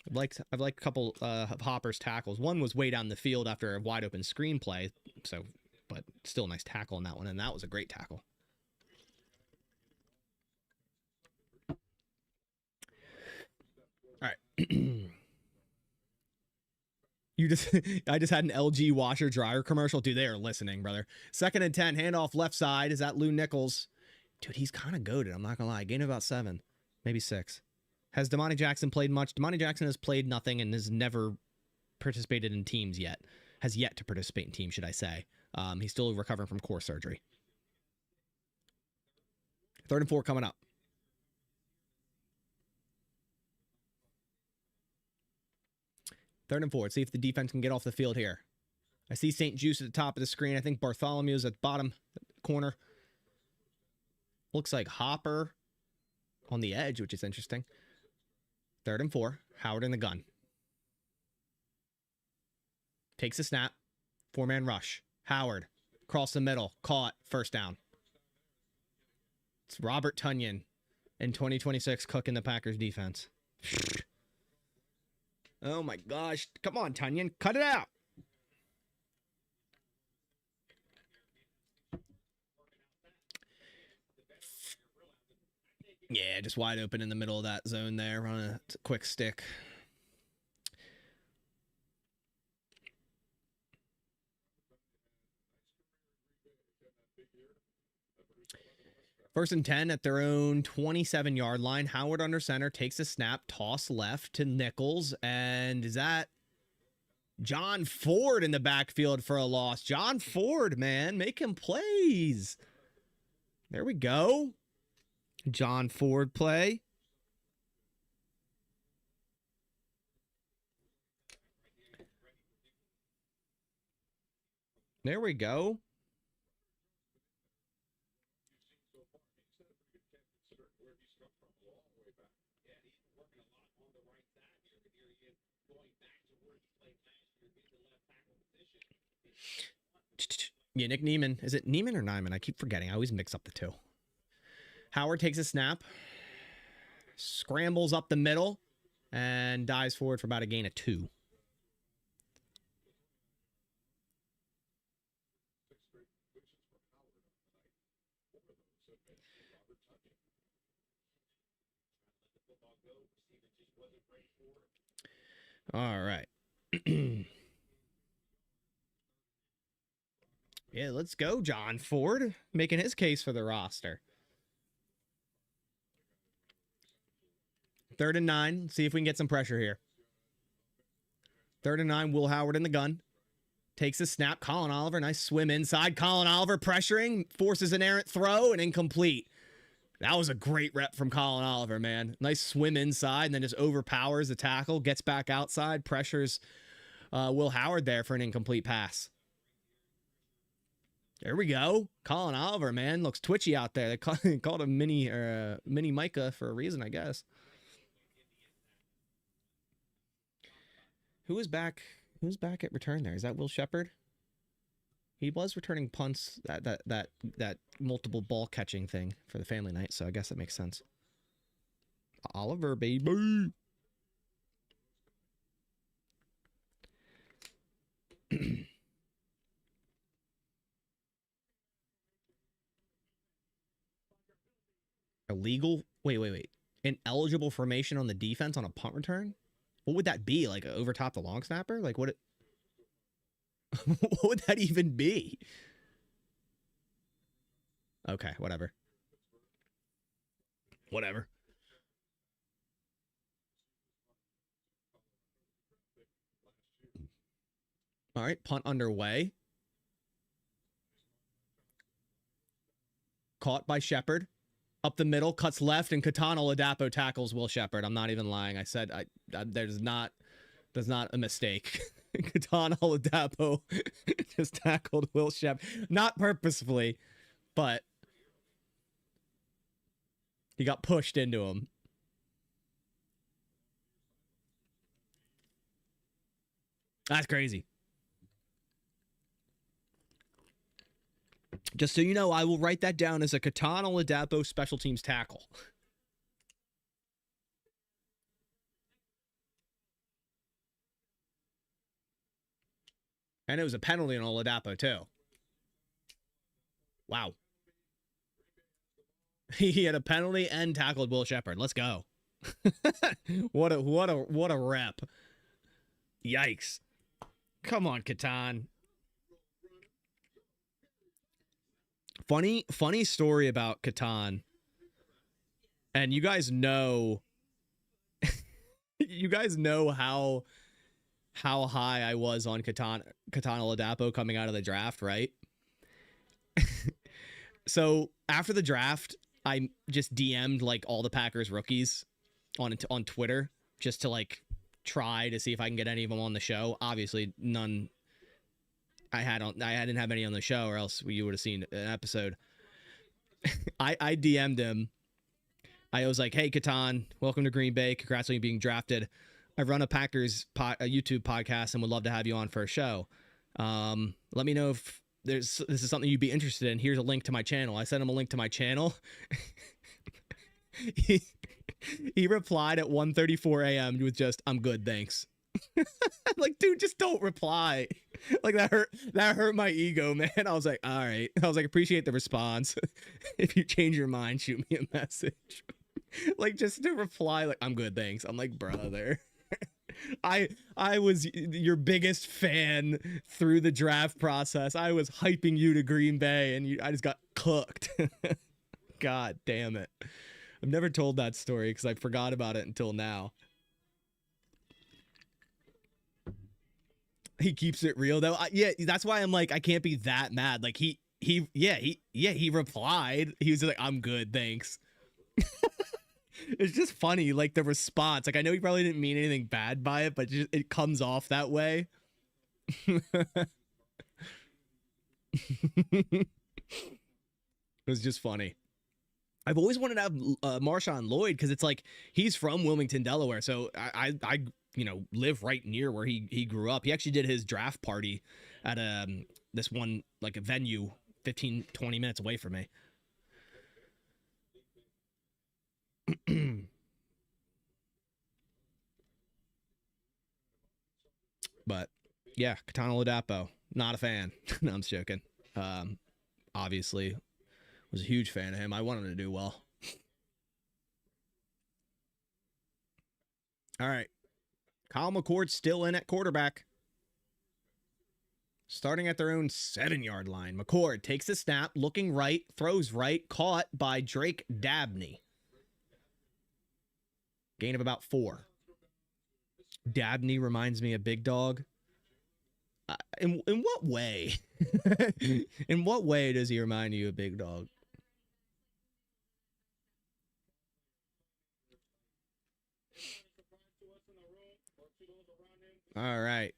I've liked a couple of Hopper's tackles. One was way down the field after a wide open screenplay, so but still a nice tackle on that one, and that was a great tackle. All right. I just had an LG washer dryer commercial. Dude, they are listening, brother. 2nd and 10, handoff left side. Is that Lou Nichols? Dude, he's kind of goated. I'm not going to lie. Gain of about 7, maybe 6. Has Damani Jackson played much? Damani Jackson has played nothing and has never participated in teams yet. Has yet to participate in teams, should I say. He's still recovering from core surgery. 3rd and 4 coming up. Third and 4. Let's see if the defense can get off the field here. I see St. Juice at the top of the screen. I think Bartholomew's at the bottom corner. Looks like Hopper on the edge, which is interesting. 3rd and 4. Howard in the gun. Takes a snap. 4-man rush. Howard. Across the middle. Caught. First down. It's Robert Tonyan in 2026 cooking the Packers defense. Oh my gosh. Come on, Tonyan. Cut it out. Yeah, just wide open in the middle of that zone there on a quick stick. First and 10 at their own 27-yard line. Howard under center, takes a snap, toss left to Nichols, and is that John Ford in the backfield for a loss? John Ford, man, making plays. There we go. John Ford play. There we go. Yeah, Nick Neiman. Is it Neiman or Nyman? I keep forgetting. I always mix up the two. Howard takes a snap, scrambles up the middle, and dives forward for about a gain of 2. All right. Yeah, let's go, John Ford, making his case for the roster. 3rd and 9. See if we can get some pressure here. 3rd and 9. Will Howard in the gun. Takes a snap. Colin Oliver, nice swim inside. Colin Oliver pressuring, forces an errant throw, and incomplete. That was a great rep from Colin Oliver, man. Nice swim inside, and then just overpowers the tackle, gets back outside, pressures Will Howard there for an incomplete pass. There we go. Colin Oliver, man, looks twitchy out there. They called him mini Micah for a reason, I guess. Who is back? Who's back at return there? Is that Will Shepard? He was returning punts, that multiple ball catching thing for the family night, so I guess that makes sense. Oliver, baby. Illegal? Wait. Ineligible formation on the defense on a punt return? What would that be? Like over top the long snapper? Like what would that even be? Okay, whatever. All right, punt underway. Caught by Shepard. Up the middle, cuts left, and Katana Ladapo tackles Will Shepard. I'm not even lying. I said there's not a mistake. Katana Ladapo just tackled Will Shepard. Not purposefully, but he got pushed into him. That's crazy. Just so you know, I will write that down as a Katana Ladapo special teams tackle. And it was a penalty on Oladapo, too. Wow. He had a penalty and tackled Will Shepherd. Let's go. What a rep. Yikes. Come on, Catan. Funny story about Catan. And you guys know how high I was on Katana Ladapo coming out of the draft, right? So after the draft, I just DM'd like all the Packers rookies on Twitter just to like try to see if I can get any of them on the show. Obviously, none. I didn't have any on the show, or else you would have seen an episode. I DM'd him. I was like, "Hey, Catan, welcome to Green Bay. Congrats on you being drafted. I run a Packers a YouTube podcast and would love to have you on for a show. Let me know if this is something you'd be interested in. Here's a link to my channel." I sent him a link to my channel. he replied at 1:34 a.m. with just, "I'm good, thanks." Like, dude, just don't reply. Like, that hurt my ego, man. I was like, all right. I was like, appreciate the response. If you change your mind, shoot me a message. Like, just to reply, like, "I'm good, thanks." I'm like, brother. I was your biggest fan through the draft process. I was hyping you to Green Bay, and I just got cooked. God damn it. I've never told that story because I forgot about it until now. He keeps it real though. Yeah, that's why I'm like, I can't be that mad. Like he replied. He was like, "I'm good, thanks." It's just funny, like the response. Like, I know he probably didn't mean anything bad by it, but it comes off that way. It was just funny. I've always wanted to have Marshawn Lloyd because it's like he's from Wilmington, Delaware, so I live right near where he grew up. He actually did his draft party at this one, like, a venue 15, 20 minutes away from me. But yeah, Katana Ladapo, not a fan. No, I'm just joking. Obviously was a huge fan of him. I wanted him to do well. All right. Kyle McCord still in at quarterback. Starting at their own 7-yard line. McCord takes the snap, looking right, throws right, caught by Drake Dabney. Gain of about 4. Dabney reminds me of Big Dog. In what way? In what way does he remind you of Big Dog? All right.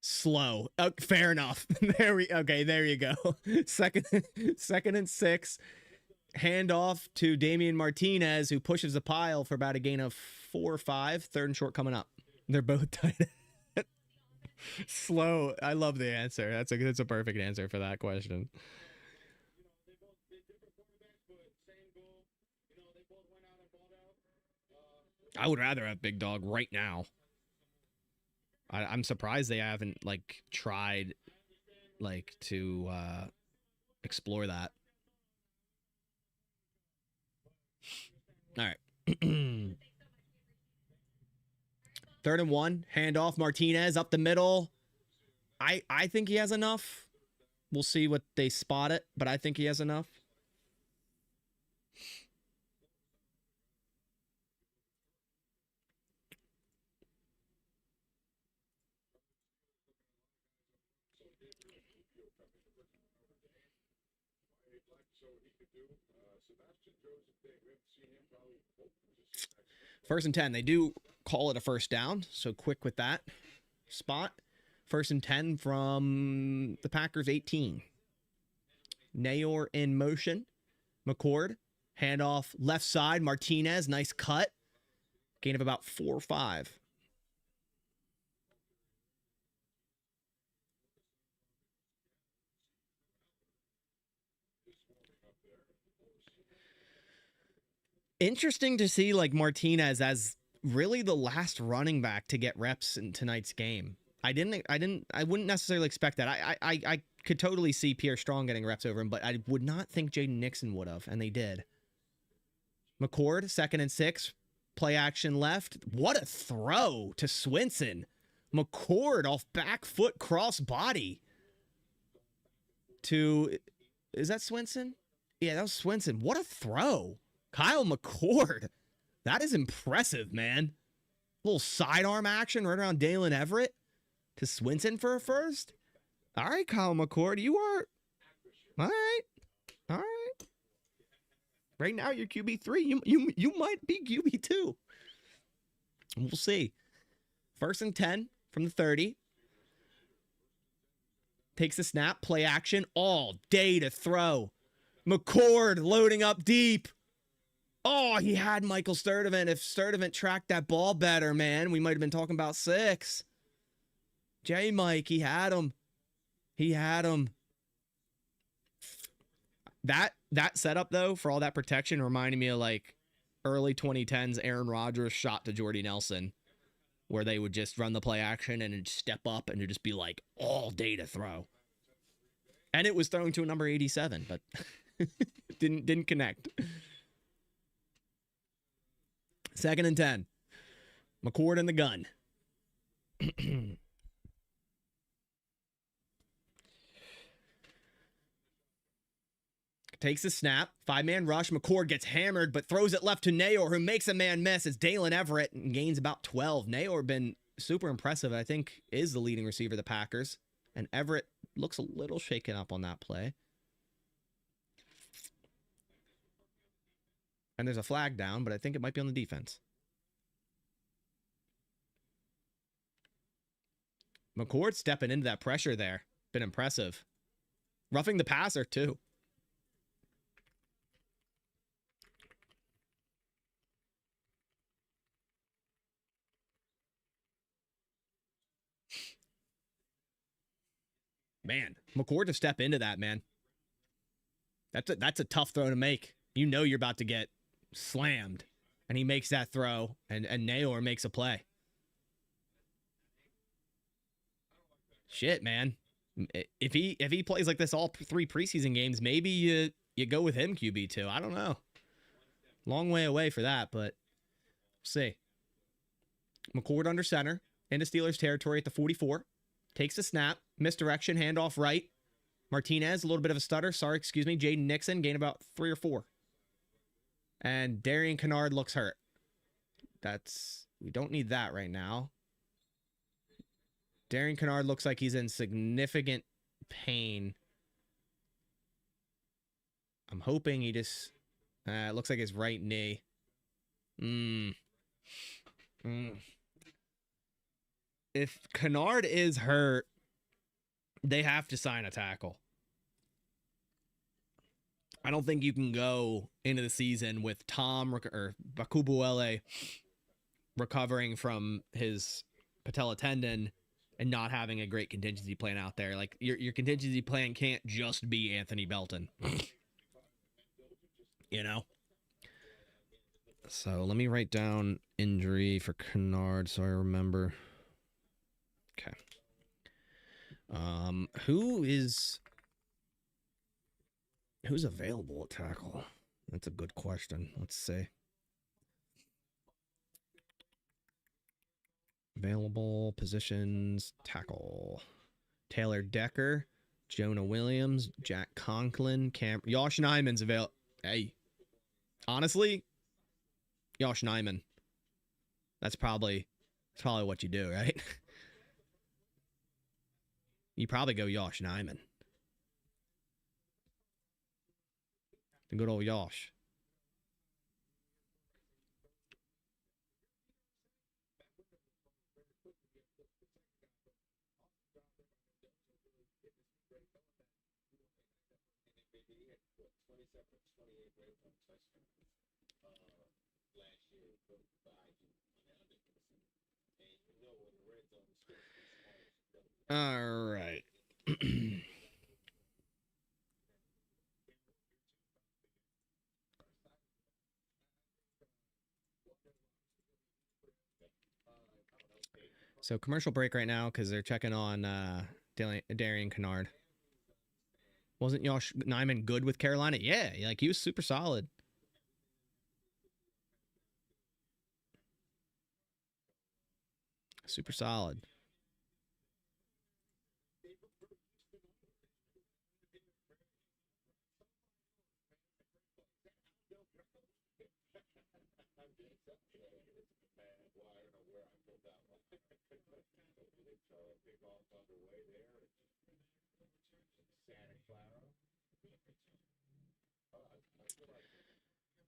Slow. Fair enough. There you go. Second and 6. Handoff to Damian Martinez, who pushes the pile for about a gain of 4 or 5. 3rd and short coming up. They're both tight. Slow. I love the answer. That's a perfect answer for that question. I would rather have Big Dog right now. I'm surprised they haven't like tried like to explore that. All right. 3rd and 1. Handoff. Martinez up the middle. I think he has enough. We'll see what they spot it, but I think he has enough. First and 10. They do call it a first down, so quick with that spot. 1st and 10 from the Packers 18. Nayor in motion. McCord. Handoff left side. Martinez. Nice cut. Gain of about 4 or 5. Interesting to see like Martinez as really the last running back to get reps in tonight's game. I wouldn't necessarily expect that. I could totally see Pierre Strong getting reps over him, but I would not think Jaden Nixon would have, and they did. McCord, 2nd and 6, play action left. What a throw to Swinson. McCord off back foot cross body to, is that Swinson? Yeah, that was Swinson. What a throw. Kyle McCord. That is impressive, man. Little sidearm action right around Dalen Everett to Swinson for a first. All right, Kyle McCord, you are all right. All right. Right now, you're QB3. You might be QB2. We'll see. 1st and 10 from the 30. Takes the snap, play action, all day to throw. McCord loading up deep. Oh, he had Michael Sturdivant. If Sturdivant tracked that ball better, man, we might have been talking about 6. J-Mike, he had him. He had him. That setup, though, for all that protection reminded me of, like, early 2010s Aaron Rodgers shot to Jordy Nelson, where they would just run the play action and step up and it'd just be, like, all day to throw. And it was thrown to a number 87, but didn't connect. 2nd and 10. McCord in the gun. Takes the snap. 5-man rush. McCord gets hammered, but throws it left to Nayor, who makes a man miss. It's Dalen Everett and gains about 12. Nayor been super impressive. I think is the leading receiver of the Packers. And Everett looks a little shaken up on that play. And there's a flag down, but I think it might be on the defense. McCord stepping into that pressure there. Been impressive. Roughing the passer, too. Man, McCord to step into that, man. That's a tough throw to make. You know you're about to get slammed. And he makes that throw, and Nayor makes a play. Shit, man. If he plays like this all 3 preseason games, maybe you go with him QB2. I don't know. Long way away for that, but we'll see. McCord under center into Steelers territory at the 44. Takes a snap, misdirection, handoff right. Martinez, a little bit of a stutter. Sorry, excuse me. Jaden Nixon, gain about 3 or 4. And Darian Kennard looks hurt. We don't need that right now. Darian Kennard looks like he's in significant pain. I'm hoping he just... it looks like his right knee. If Kennard is hurt, they have to sign a tackle. I don't think you can go into the season with Tom or Bakubuele recovering from his patella tendon and not having a great contingency plan out there. Like your contingency plan can't just be Anthony Belton. You know? So let me write down injury for Kennard so I remember. Okay. Who's available at tackle? That's a good question. Let's see. Available positions, tackle. Taylor Decker, Jonah Williams, Jack Conklin, Josh Nyman's available. Hey, honestly, Josh Nyman. That's probably what you do, right? You probably go Josh Nyman. The good old Josh. All right. So commercial break right now because they're checking on Darian Kennard. Wasn't Josh Nyman good with Carolina? Yeah, like he was super solid. Super solid.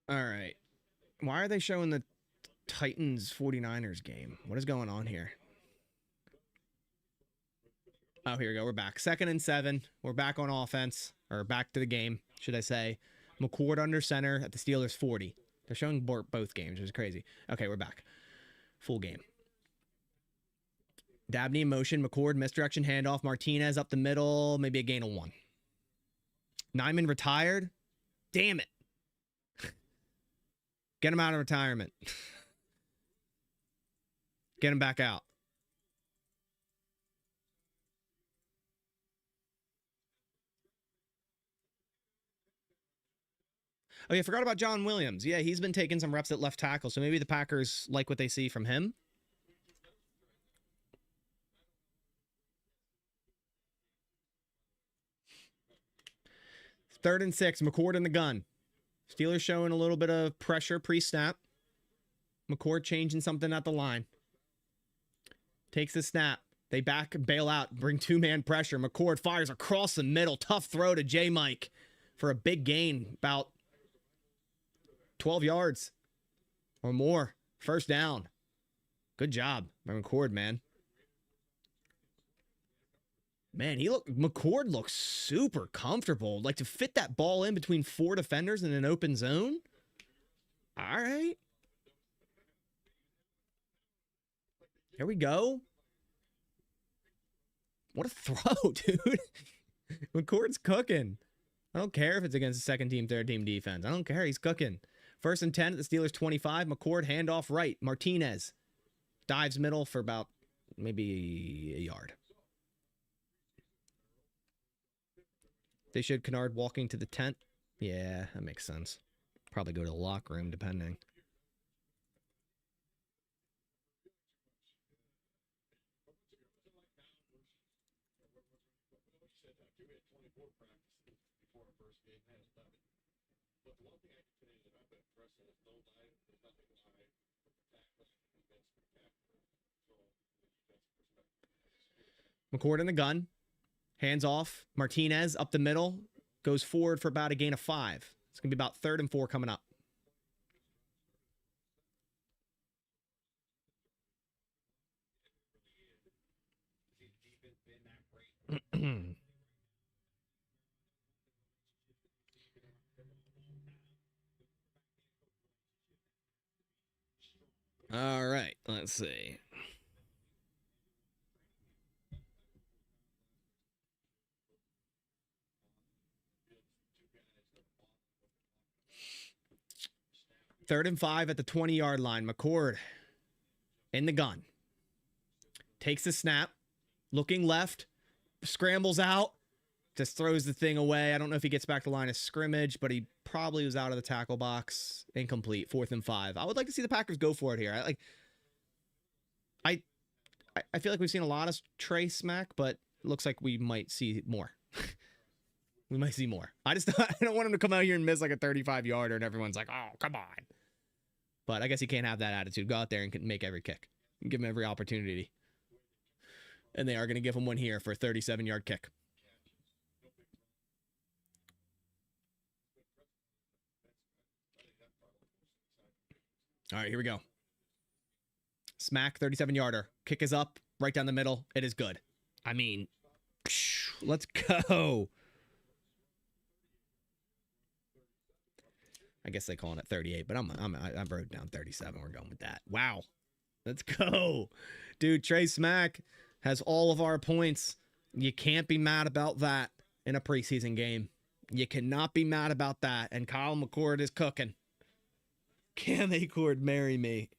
All right. Why are they showing the Titans 49ers game? What is going on here? Oh, here we go. We're back. 2nd and 7. We're back on offense, or back to the game, should I say. McCord under center at the Steelers 40. They're showing both games, which is crazy. Okay, we're back. Full game. Dabney in motion. McCord misdirection handoff. Martinez up the middle. Maybe a gain of 1. Nyman retired. Damn it. Get him out of retirement. Get him back out. Oh, yeah, I forgot about John Williams. Yeah, he's been taking some reps at left tackle, so maybe the Packers like what they see from him. Third and 6, McCord in the gun. Steelers showing a little bit of pressure pre-snap. McCord changing something at the line. Takes the snap. They bail out, bring 2-man pressure. McCord fires across the middle. Tough throw to J. Mike for a big gain, about 12 yards or more. First down. Good job by McCord, man. Man, McCord looks super comfortable. Like to fit that ball in between 4 defenders in an open zone. All right. Here we go. What a throw, dude. McCord's cooking. I don't care if it's against a second team, third team defense. I don't care. He's cooking. 1st and 10 at the Steelers 25. McCord handoff right. Martinez dives middle for about maybe a yard. They showed Kennard walking to the tent. Yeah, that makes sense. Probably go to the locker room, depending. McCord in the gun. Hands off. Martinez up the middle. Goes forward for about a gain of 5. It's going to be about 3rd and 4 coming up. All right, let's see. Third and 5 at the 20-yard line. McCord in the gun. Takes the snap. Looking left. Scrambles out. Just throws the thing away. I don't know if he gets back to line of scrimmage, but he probably was out of the tackle box. Incomplete. 4th and 5. I would like to see the Packers go for it here. I feel like we've seen a lot of Trey smack, but it looks like we might see more. We might see more. I don't want him to come out here and miss like a 35-yarder and everyone's like, oh, come on. But I guess he can't have that attitude. Go out there and make every kick. Give him every opportunity. And they are going to give him one here for a 37-yard kick. All right, here we go. Smack, 37-yarder. Kick is up, right down the middle. It is good. I mean, let's go. I guess they call it 38, but I wrote down 37. We're going with that. Wow. Let's go. Dude, Trey Smack has all of our points. You can't be mad about that in a preseason game. You cannot be mad about that. And Kyle McCord is cooking. Cam Acord, marry me.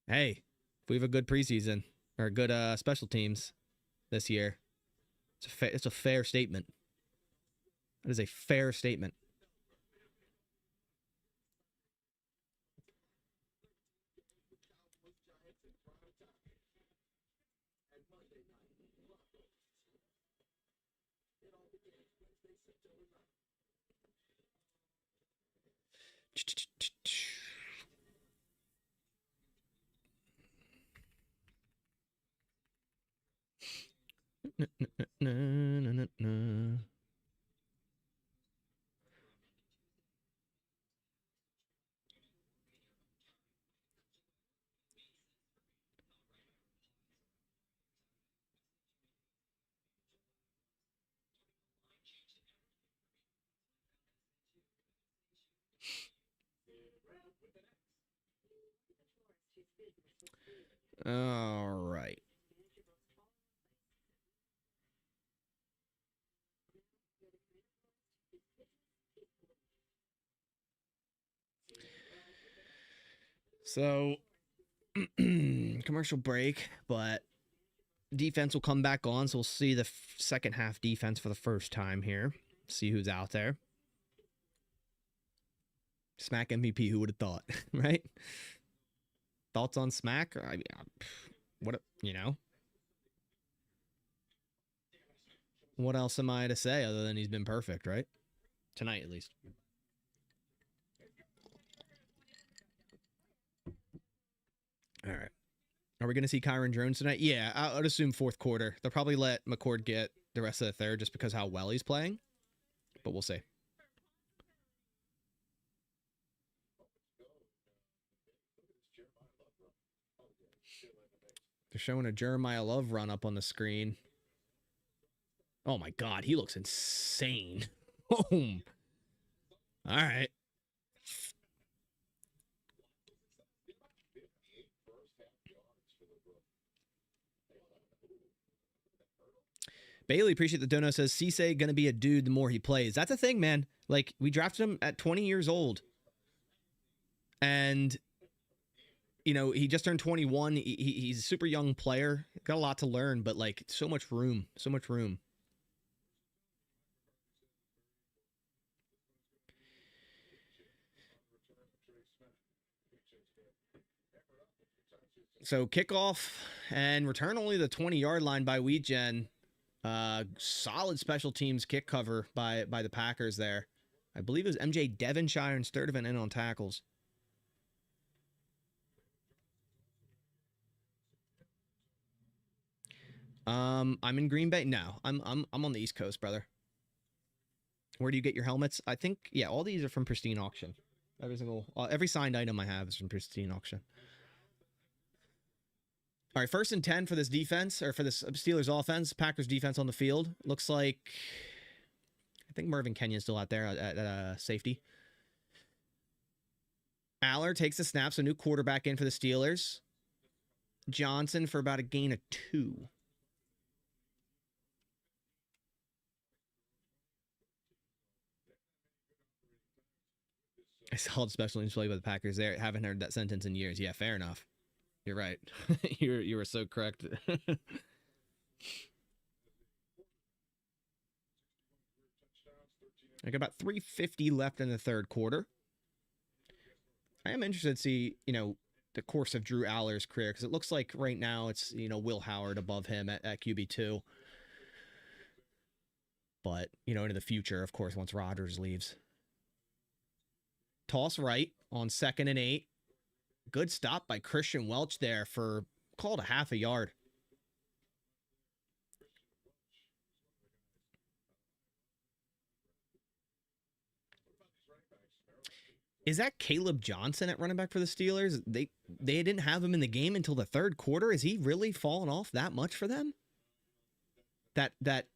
Hey, if we have a good preseason or good special teams this year, it's a fair statement. That is a fair statement. All right. So, commercial break, but defense will come back on. So we'll see the second half defense for the first time here. See who's out there. Smack MVP, who would have thought, right? Thoughts on Smack? I mean, what, you know? What else am I to say other than he's been perfect, right? Tonight, at least. All right. Are we going to see Kyron Jones tonight? Yeah, I would assume fourth quarter. They'll probably let McCord get the rest of the third just because how well he's playing. But we'll see. They're showing a Jeremiah Love run up on the screen. Oh my God, he looks insane. Boom. All right. Bailey, appreciate the dono, says Cisse gonna be a dude the more he plays. That's a thing, man. Like, we drafted him at 20 years old. And, you know, he just turned 21. He's a super young player. Got a lot to learn, but, like, so much room. So much room. So kickoff and return only the 20-yard line by Wheatgen. Solid special teams kick cover by the Packers there. I believe it was MJ Devonshire and Sturdivant in on tackles. I'm in Green Bay. No, I'm on the East Coast, brother. Where do you get your helmets? I think, yeah, all these are from Pristine Auction. Every signed item I have is from Pristine Auction. All right, 1st and 10 for this defense, or for this Steelers offense. Packers defense on the field. Looks like, I think Mervin Kenyon's still out there at safety. Aller takes the snap, so new quarterback in for the Steelers. Johnson for about a gain of 2. I saw the special teams play by the Packers there. Haven't heard that sentence in years. Yeah, fair enough. You're right. You were so correct. I got about 3:50 left in the third quarter. I am interested to see, you know, the course of Drew Aller's career, because it looks like right now it's, you know, Will Howard above him at QB2. But, you know, into the future, of course, once Rodgers leaves. Toss right on 2nd and 8. Good stop by Christian Welch there for, called a half a yard. Is that Caleb Johnson at running back for the Steelers? They didn't have him in the game until the third quarter. Is he really fallen off that much for them? That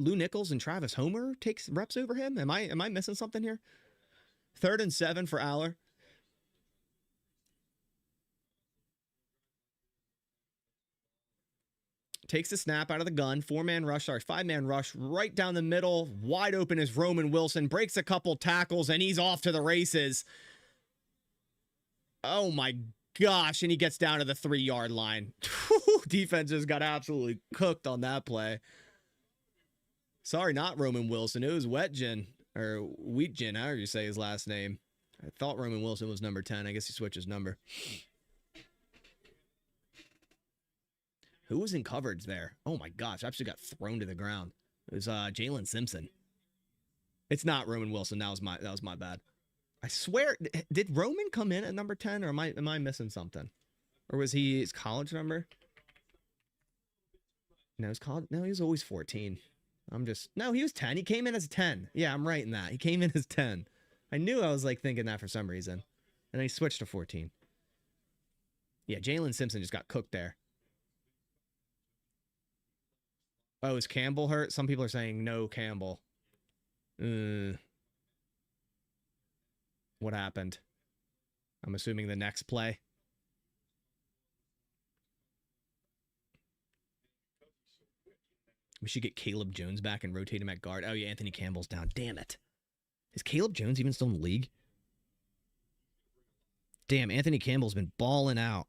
Lou Nichols and Travis Homer takes reps over him? Am I missing something here? 3rd and 7 for Aller. Takes the snap out of the gun. 5-man rush right down the middle. Wide open is Roman Wilson. Breaks a couple tackles, and he's off to the races. Oh, my gosh. And he gets down to the 3-yard line. Defense just got absolutely cooked on that play. Sorry, not Roman Wilson. It was Wetgin, or Wheatgin, however you say his last name. I thought Roman Wilson was number 10. I guess he switched his number. Who was in coverage there? Oh my gosh, I actually got thrown to the ground. It was Jalen Simpson. It's not Roman Wilson. That was my bad. I swear, did Roman come in at number 10, or am I missing something? Or was he his college number? No, he was always 14. No, he was 10. He came in as 10. Yeah, I'm right in that. He came in as 10. I knew I was like thinking that for some reason. And then he switched to 14. Yeah, Jalen Simpson just got cooked there. Oh, is Campbell hurt? Some people are saying no Campbell. What happened? I'm assuming the next play. We should get Caleb Jones back and rotate him at guard. Oh, yeah, Anthony Campbell's down. Damn it. Is Caleb Jones even still in the league? Damn, Anthony Campbell's been balling out.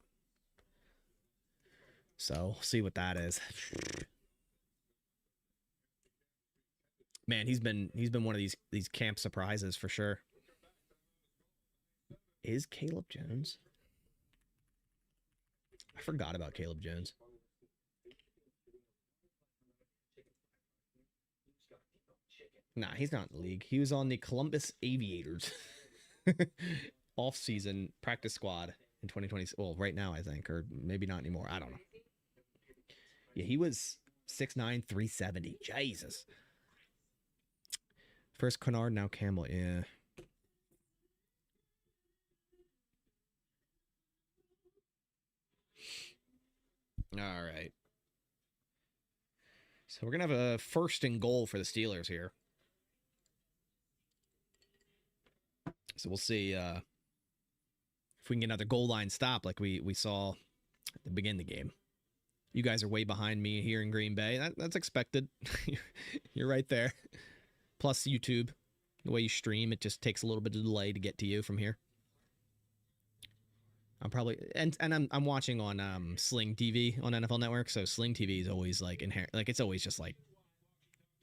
So, we'll see what that is. Man, he's been one of these camp surprises for sure. Is Caleb Jones? I forgot about Caleb Jones. Nah, he's not in the league. He was on the Columbus Aviators off-season practice squad in 2020. Well, right now, I think, or maybe not anymore. I don't know. Yeah, he was 6'9", 370. Jesus. First Kennard, now Campbell. Yeah. All right. So we're going to have a first and goal for the Steelers here. So we'll see if we can get another goal line stop like we saw at the beginning of the game. You guys are way behind me here in Green Bay. That's expected. You're right there. Plus YouTube, the way you stream, it just takes a little bit of delay to get to you from here. I'm probably I'm watching on Sling TV on NFL Network, so Sling TV is always like inherent, like it's always just like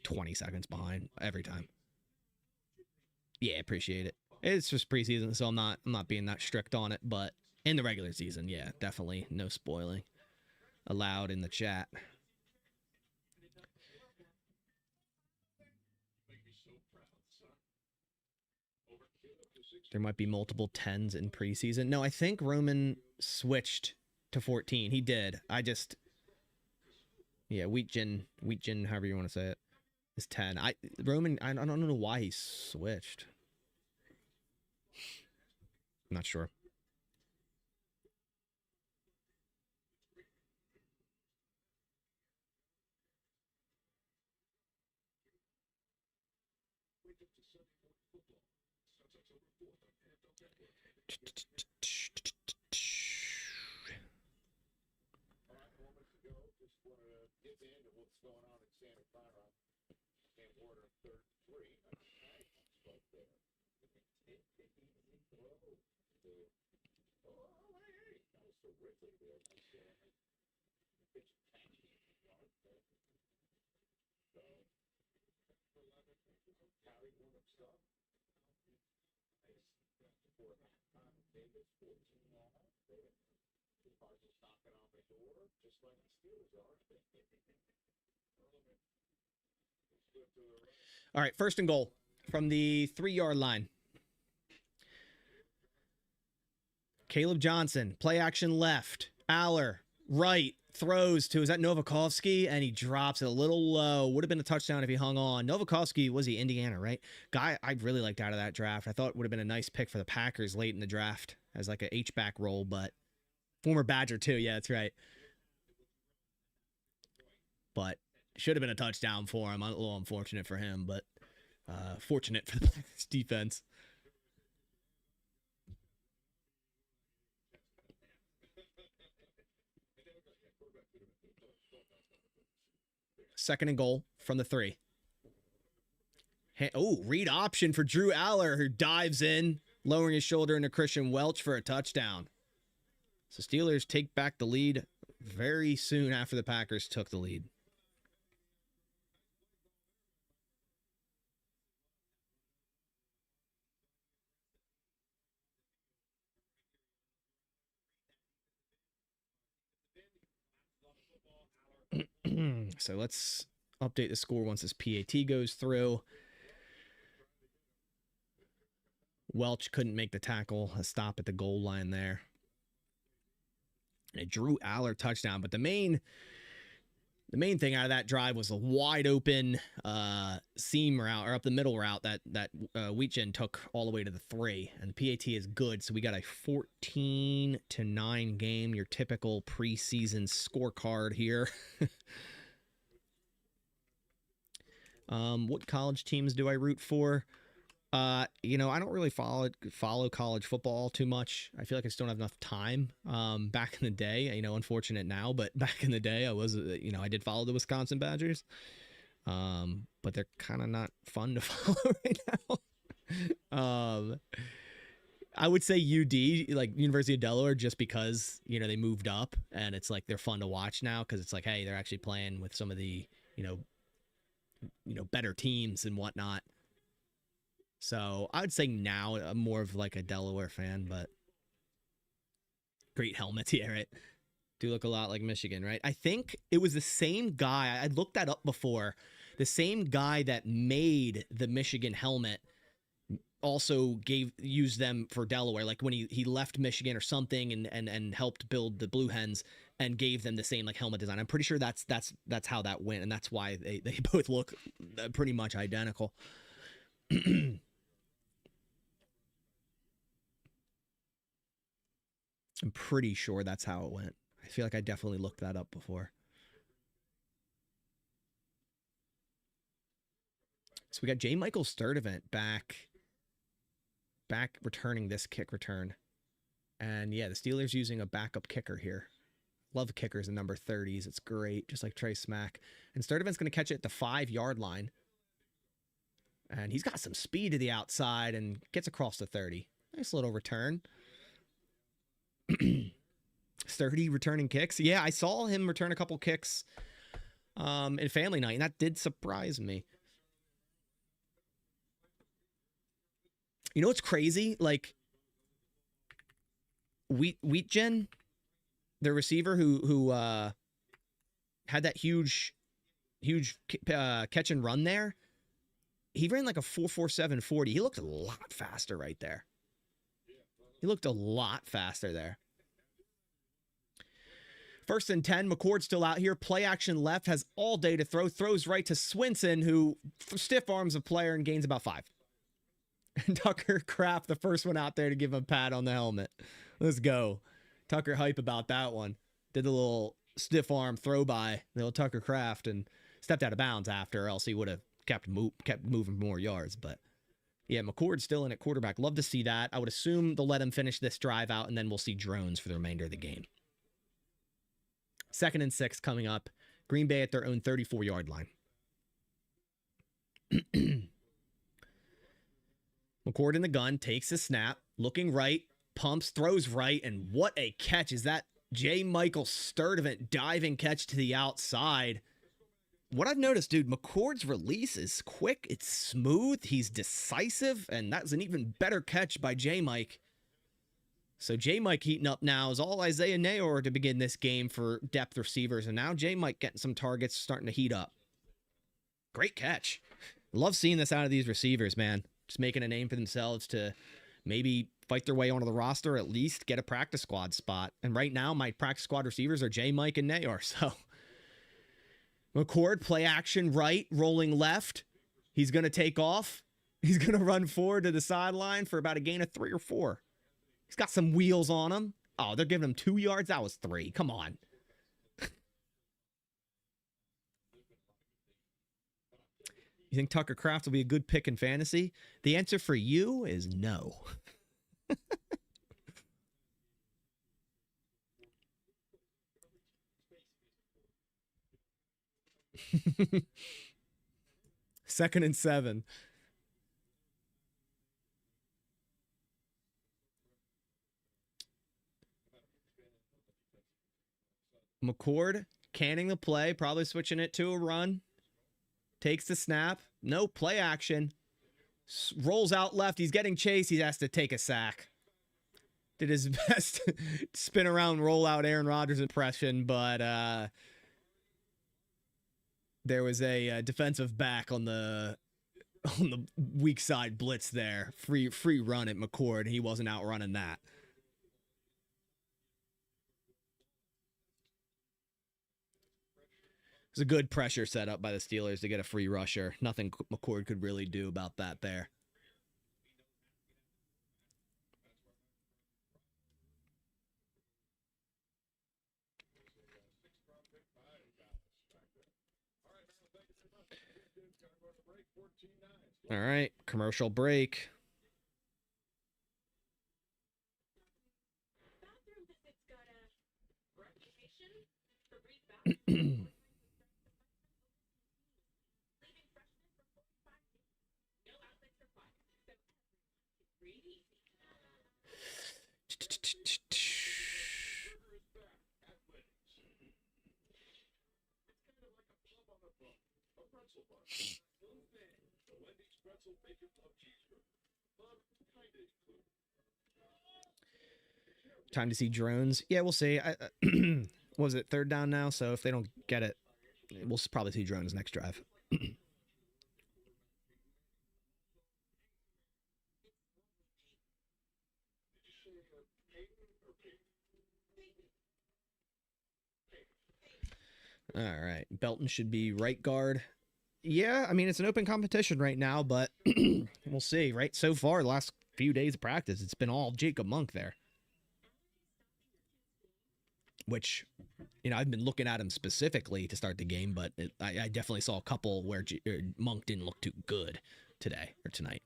20 seconds behind every time. Yeah, appreciate it. It's just preseason, so I'm not being that strict on it, but in the regular season, yeah, definitely no spoiling allowed in the chat. There might be multiple 10s in preseason. No, I think Roman switched to 14. He did. Yeah, Wheatgin, however you want to say it, is 10. Roman, I don't know why he switched. I'm not sure. All right, first and goal from the 3-yard line. Caleb Johnson, play action left. Aller, right, throws to, is that Novakovsky? And he drops it a little low. Would have been a touchdown if he hung on. Novakovsky, was he Indiana, right? Guy I really liked out of that draft. I thought would have been a nice pick for the Packers late in the draft as like a H-back role, but former Badger too. Yeah, that's right. But should have been a touchdown for him. A little unfortunate for him, but fortunate for the defense. Second and goal from the 3. Read option for Drew Aller, who dives in, lowering his shoulder into Christian Welch for a touchdown. So Steelers take back the lead very soon after the Packers took the lead. So let's update the score once this PAT goes through. Welch couldn't make the tackle, a stop at the goal line there. And a Drew Aller touchdown, but the main thing out of that drive was a wide open seam route, or up the middle route that Wheatgen took all the way to the 3. And the PAT is good, so we got a 14-9 game, your typical preseason scorecard here. What college teams do I root for? I don't really follow college football too much. I feel like I just don't have enough time. Back in the day, unfortunate now, but back in the day, I did follow the Wisconsin Badgers. But they're kind of not fun to follow right now. I would say UD, like University of Delaware, just because, they moved up and it's like they're fun to watch now because it's like, hey, they're actually playing with some of the, better teams and whatnot. So I would say now I'm more of like a Delaware fan, but great helmets here, right? Do look a lot like Michigan, right? I think it was the same guy. I looked that up before. The same guy that made the Michigan helmet also used them for Delaware. Like when he left Michigan or something and helped build the Blue Hens and gave them the same like helmet design. I'm pretty sure that's how that went, and that's why they both look pretty much identical. I'm pretty sure that's how it went. I feel like I definitely looked that up before. So we got J. Michael Sturdivant back returning this kick return. And yeah, the Steelers using a backup kicker here. Love kickers in number 30s. It's great, just like Trey Smack. And Sturdivant's going to catch it at the 5-yard line. And he's got some speed to the outside and gets across the 30. Nice little return. Sturdy returning kicks. Yeah, I saw him return a couple kicks in family night, and that did surprise me. You know what's crazy? Like Wheatgen, the receiver who had that huge catch and run there, he ran like a 4.47 40. He looked a lot faster right there. He looked a lot faster there. 1st and 10. McCord's still out here. Play action left. Has all day to throw. Throws right to Swinson, who stiff arms a player and gains about 5. And Tucker Kraft, the first one out there to give him a pat on the helmet. Let's go. Tucker hype about that one. Did the little stiff arm throw by little Tucker Kraft and stepped out of bounds after, or else he would have kept moving more yards. But yeah, McCord's still in at quarterback. Love to see that. I would assume they'll let him finish this drive out, and then we'll see drones for the remainder of the game. 2nd and 6 coming up. Green Bay at their own 34-yard line. McCord in the gun, takes a snap, looking right, pumps, throws right, and what a catch is that J. Michael Sturdivant diving catch to the outside. What I've noticed, dude, McCord's release is quick, it's smooth, he's decisive, and that's an even better catch by J. Mike. So J. Mike heating up now is all Isaiah Nayor to begin this game for depth receivers, and now J. Mike getting some targets, starting to heat up. Great catch. Love seeing this out of these receivers, man. Just making a name for themselves to maybe fight their way onto the roster, or at least get a practice squad spot. And right now, my practice squad receivers are J. Mike and Nayor. So McCord, play action right, rolling left. He's going to take off. He's going to run forward to the sideline for about a gain of 3 or 4. He's got some wheels on him. Oh, they're giving him 2 yards. That was 3. Come on. You think Tucker Kraft will be a good pick in fantasy? The answer for you is no. 2nd and 7. McCord canning the play, probably switching it to a run. Takes the snap. No play action. Rolls out left. He's getting chased. He has to take a sack. Did his best spin around, roll out Aaron Rodgers impression, but there was a defensive back on the weak side blitz there. Free run at McCord. He wasn't outrunning that. It was a good pressure set up by the Steelers to get a free rusher. Nothing McCord could really do about that there. All right, commercial break. Time to see drones. Yeah, we'll see. Was it third down now? So if they don't get it, we'll probably see drones next drive. All right. Belton should be right guard. Yeah, I mean, it's an open competition right now, but we'll see, right? So far, the last few days of practice, it's been all Jacob Monk there. Which, you know, I've been looking at him specifically to start the game, but I definitely saw a couple where Monk didn't look too good today or tonight.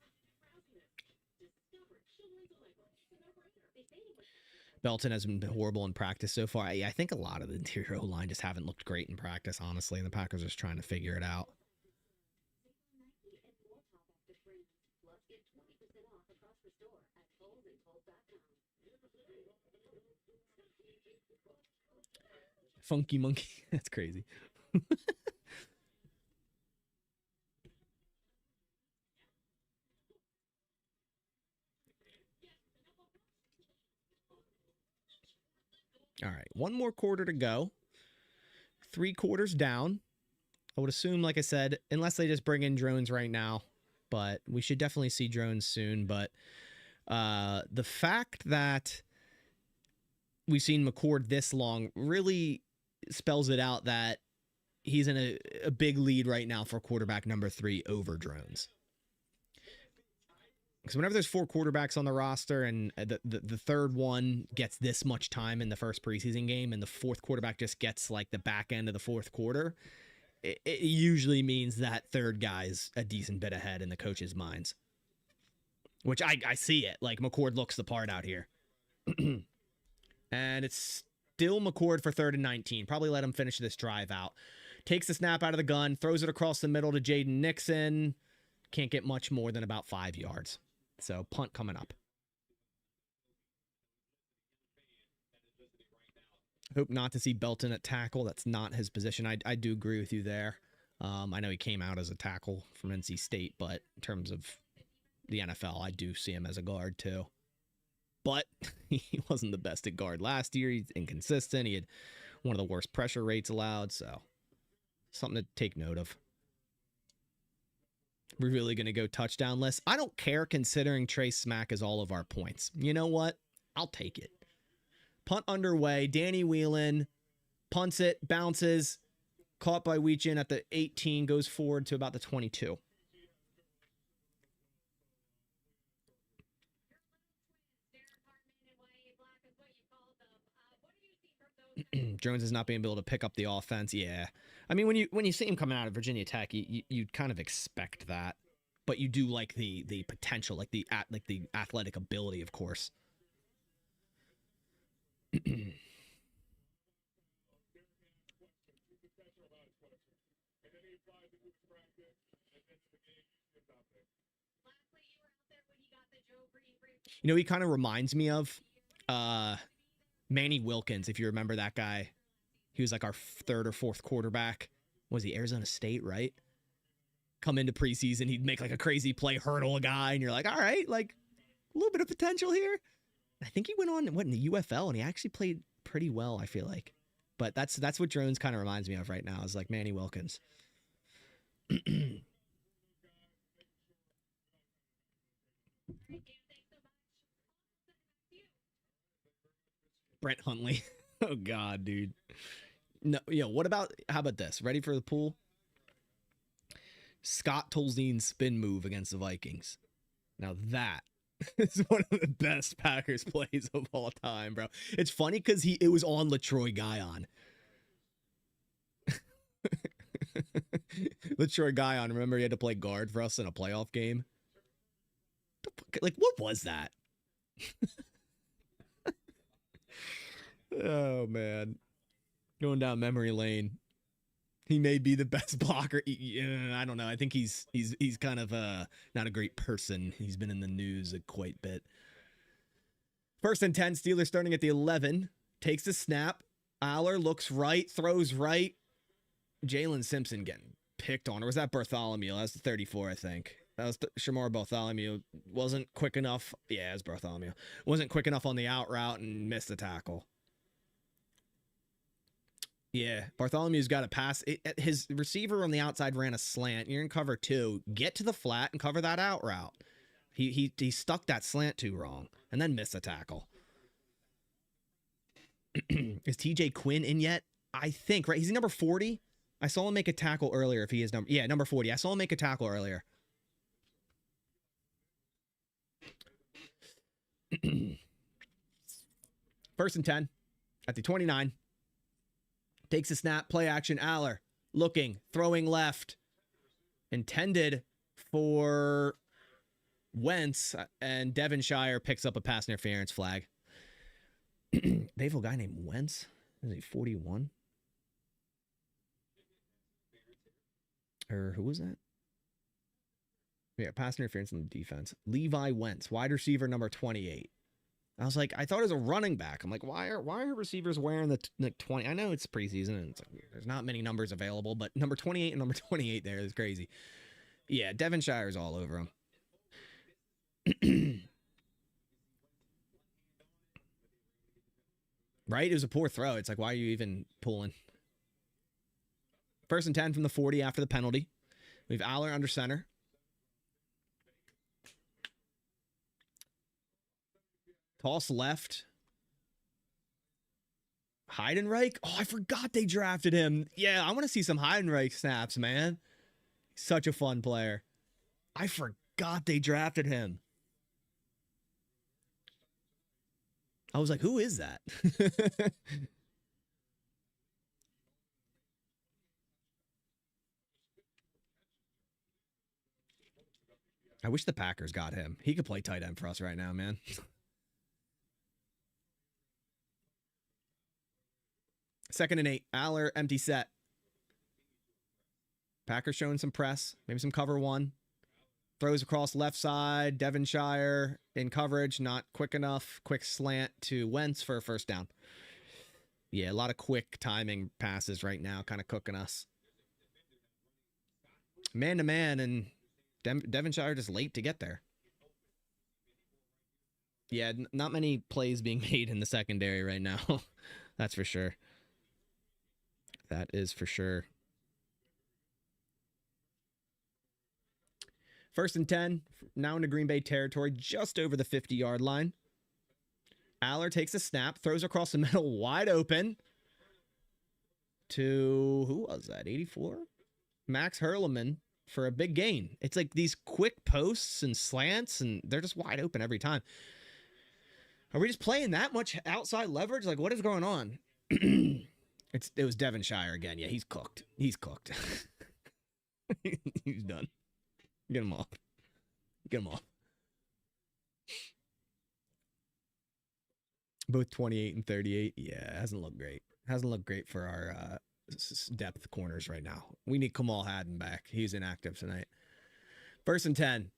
Belton has been horrible in practice so far. I think a lot of the interior O-line just haven't looked great in practice, honestly, and the Packers are just trying to figure it out. Funky monkey. That's crazy. All right, one more quarter to go. 3 quarters down. I would assume, like I said, unless they just bring in drones right now, but we should definitely see drones soon. But the fact that we've seen McCord this long really spells it out that he's in a big lead right now for quarterback number 3 over drones. Because whenever there's 4 quarterbacks on the roster and the third one gets this much time in the first preseason game and the 4th quarterback just gets like the back end of the 4th quarter, it usually means that third guy's a decent bit ahead in the coach's minds. Which I see it. Like, McCord looks the part out here. And it's still McCord for 3rd and 19. Probably let him finish this drive out. Takes the snap out of the gun, throws it across the middle to Jaden Nixon. Can't get much more than about 5 yards. So, punt coming up. Hope not to see Belton at tackle. That's not his position. I do agree with you there. I know he came out as a tackle from NC State, but in terms of the NFL, I do see him as a guard too. But he wasn't the best at guard last year. He's inconsistent. He had one of the worst pressure rates allowed. So, something to take note of. We're really going to go touchdownless. I don't care considering Trace Smack is all of our points. You know what? I'll take it. Punt underway. Danny Whelan punts it, bounces, caught by Weechin at the 18, goes forward to about the 22. Jones is not being able to pick up the offense. Yeah. I mean, when you see him coming out of Virginia Tech, you kind of expect that, but you do like the potential, like the athletic ability, of course. You know, he kind of reminds me of Manny Wilkins, if you remember that guy He was like our third or fourth quarterback. Was he Arizona State, right? Come into preseason, he'd make like a crazy play, hurdle a guy, and you're like, all right, like a little bit of potential here. I think he went on in the UFL, and he actually played pretty well, I feel like. But that's what Drones kind of reminds me of right now, is like Manny Wilkins. Brett Hundley. Oh God, dude. No, what about, how about this? Ready for the pool? Scott Tolzien's spin move against the Vikings. Now that is one of the best Packers plays of all time, bro. It's funny because it was on LaTroy Guion. LaTroy Guion, remember he had to play guard for us in a playoff game? Like, what was that? Oh, man. Going down memory lane. He may be the best blocker. I don't know. I think he's kind of not a great person. He's been in the news quite a bit. 1st and 10, Steelers starting at the 11. Takes the snap. Aller looks right, throws right. Jalen Simpson getting picked on. Or was that Bartholomew? That was the 34, I think. That was Shamar Bartholomew. Wasn't quick enough. Yeah, it was Bartholomew. Wasn't quick enough on the out route and missed the tackle. Yeah, Bartholomew's got a pass. His receiver on the outside ran a slant. You're in cover 2. Get to the flat and cover that out route. He stuck that slant too wrong and then missed a tackle. Is TJ Quinn in yet? I think, right? He's number 40. I saw him make a tackle earlier if he is number 40. I saw him make a tackle earlier. 1st and 10 at the 29. Takes a snap, play action, Aller. Looking, throwing left. Intended for Wentz, and Devonshire picks up a pass interference flag. They have a guy named Wentz. Is he 41? Or who was that? Yeah, pass interference in the defense. Levi Wentz, wide receiver number 28. I was like, I thought it was a running back. I'm like, why are receivers wearing the 20? I know it's preseason and it's like, there's not many numbers available, but number 28 and number 28 there is crazy. Yeah, Devonshire's all over him. Right? It was a poor throw. It's like, why are you even pulling? 1st and 10 from the 40 after the penalty. We have Aller under center. Toss left. Heidenreich? Oh, I forgot they drafted him. Yeah, I want to see some Heidenreich snaps, man. Such a fun player. I forgot they drafted him. I was like, who is that? I wish the Packers got him. He could play tight end for us right now, man. 2nd and 8. Aller, empty set. Packers showing some press. Maybe some cover 1. Throws across left side. Devonshire in coverage. Not quick enough. Quick slant to Wentz for a 1st down. Yeah, a lot of quick timing passes right now. Kind of cooking us. Man-to-man, and Devonshire just late to get there. Yeah, not many plays being made in the secondary right now. That's for sure. That is for sure. 1st and 10, now into Green Bay territory, just over the 50-yard line. Aller takes a snap, throws across the middle, wide open to, who was that, 84? Max Hurleman for a big gain. It's like these quick posts and slants, and they're just wide open every time. Are we just playing that much outside leverage? Like, what is going on? It was Devonshire again. Yeah, he's cooked. He's cooked. He's done. Get him off. Get him off. Both 28 and 38. Yeah, it hasn't looked great. Hasn't looked great for our depth corners right now. We need Kamal Haddon back. He's inactive tonight. 1st and 10.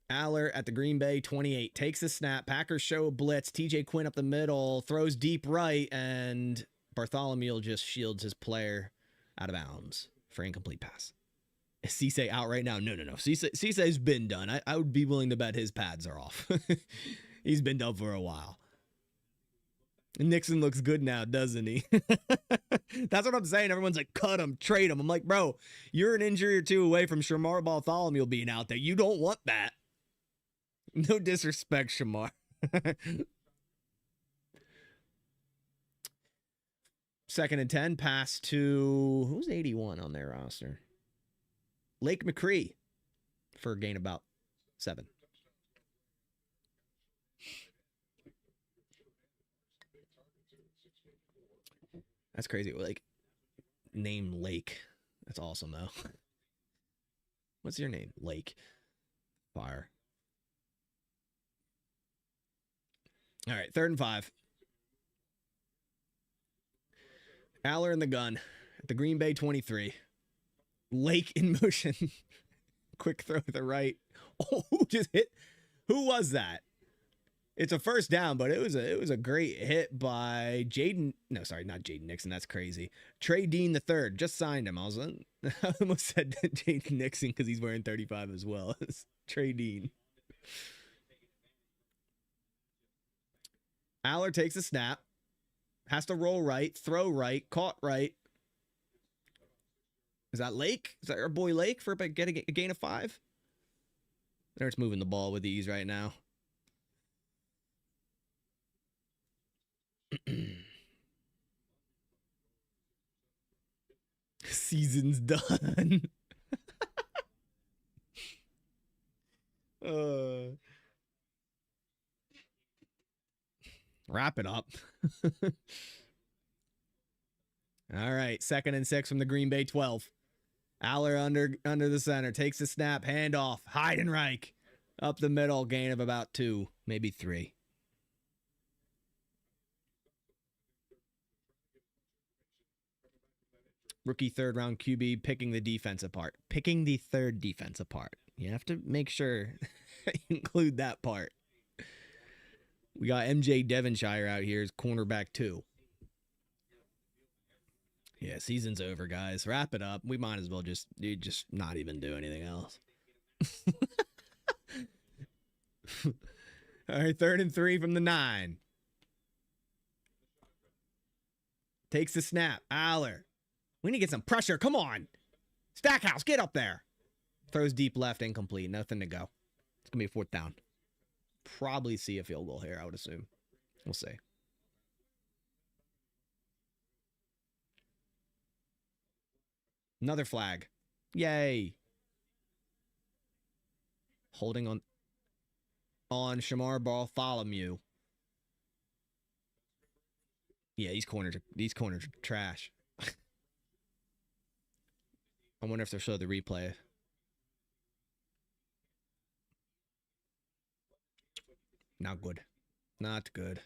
Aller at the Green Bay 28. Takes the snap. Packers show a blitz. TJ Quinn up the middle. Throws deep right. And Bartholomew just shields his player out of bounds for incomplete pass. Is Cisse out right now? No. Cisse's been done. I would be willing to bet his pads are off. He's been done for a while. Nixon looks good now, doesn't he? That's what I'm saying. Everyone's like, cut him, trade him. I'm like, bro, you're an injury or two away from Shamar Bartholomew being out there. You don't want that. No disrespect, Shamar. Second and 10, pass to, who's 81 on their roster? Lake McCree for a gain about 7. That's crazy. Like, name Lake. That's awesome, though. What's your name? Lake. Fire. All right, 3rd and 5. Aller in the gun at the Green Bay 23. Lake in motion. Quick throw to the right. Oh, who just hit? Who was that? It's a first down, but it was a great hit by Jaden. No, sorry, not Jaden Nixon. That's crazy. Trey Dean III just signed him. I almost said Jaden Nixon because he's wearing 35 as well. It's Trey Dean. Aller takes a snap. Has to roll right, throw right, caught right. Is that Lake? Is that our boy Lake for getting a gain of 5? They're just moving the ball with ease right now. Season's done. Wrap it up. All right, 2nd and 6 from the Green Bay 12. Aller under the center, takes the snap, handoff, Heidenreich up the middle, gain of about 2, maybe 3. Rookie 3rd round QB picking the defense apart. Picking the 3rd defense apart. You have to make sure you include that part. We got MJ Devonshire out here as cornerback 2. Yeah, season's over, guys. Wrap it up. We might as well just not even do anything else. All right, 3rd and 3 from the 9. Takes the snap. Aller. We need to get some pressure. Come on. Stackhouse, get up there. Throws deep left, incomplete. Nothing to go. It's going to be a 4th down. Probably see a field goal here, I would assume. We'll see. Another flag. Yay. Holding on Shamar Bartholomew. Yeah, these corners are trash. I wonder if they'll show the replay. Not good. Not good.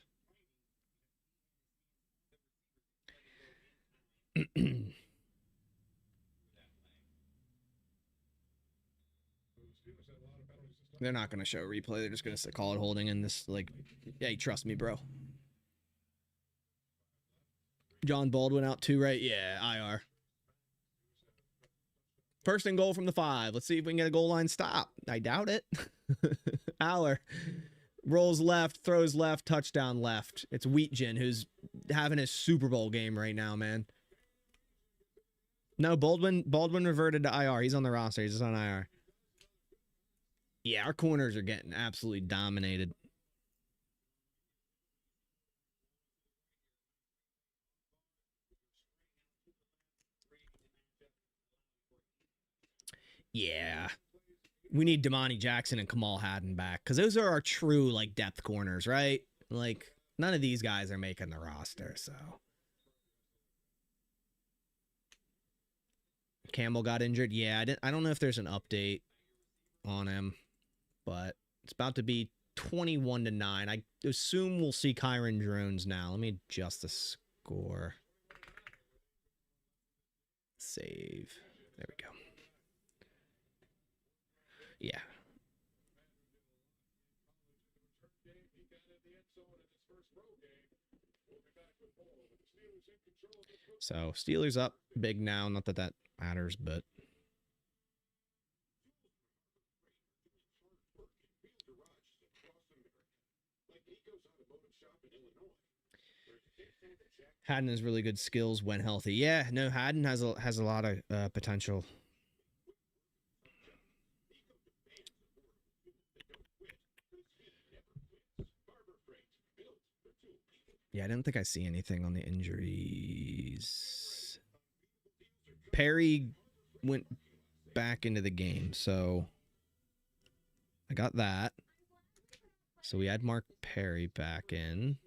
They're not going to show a replay. They're just going to call it holding. And this, like, hey, trust me, bro. John Baldwin out 2, right? Yeah, IR. 1st and goal from the 5. Let's see if we can get a goal line stop. I doubt it. Aller rolls left, throws left, touchdown left. It's Wheatgen who's having his Super Bowl game right now, man. No, Baldwin reverted to IR. He's on the roster. He's just on IR. Yeah, our corners are getting absolutely dominated. Yeah. We need Damani Jackson and Kamal Haddon back because those are our true, like, depth corners, right? Like, none of these guys are making the roster, so. Campbell got injured. Yeah, I don't know if there's an update on him, but it's about to be 21-9. I assume we'll see Kyron Drones now. Let me adjust the score. Save. There we go. Yeah. So Steelers up big now. Not that that matters, but Haddon has really good skills when healthy. Yeah, no, Haddon has a lot of potential. Yeah, I didn't think I see anything on the injuries. Perry went back into the game, so I got that. So we had Mark Perry back in.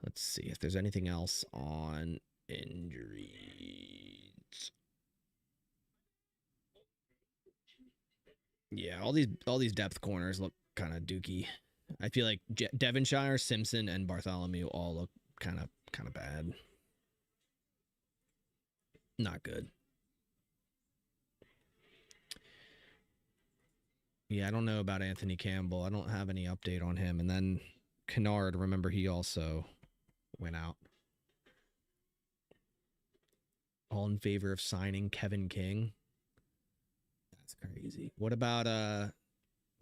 Let's see if there's anything else on injuries. Yeah, all these depth corners look kind of dookie. I feel like Devonshire, Simpson, and Bartholomew all look kind of bad. Not good. Yeah, I don't know about Anthony Campbell. I don't have any update on him. And then Kennard, remember, he also went out. All in favor of signing Kevin King. That's crazy. What about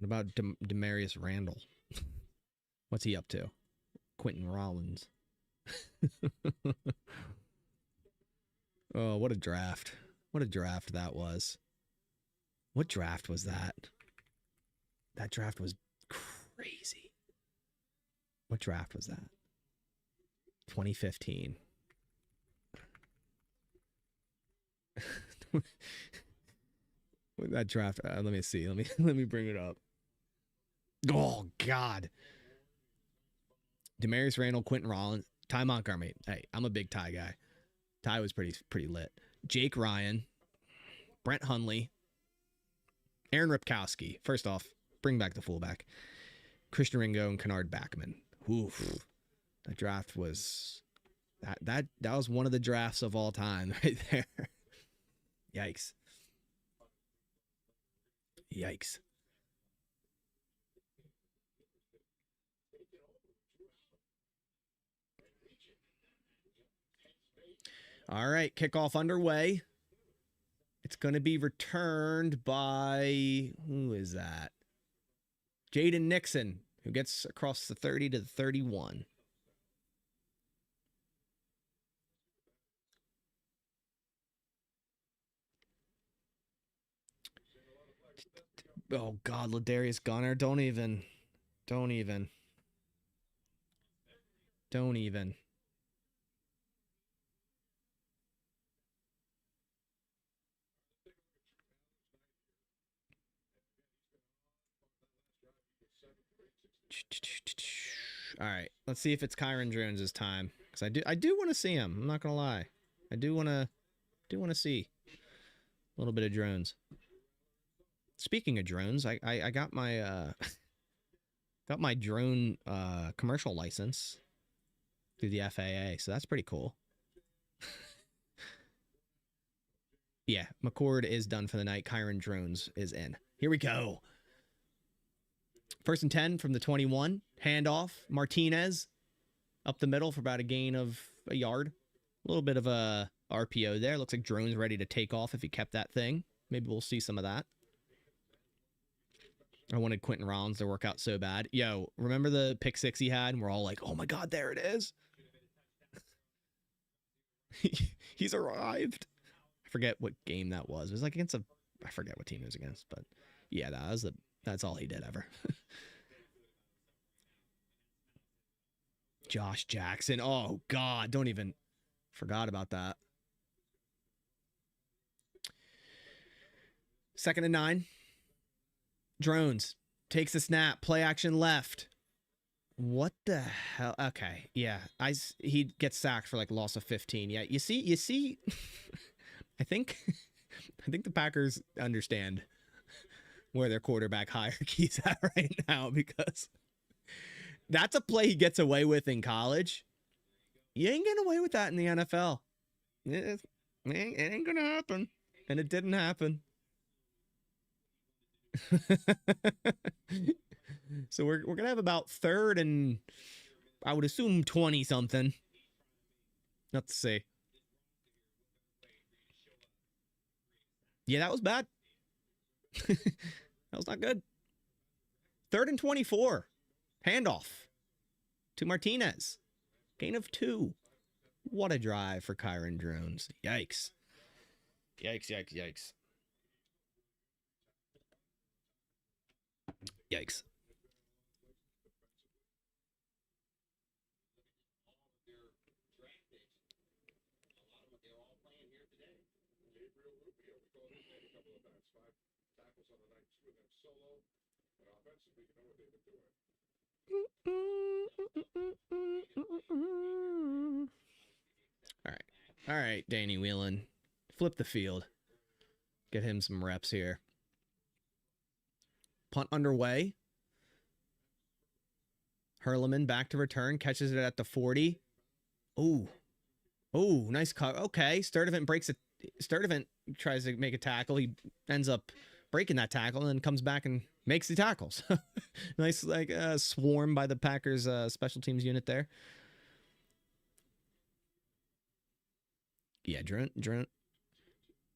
Demarius Randall? What's he up to? Quentin Rollins. Oh, what a draft. What a draft that was. What draft was that? That draft was crazy. What draft was that? 2015. That draft, let me see. Let me bring it up. Oh God. Demarius Randall, Quentin Rollins, Ty Montgomery. Hey, I'm a big Ty guy. Ty was pretty lit. Jake Ryan, Brent Hundley, Aaron Ripkowski. First off, bring back the fullback. Christian Ringo and Kennard Backman. Oof. That draft was that was one of the drafts of all time right there. Yikes. Yikes. All right, kickoff underway. It's going to be returned by, who is that? Jaden Nixon, who gets across the 30 to the 31. Oh, God, Ladarius Gunner. Don't even. All right, let's see if it's Kyron Jones' time, because I do want to see him. I'm not gonna lie, I do want to see a little bit of drones. Speaking of drones, I got my got my drone commercial license through the FAA, so that's pretty cool. Yeah, McCord is done for the night. Kyron Drones is in. Here we go. 1st and 10 from the 21. Handoff. Martinez up the middle for about a gain of a yard. A little bit of a RPO there. Looks like Drone's ready to take off if he kept that thing. Maybe we'll see some of that. I wanted Quentin Rollins to work out so bad. Yo, remember the pick six he had? And we're all like, oh my God, there it is. He's arrived. I forget what game that was. It was like against I forget what team it was against, but yeah, that's all he did ever. Josh Jackson. Oh God, don't even forgot about that. 2nd and 9. Drones takes the snap. Play action left. What the hell? Okay, yeah. He gets sacked for like loss of 15. Yeah, you see. I think the Packers understand where their quarterback hierarchy's at right now, because that's a play he gets away with in college. You ain't getting away with that in the NFL. It ain't gonna happen. And it didn't happen. So we're going to have about third and I would assume 20 something. Let's see. Yeah, that was bad. That was not good. Third and 24. Handoff to Martinez. Gain of 2. What a drive for Kyron Drones. Yikes. Yikes, yikes, yikes. Yikes. All right. All right, Danny Whelan. Flip the field. Get him some reps here. Punt underway. Hurleman back to return. Catches it at the 40. Ooh. Ooh, nice cut. Okay. Sturdivant breaks it. Sturdivant tries to make a tackle. He ends up breaking that tackle and then comes back and makes the tackles. Nice, like, swarm by the Packers special teams unit there. Yeah, Drent.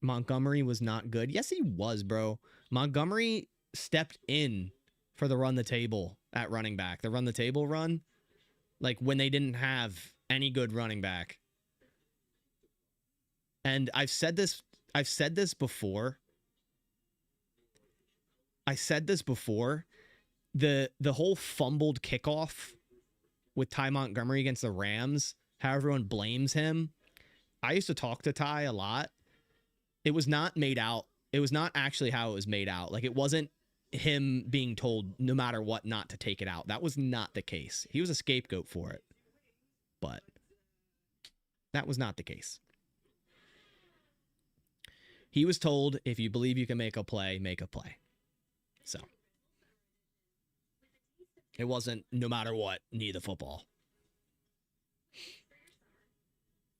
Montgomery was not good. Yes, he was, bro. Montgomery stepped in for the run the table at running back. The run the table run, like when they didn't have any good running back. And I've said this before. The whole fumbled kickoff with Ty Montgomery against the Rams, how everyone blames him. I used to talk to Ty a lot. It was not made out. It was not actually how it was made out. Like, it wasn't him being told no matter what not to take it out. That was not the case. He was a scapegoat for it. But that was not the case. He was told, if you believe you can make a play, make a play. So it wasn't no matter what, knee the football.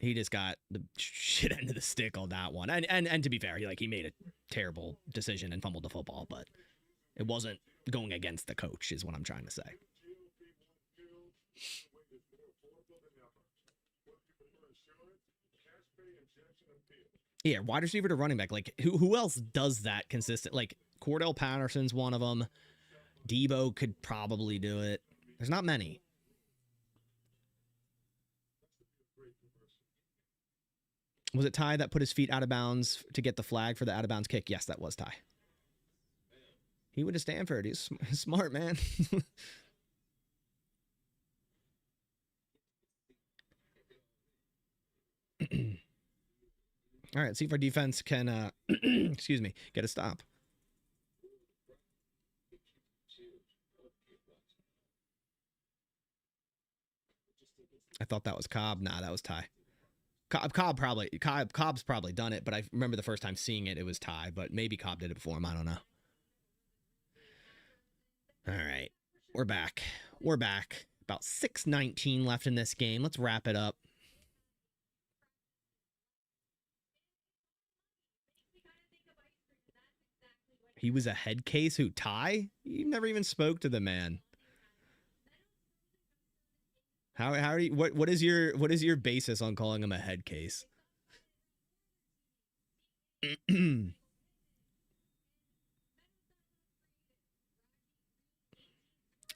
He just got the shit end of the stick on that one. And to be fair, he made a terrible decision and fumbled the football, but it wasn't going against the coach, is what I'm trying to say. Yeah, wide receiver to running back. Like, who else does that consistent? Like, Cordell Patterson's one of them. Debo could probably do it. There's not many. Was it Ty that put his feet out of bounds to get the flag for the out of bounds kick? Yes, that was Ty. He went to Stanford. He's smart, man. All right, see if our defense can, excuse me, get a stop. I thought that was Cobb. Nah, that was Ty. Cobb's probably done it, but I remember the first time seeing it, it was Ty, but maybe Cobb did it before him. I don't know. All right, we're back. About 6:19 left in this game. Let's wrap it up. He was a head case. Who, Ty? You never even spoke to the man. How do you, what is your basis on calling him a head case?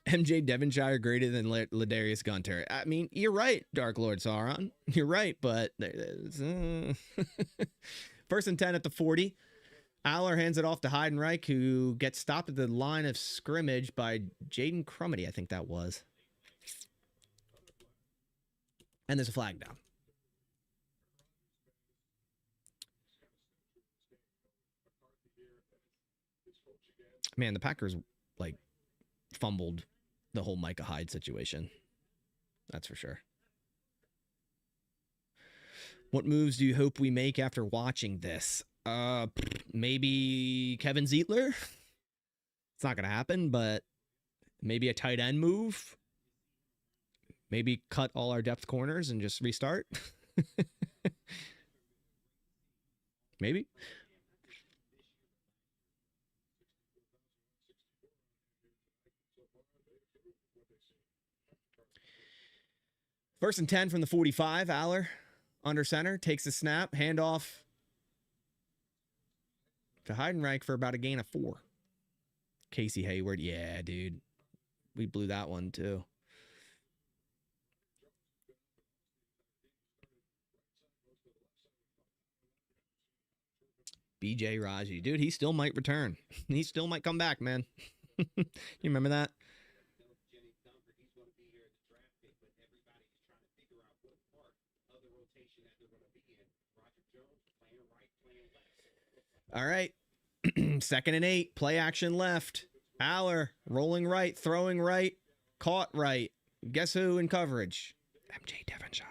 MJ Devonshire greater than Ladarius Gunter. I mean, you're right, Dark Lord Sauron. You're right, but first and 10 at the 40. Aller hands it off to Heidenreich, who gets stopped at the line of scrimmage by Jaden Crumity, I think that was. And there's a flag down. Man, the Packers, like, fumbled the whole Micah Hyde situation. That's for sure. What moves do you hope we make after watching this? Maybe Kevin Zietler? It's not going to happen, but maybe a tight end move. Maybe cut all our depth corners and just restart. Maybe. First and 10 from the 45. Aller under center, takes the snap, handoff to Heidenreich for about a gain of 4. Casey Hayward, yeah, dude. We blew that one too. BJ Raji, dude, he still might return. He still might come back, man. You remember that? All right. 2nd and 8. Play action left. Aller rolling right, throwing right, caught right. Guess who in coverage? MJ Devonshire.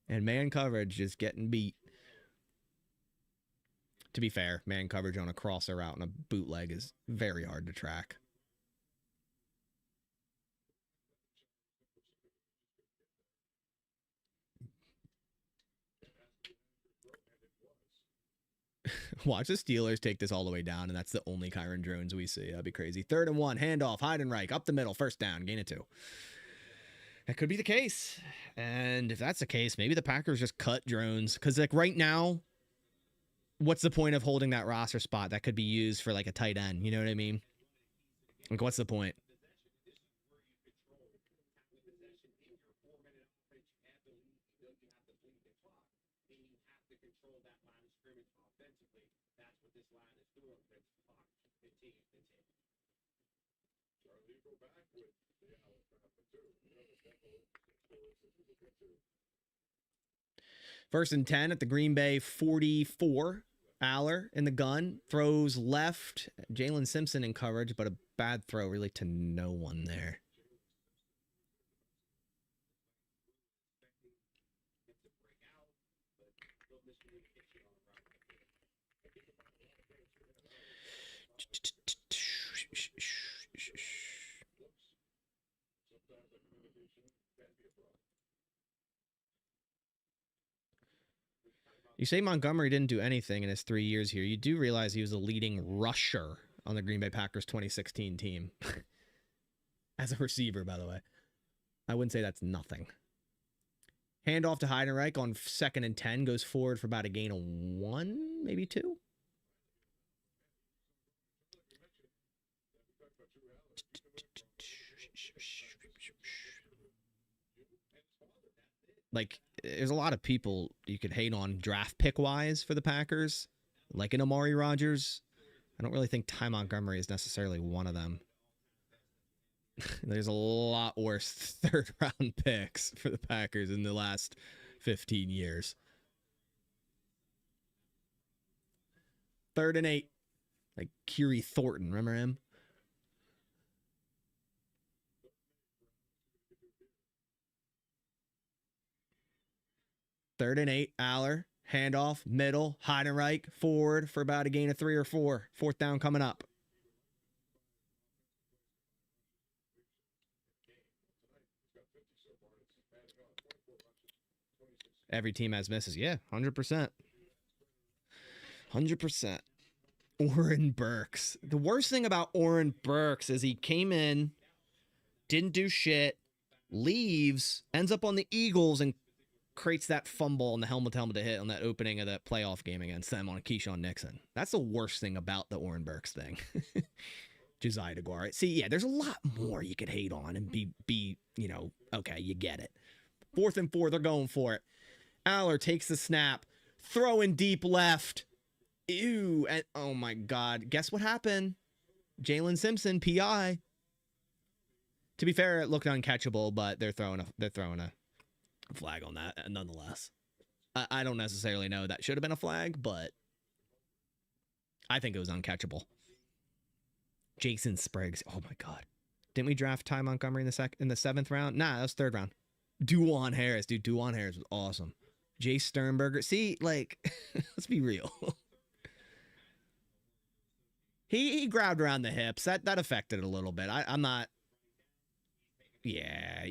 And man coverage is getting beat. To be fair, man coverage on a crosser route and a bootleg is very hard to track. Watch the Steelers take this all the way down, and that's the only Kyron Drones we see. That'd be crazy. 3rd and 1, handoff, Heidenreich, up the middle, first down, gain of 2. That could be the case. And if that's the case, maybe the Packers just cut Drones. Because, like, right now, what's the point of holding that roster spot that could be used for, like, a tight end? You know what I mean? Like, what's the point? First and 10 at the Green Bay 44. Aller in the gun, throws left. Jalen Simpson in coverage, but a bad throw really to no one there. You say Montgomery didn't do anything in his 3 years here. You do realize he was a leading rusher on the Green Bay Packers 2016 team. As a receiver, by the way. I wouldn't say that's nothing. Handoff to Heidenreich on 2nd and 10. Goes forward for about a gain of 1, maybe 2. Like, there's a lot of people you could hate on draft pick wise for the Packers, like an Amari Rodgers. I don't really think Ty Montgomery is necessarily one of them. There's a lot worse 3rd round picks for the Packers in the last 15 years. 3rd and 8. Like Kerry Thornton, remember him? Third and 8, Aller, handoff, middle, Heidenreich, forward for about a gain of 3 or 4. 4th down coming up. Every team has misses. Yeah, 100%. 100%. Oren Burks. The worst thing about Oren Burks is he came in, didn't do shit, leaves, ends up on the Eagles, and creates that fumble on the helmet-to-helmet hit on that opening of that playoff game against them on Keyshawn Nixon. That's the worst thing about the Oren Burks thing. Josiah DeGuara. See, yeah, there's a lot more you could hate on and be, you know, okay, you get it. 4th and 4, they're going for it. Aller takes the snap, throwing deep left. Ew, and oh my God. Guess what happened? Jalen Simpson, PI. To be fair, it looked uncatchable, but they're throwing a flag on that nonetheless. I don't necessarily know that should have been a flag, but I think it was uncatchable. Jason Spriggs. Oh my God. Didn't we draft Ty Montgomery in the 7th round? Nah, that was 3rd round. Duwan Harris, dude. Duwan Harris was awesome. Jay Sternberger. See, like, let's be real. He grabbed around the hips. That affected it a little bit. I'm not. Yeah.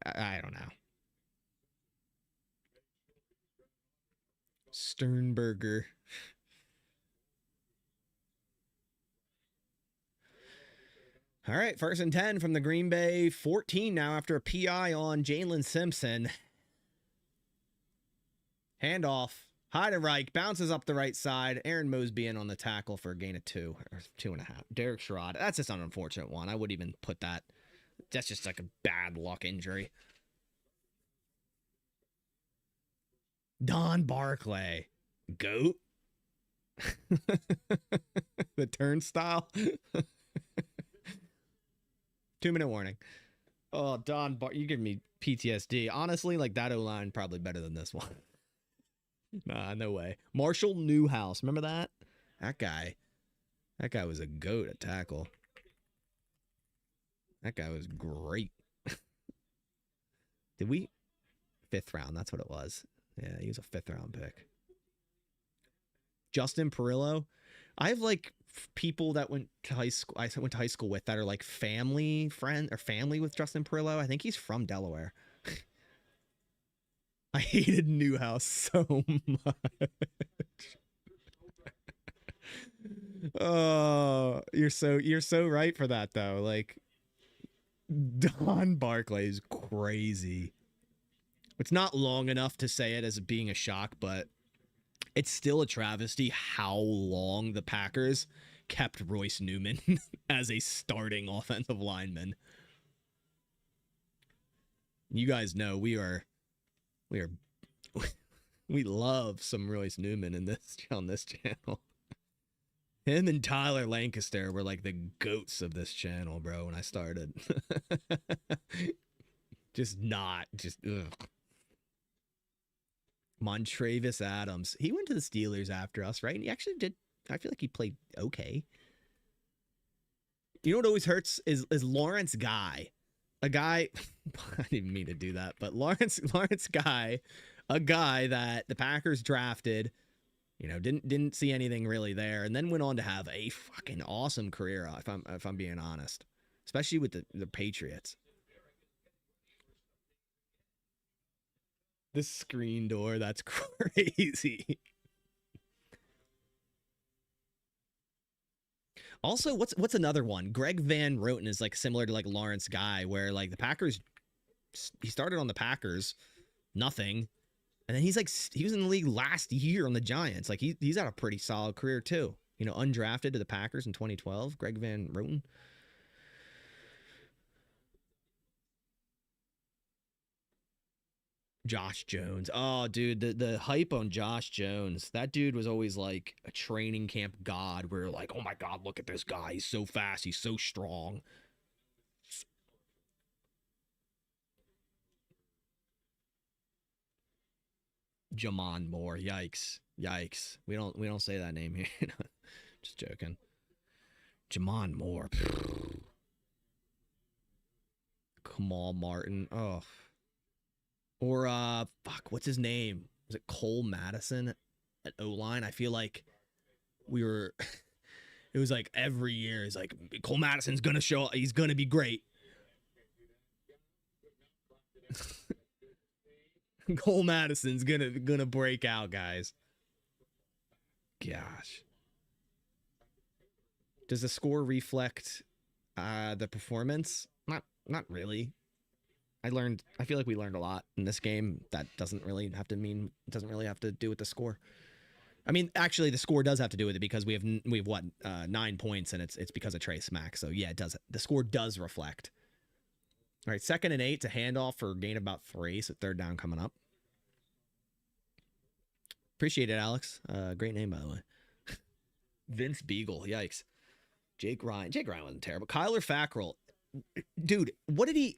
I don't know. Sternberger. All right, 1st and 10 from the Green Bay 14 now after a PI on Jalen Simpson. Handoff. Heidenreich bounces up the right side. Aaron Mosby in on the tackle for a gain of 2 or 2.5. Derek Sherrod. That's just an unfortunate one. I wouldn't even put that. That's just like a bad luck injury. Don Barclay. Goat. The turnstile. 2-minute warning. Oh, you give me PTSD. Honestly, like that O-line probably better than this one. Nah, no way. Marshall Newhouse. Remember that? That guy was a goat at tackle. That guy was great. Did we? 5th round. That's what it was. Yeah, he was a 5th round pick. Justin Perillo. I have like people that went to high school. I went to high school with that are like family with Justin Perillo. I think he's from Delaware. I hated Newhouse so much. Oh, you're so right for that though. Like Don Barclay is crazy. It's not long enough to say it as being a shock, but it's still a travesty how long the Packers kept Royce Newman as a starting offensive lineman. You guys know we love some Royce Newman on this channel. Him and Tyler Lancaster were like the goats of this channel, bro, when I started. Ugh. Montravis Adams. He went to the Steelers after us, right? And he actually did. I feel like he played okay. You know what always hurts is Lawrence Guy. A guy, I didn't mean to do that, but Lawrence Guy, a guy that the Packers drafted, you know, didn't see anything really there, and then went on to have a fucking awesome career, if I'm being honest, especially with the Patriots. The screen door, that's crazy. Also, what's another one? Greg Van Roten is like similar to like Lawrence Guy, where like the Packers, he started on the Packers, nothing, and then he was in the league last year on the Giants. Like he's had a pretty solid career too. You know, undrafted to the Packers in 2012. Greg Van Roten. Josh Jones. Oh, dude, the hype on Josh Jones. That dude was always like a training camp god. We're like, oh my God, look at this guy. He's so fast. He's so strong. Jamon Moore. Yikes. We don't say that name here. Just joking. Jamon Moore. Kamal Martin. Oh. Or what's his name? Was it Cole Madison at O-line? I feel like we were it was like every year is like Cole Madison's gonna show up, he's gonna be great. Cole Madison's gonna break out, guys. Gosh. Does the score reflect the performance? Not really. I feel like we learned a lot in this game. That doesn't really have to do with the score. I mean, actually, the score does have to do with it because we have 9 points, and it's because of Trey Smack. So yeah, it does. The score does reflect. All right, 2nd and 8 to handoff for gain about 3. So 3rd down coming up. Appreciate it, Alex. Great name, by the way. Vince Beagle. Yikes. Jake Ryan wasn't terrible. Kyler Fackrell. Dude, what did he...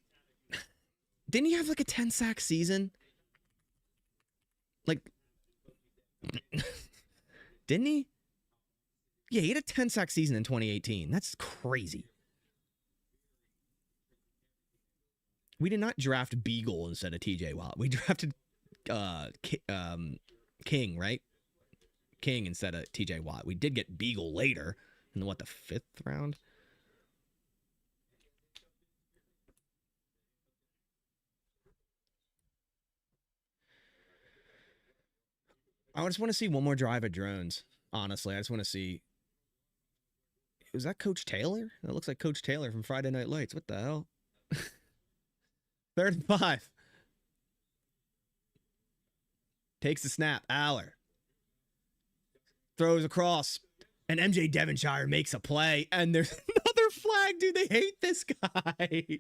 Didn't he have like a 10-sack season? Like... Didn't he? Yeah, he had a 10-sack season in 2018. That's crazy. We did not draft Beagle instead of TJ Watt. We drafted King, right? King instead of TJ Watt. We did get Beagle later in the 5th round? I just want to see one more drive of drones. Honestly, I just want to see was that Coach Taylor? That looks like Coach Taylor from Friday Night Lights. What the hell? 3rd and 5. Takes the snap. Aller throws across, and MJ Devonshire makes a play, and there's another flag. Dude, they hate this guy.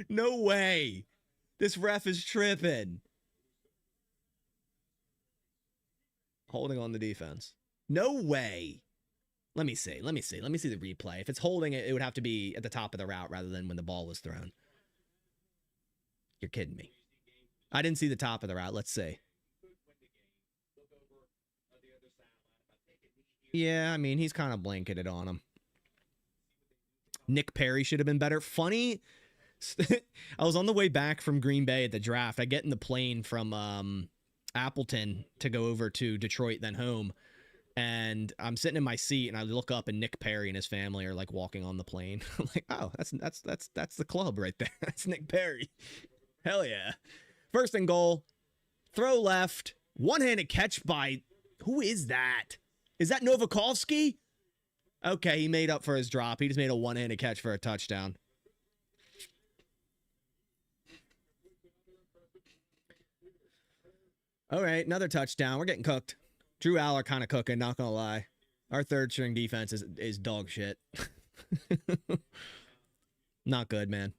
No way. This ref is tripping. Holding on the defense. No way. Let me see the replay. If it's holding it, it would have to be at the top of the route rather than when the ball was thrown. You're kidding me. I didn't see the top of the route. Let's see. Yeah, I mean, he's kind of blanketed on him. Nick Perry should have been better. Funny, I was on the way back from Green Bay at the draft. I get in the plane from Appleton to go over to Detroit, then home. And I'm sitting in my seat, and I look up, and Nick Perry and his family are like walking on the plane. I'm like, oh, that's the club right there. That's Nick Perry. Hell yeah. 1st and goal. Throw left. One-handed catch by, who is that? Is that Novakovsky? Okay, he made up for his drop. He just made a one-handed catch for a touchdown. All right, another touchdown. We're getting cooked. Drew Aller kind of cooking, not going to lie. Our 3rd-string defense is dog shit. Not good, man.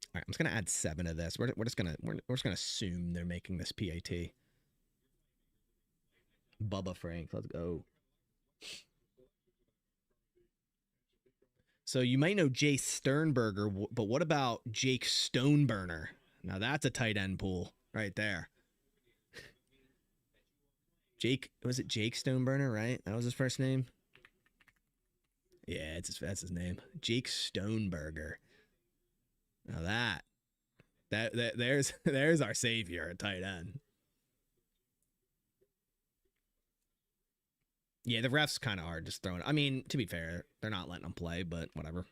All right, I'm just going to add 7 of this. We're just going to assume they're making this PAT. Bubba Frank, let's go. So you might know Jay Sternberger, but what about Jake Stoneburner? Now that's a tight end pool right there. Was it Jake Stoneburner, right? That was his first name? Yeah, that's his name. Jake Stoneberger. Now there's our savior at tight end. Yeah, the ref's kind of hard just throwing. I mean, to be fair, they're not letting them play, but whatever.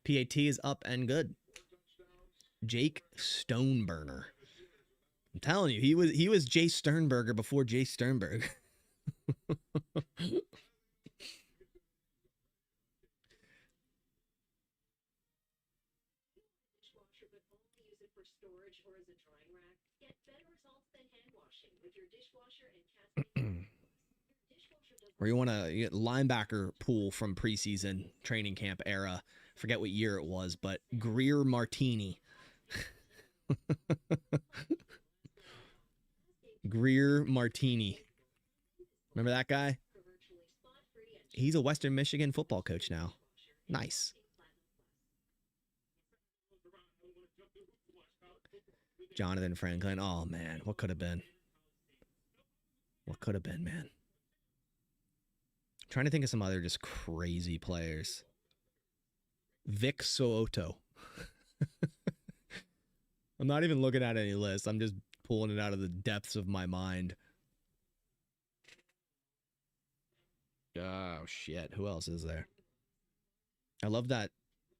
PAT is up and good. Jake Stoneburner. I'm telling you, he was Jay Sternberger before Jay Sternberg. Or you want to get linebacker pool from preseason training camp era. Forget what year it was, but Greer Martini. Greer Martini. Remember that guy? He's a Western Michigan football coach now. Nice. Jonathan Franklin. Oh, man. What could have been? What could have been, man? I'm trying to think of some other just crazy players. Vic So'oto. I'm not even looking at any list. I'm just pulling it out of the depths of my mind. Oh, shit. Who else is there? I love that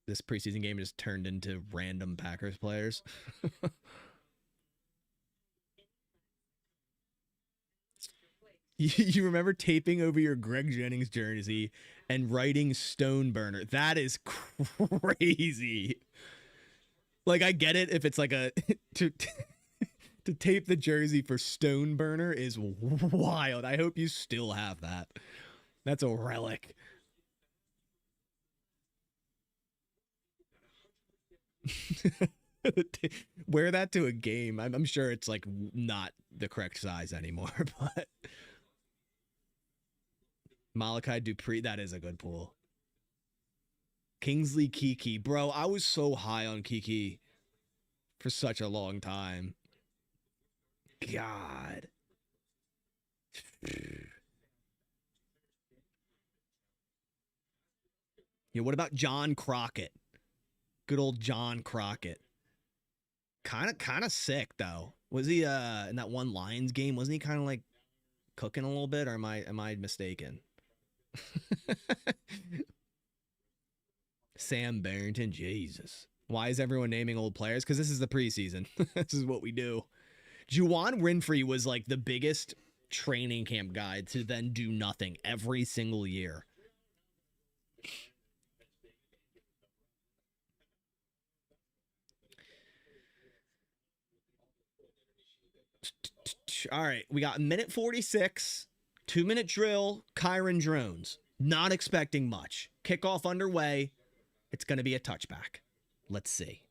this preseason game just turned into random Packers players. You remember taping over your Greg Jennings jersey and writing Stoneburner? That is crazy. Like, I get it if it's like a to tape the jersey for Stoneburner is wild. I hope you still have that. That's a relic. Wear that to a game. I'm sure it's like not the correct size anymore, but Malachi Dupree, that is a good pool. Kingsley Kiki. Bro, I was so high on Kiki for such a long time. God. Yeah, what about John Crockett? Good old John Crockett. Kind of sick though. Was he in that one Lions game? Wasn't he kind of like cooking a little bit, or am I mistaken? Sam Barrington, Jesus. Why is everyone naming old players? Because this is the preseason. This is what we do. Juwan Winfrey was like the biggest training camp guy to then do nothing every single year. All right, we got minute 46, 2-minute drill, Kyron drones. Not expecting much. Kickoff underway. It's going to be a touchback. Let's see.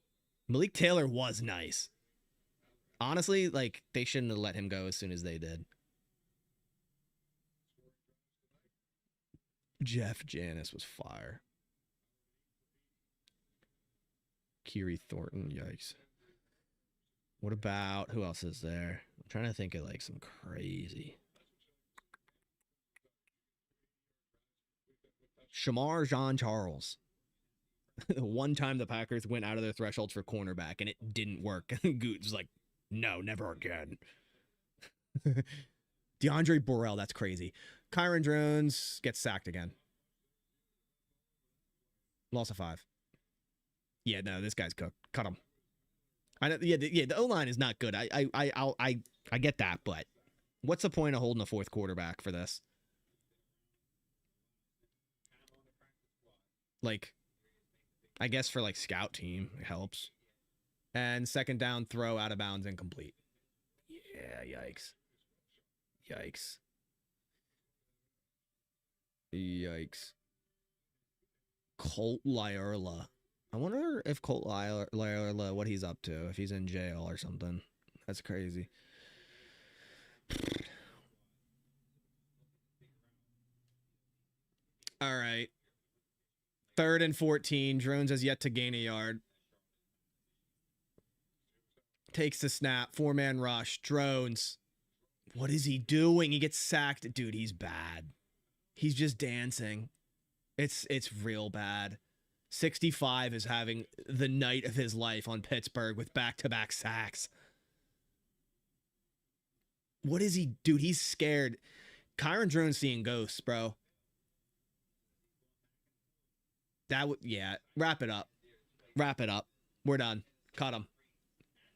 Malik Taylor was nice. Honestly, like, they shouldn't have let him go as soon as they did. Jeff Janis was fire. Kiri Thornton, yikes. What about, who else is there? I'm trying to think of, like, some crazy. Shamar Jean-Charles. One time the Packers went out of their thresholds for cornerback, and it didn't work. Goot was like, no, never again. DeAndre Burrell, that's crazy. Kyron Drones gets sacked again. Loss of 5. Yeah, no, this guy's cooked. Cut him. I know. Yeah, the O-line is not good. I get that, but what's the point of holding a fourth quarterback for this? Like, I guess for like scout team, it helps. And second down, throw out of bounds, incomplete. Yeah, yikes. Yikes. Yikes. Colt Lyerla. I wonder if Colt Lyerla, what he's up to, if he's in jail or something. That's crazy. All right. 3rd and 14. Drones has yet to gain a yard. Takes the snap. 4-man rush. Drones. What is he doing? He gets sacked. Dude, he's bad. He's just dancing. It's real bad. 65 is having the night of his life on Pittsburgh with back-to-back sacks. What is he? Dude, he's scared. Kyron Drones seeing ghosts, bro. That would, yeah. Wrap it up. Wrap it up. We're done. Cut him.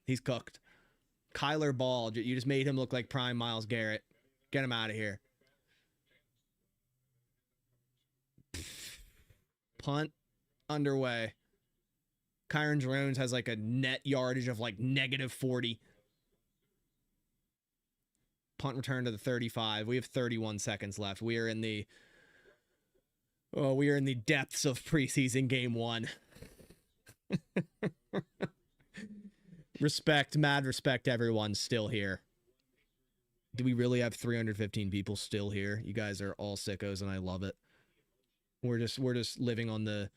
He's cooked. Kyler Ball, you just made him look like prime Myles Garrett. Get him out of here. Punt underway. Kyron Drones has like a net yardage of like -40. Punt return to the 35. We have 31 seconds left. We are in the depths of preseason game 1. Respect, mad respect, everyone's still here. Do we really have 315 people still here? You guys are all sickos, and I love it. We're just living on the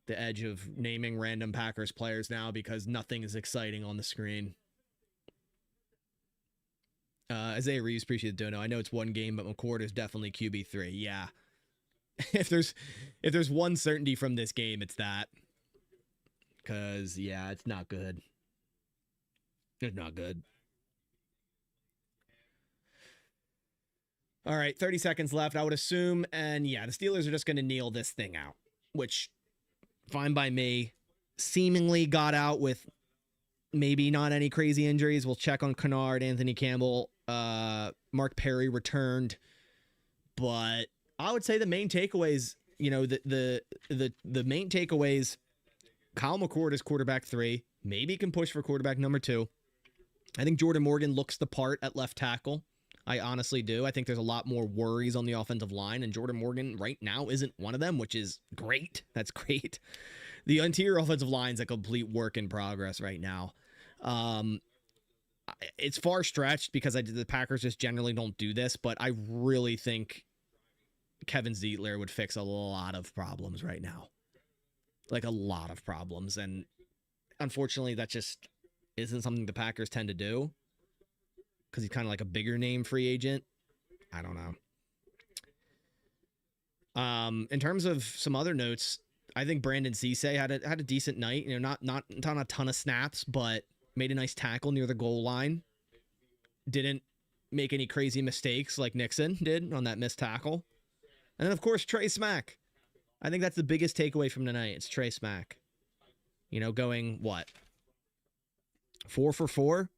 edge of naming random Packers players now because nothing is exciting on the screen. Isaiah Reeves, appreciate the dono. I know it's one game, but McCord is definitely QB3. Yeah. If there's one certainty from this game, it's that. Because, yeah, it's not good. It's not good. All right, 30 seconds left, I would assume. And, yeah, the Steelers are just going to kneel this thing out, which, fine by me. Seemingly got out with maybe not any crazy injuries. We'll check on Kennard, Anthony Campbell. Mark Perry returned. But I would say the main takeaways, the main takeaways, Kyle McCord is quarterback 3. Maybe can push for quarterback number 2. I think Jordan Morgan looks the part at left tackle. I honestly do. I think there's a lot more worries on the offensive line, and Jordan Morgan right now isn't one of them, which is great. That's great. The interior offensive line's a complete work in progress right now. It's far stretched because the Packers just generally don't do this, but I really think Kevin Zietler would fix a lot of problems right now. Like a lot of problems. And unfortunately, that just isn't something the Packers tend to do because he's kind of like a bigger name free agent. I don't know. In terms of some other notes, I think Brandon Cisse had a decent night. Not a ton of snaps, but made a nice tackle near the goal line. Didn't make any crazy mistakes like Nixon did on that missed tackle. And then, of course, Trey Smack. I think that's the biggest takeaway from tonight. It's Trey Smack. Going, what? 4 for 4?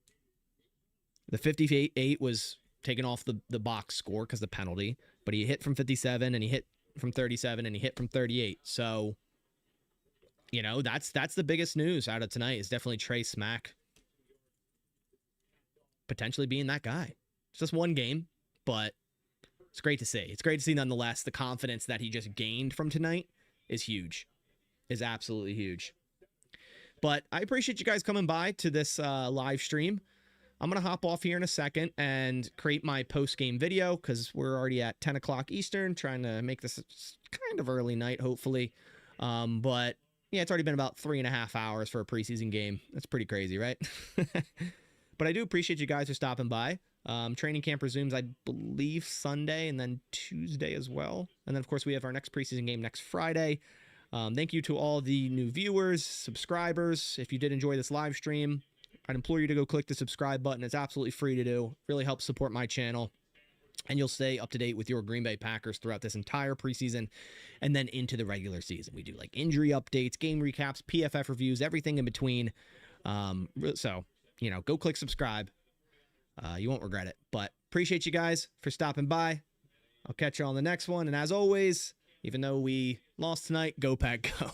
The 58 was taken off the box score because the penalty, but he hit from 57 and he hit from 37 and he hit from 38. So, you know, that's the biggest news out of tonight is definitely Trey Smack potentially being that guy. It's just one game, but it's great to see. It's great to see nonetheless. The confidence that he just gained from tonight is huge, is absolutely huge. But I appreciate you guys coming by to this live stream. I'm going to hop off here in a second and create my post-game video because we're already at 10 o'clock Eastern, trying to make this kind of early night, hopefully. But, yeah, it's already been about 3.5 hours for a preseason game. That's pretty crazy, right? But I do appreciate you guys for stopping by. Training camp resumes, I believe, Sunday and then Tuesday as well. And then, of course, we have our next preseason game next Friday. Thank you to all the new viewers, subscribers. If you did enjoy this live stream, I'd implore you to go click the subscribe button. It's absolutely free to do. Really helps support my channel. And you'll stay up to date with your Green Bay Packers throughout this entire preseason and then into the regular season. We do like injury updates, game recaps, PFF reviews, everything in between. So, you know, go click subscribe. You won't regret it. But appreciate you guys for stopping by. I'll catch you on the next one. And as always, even though we lost tonight, go Pack Go.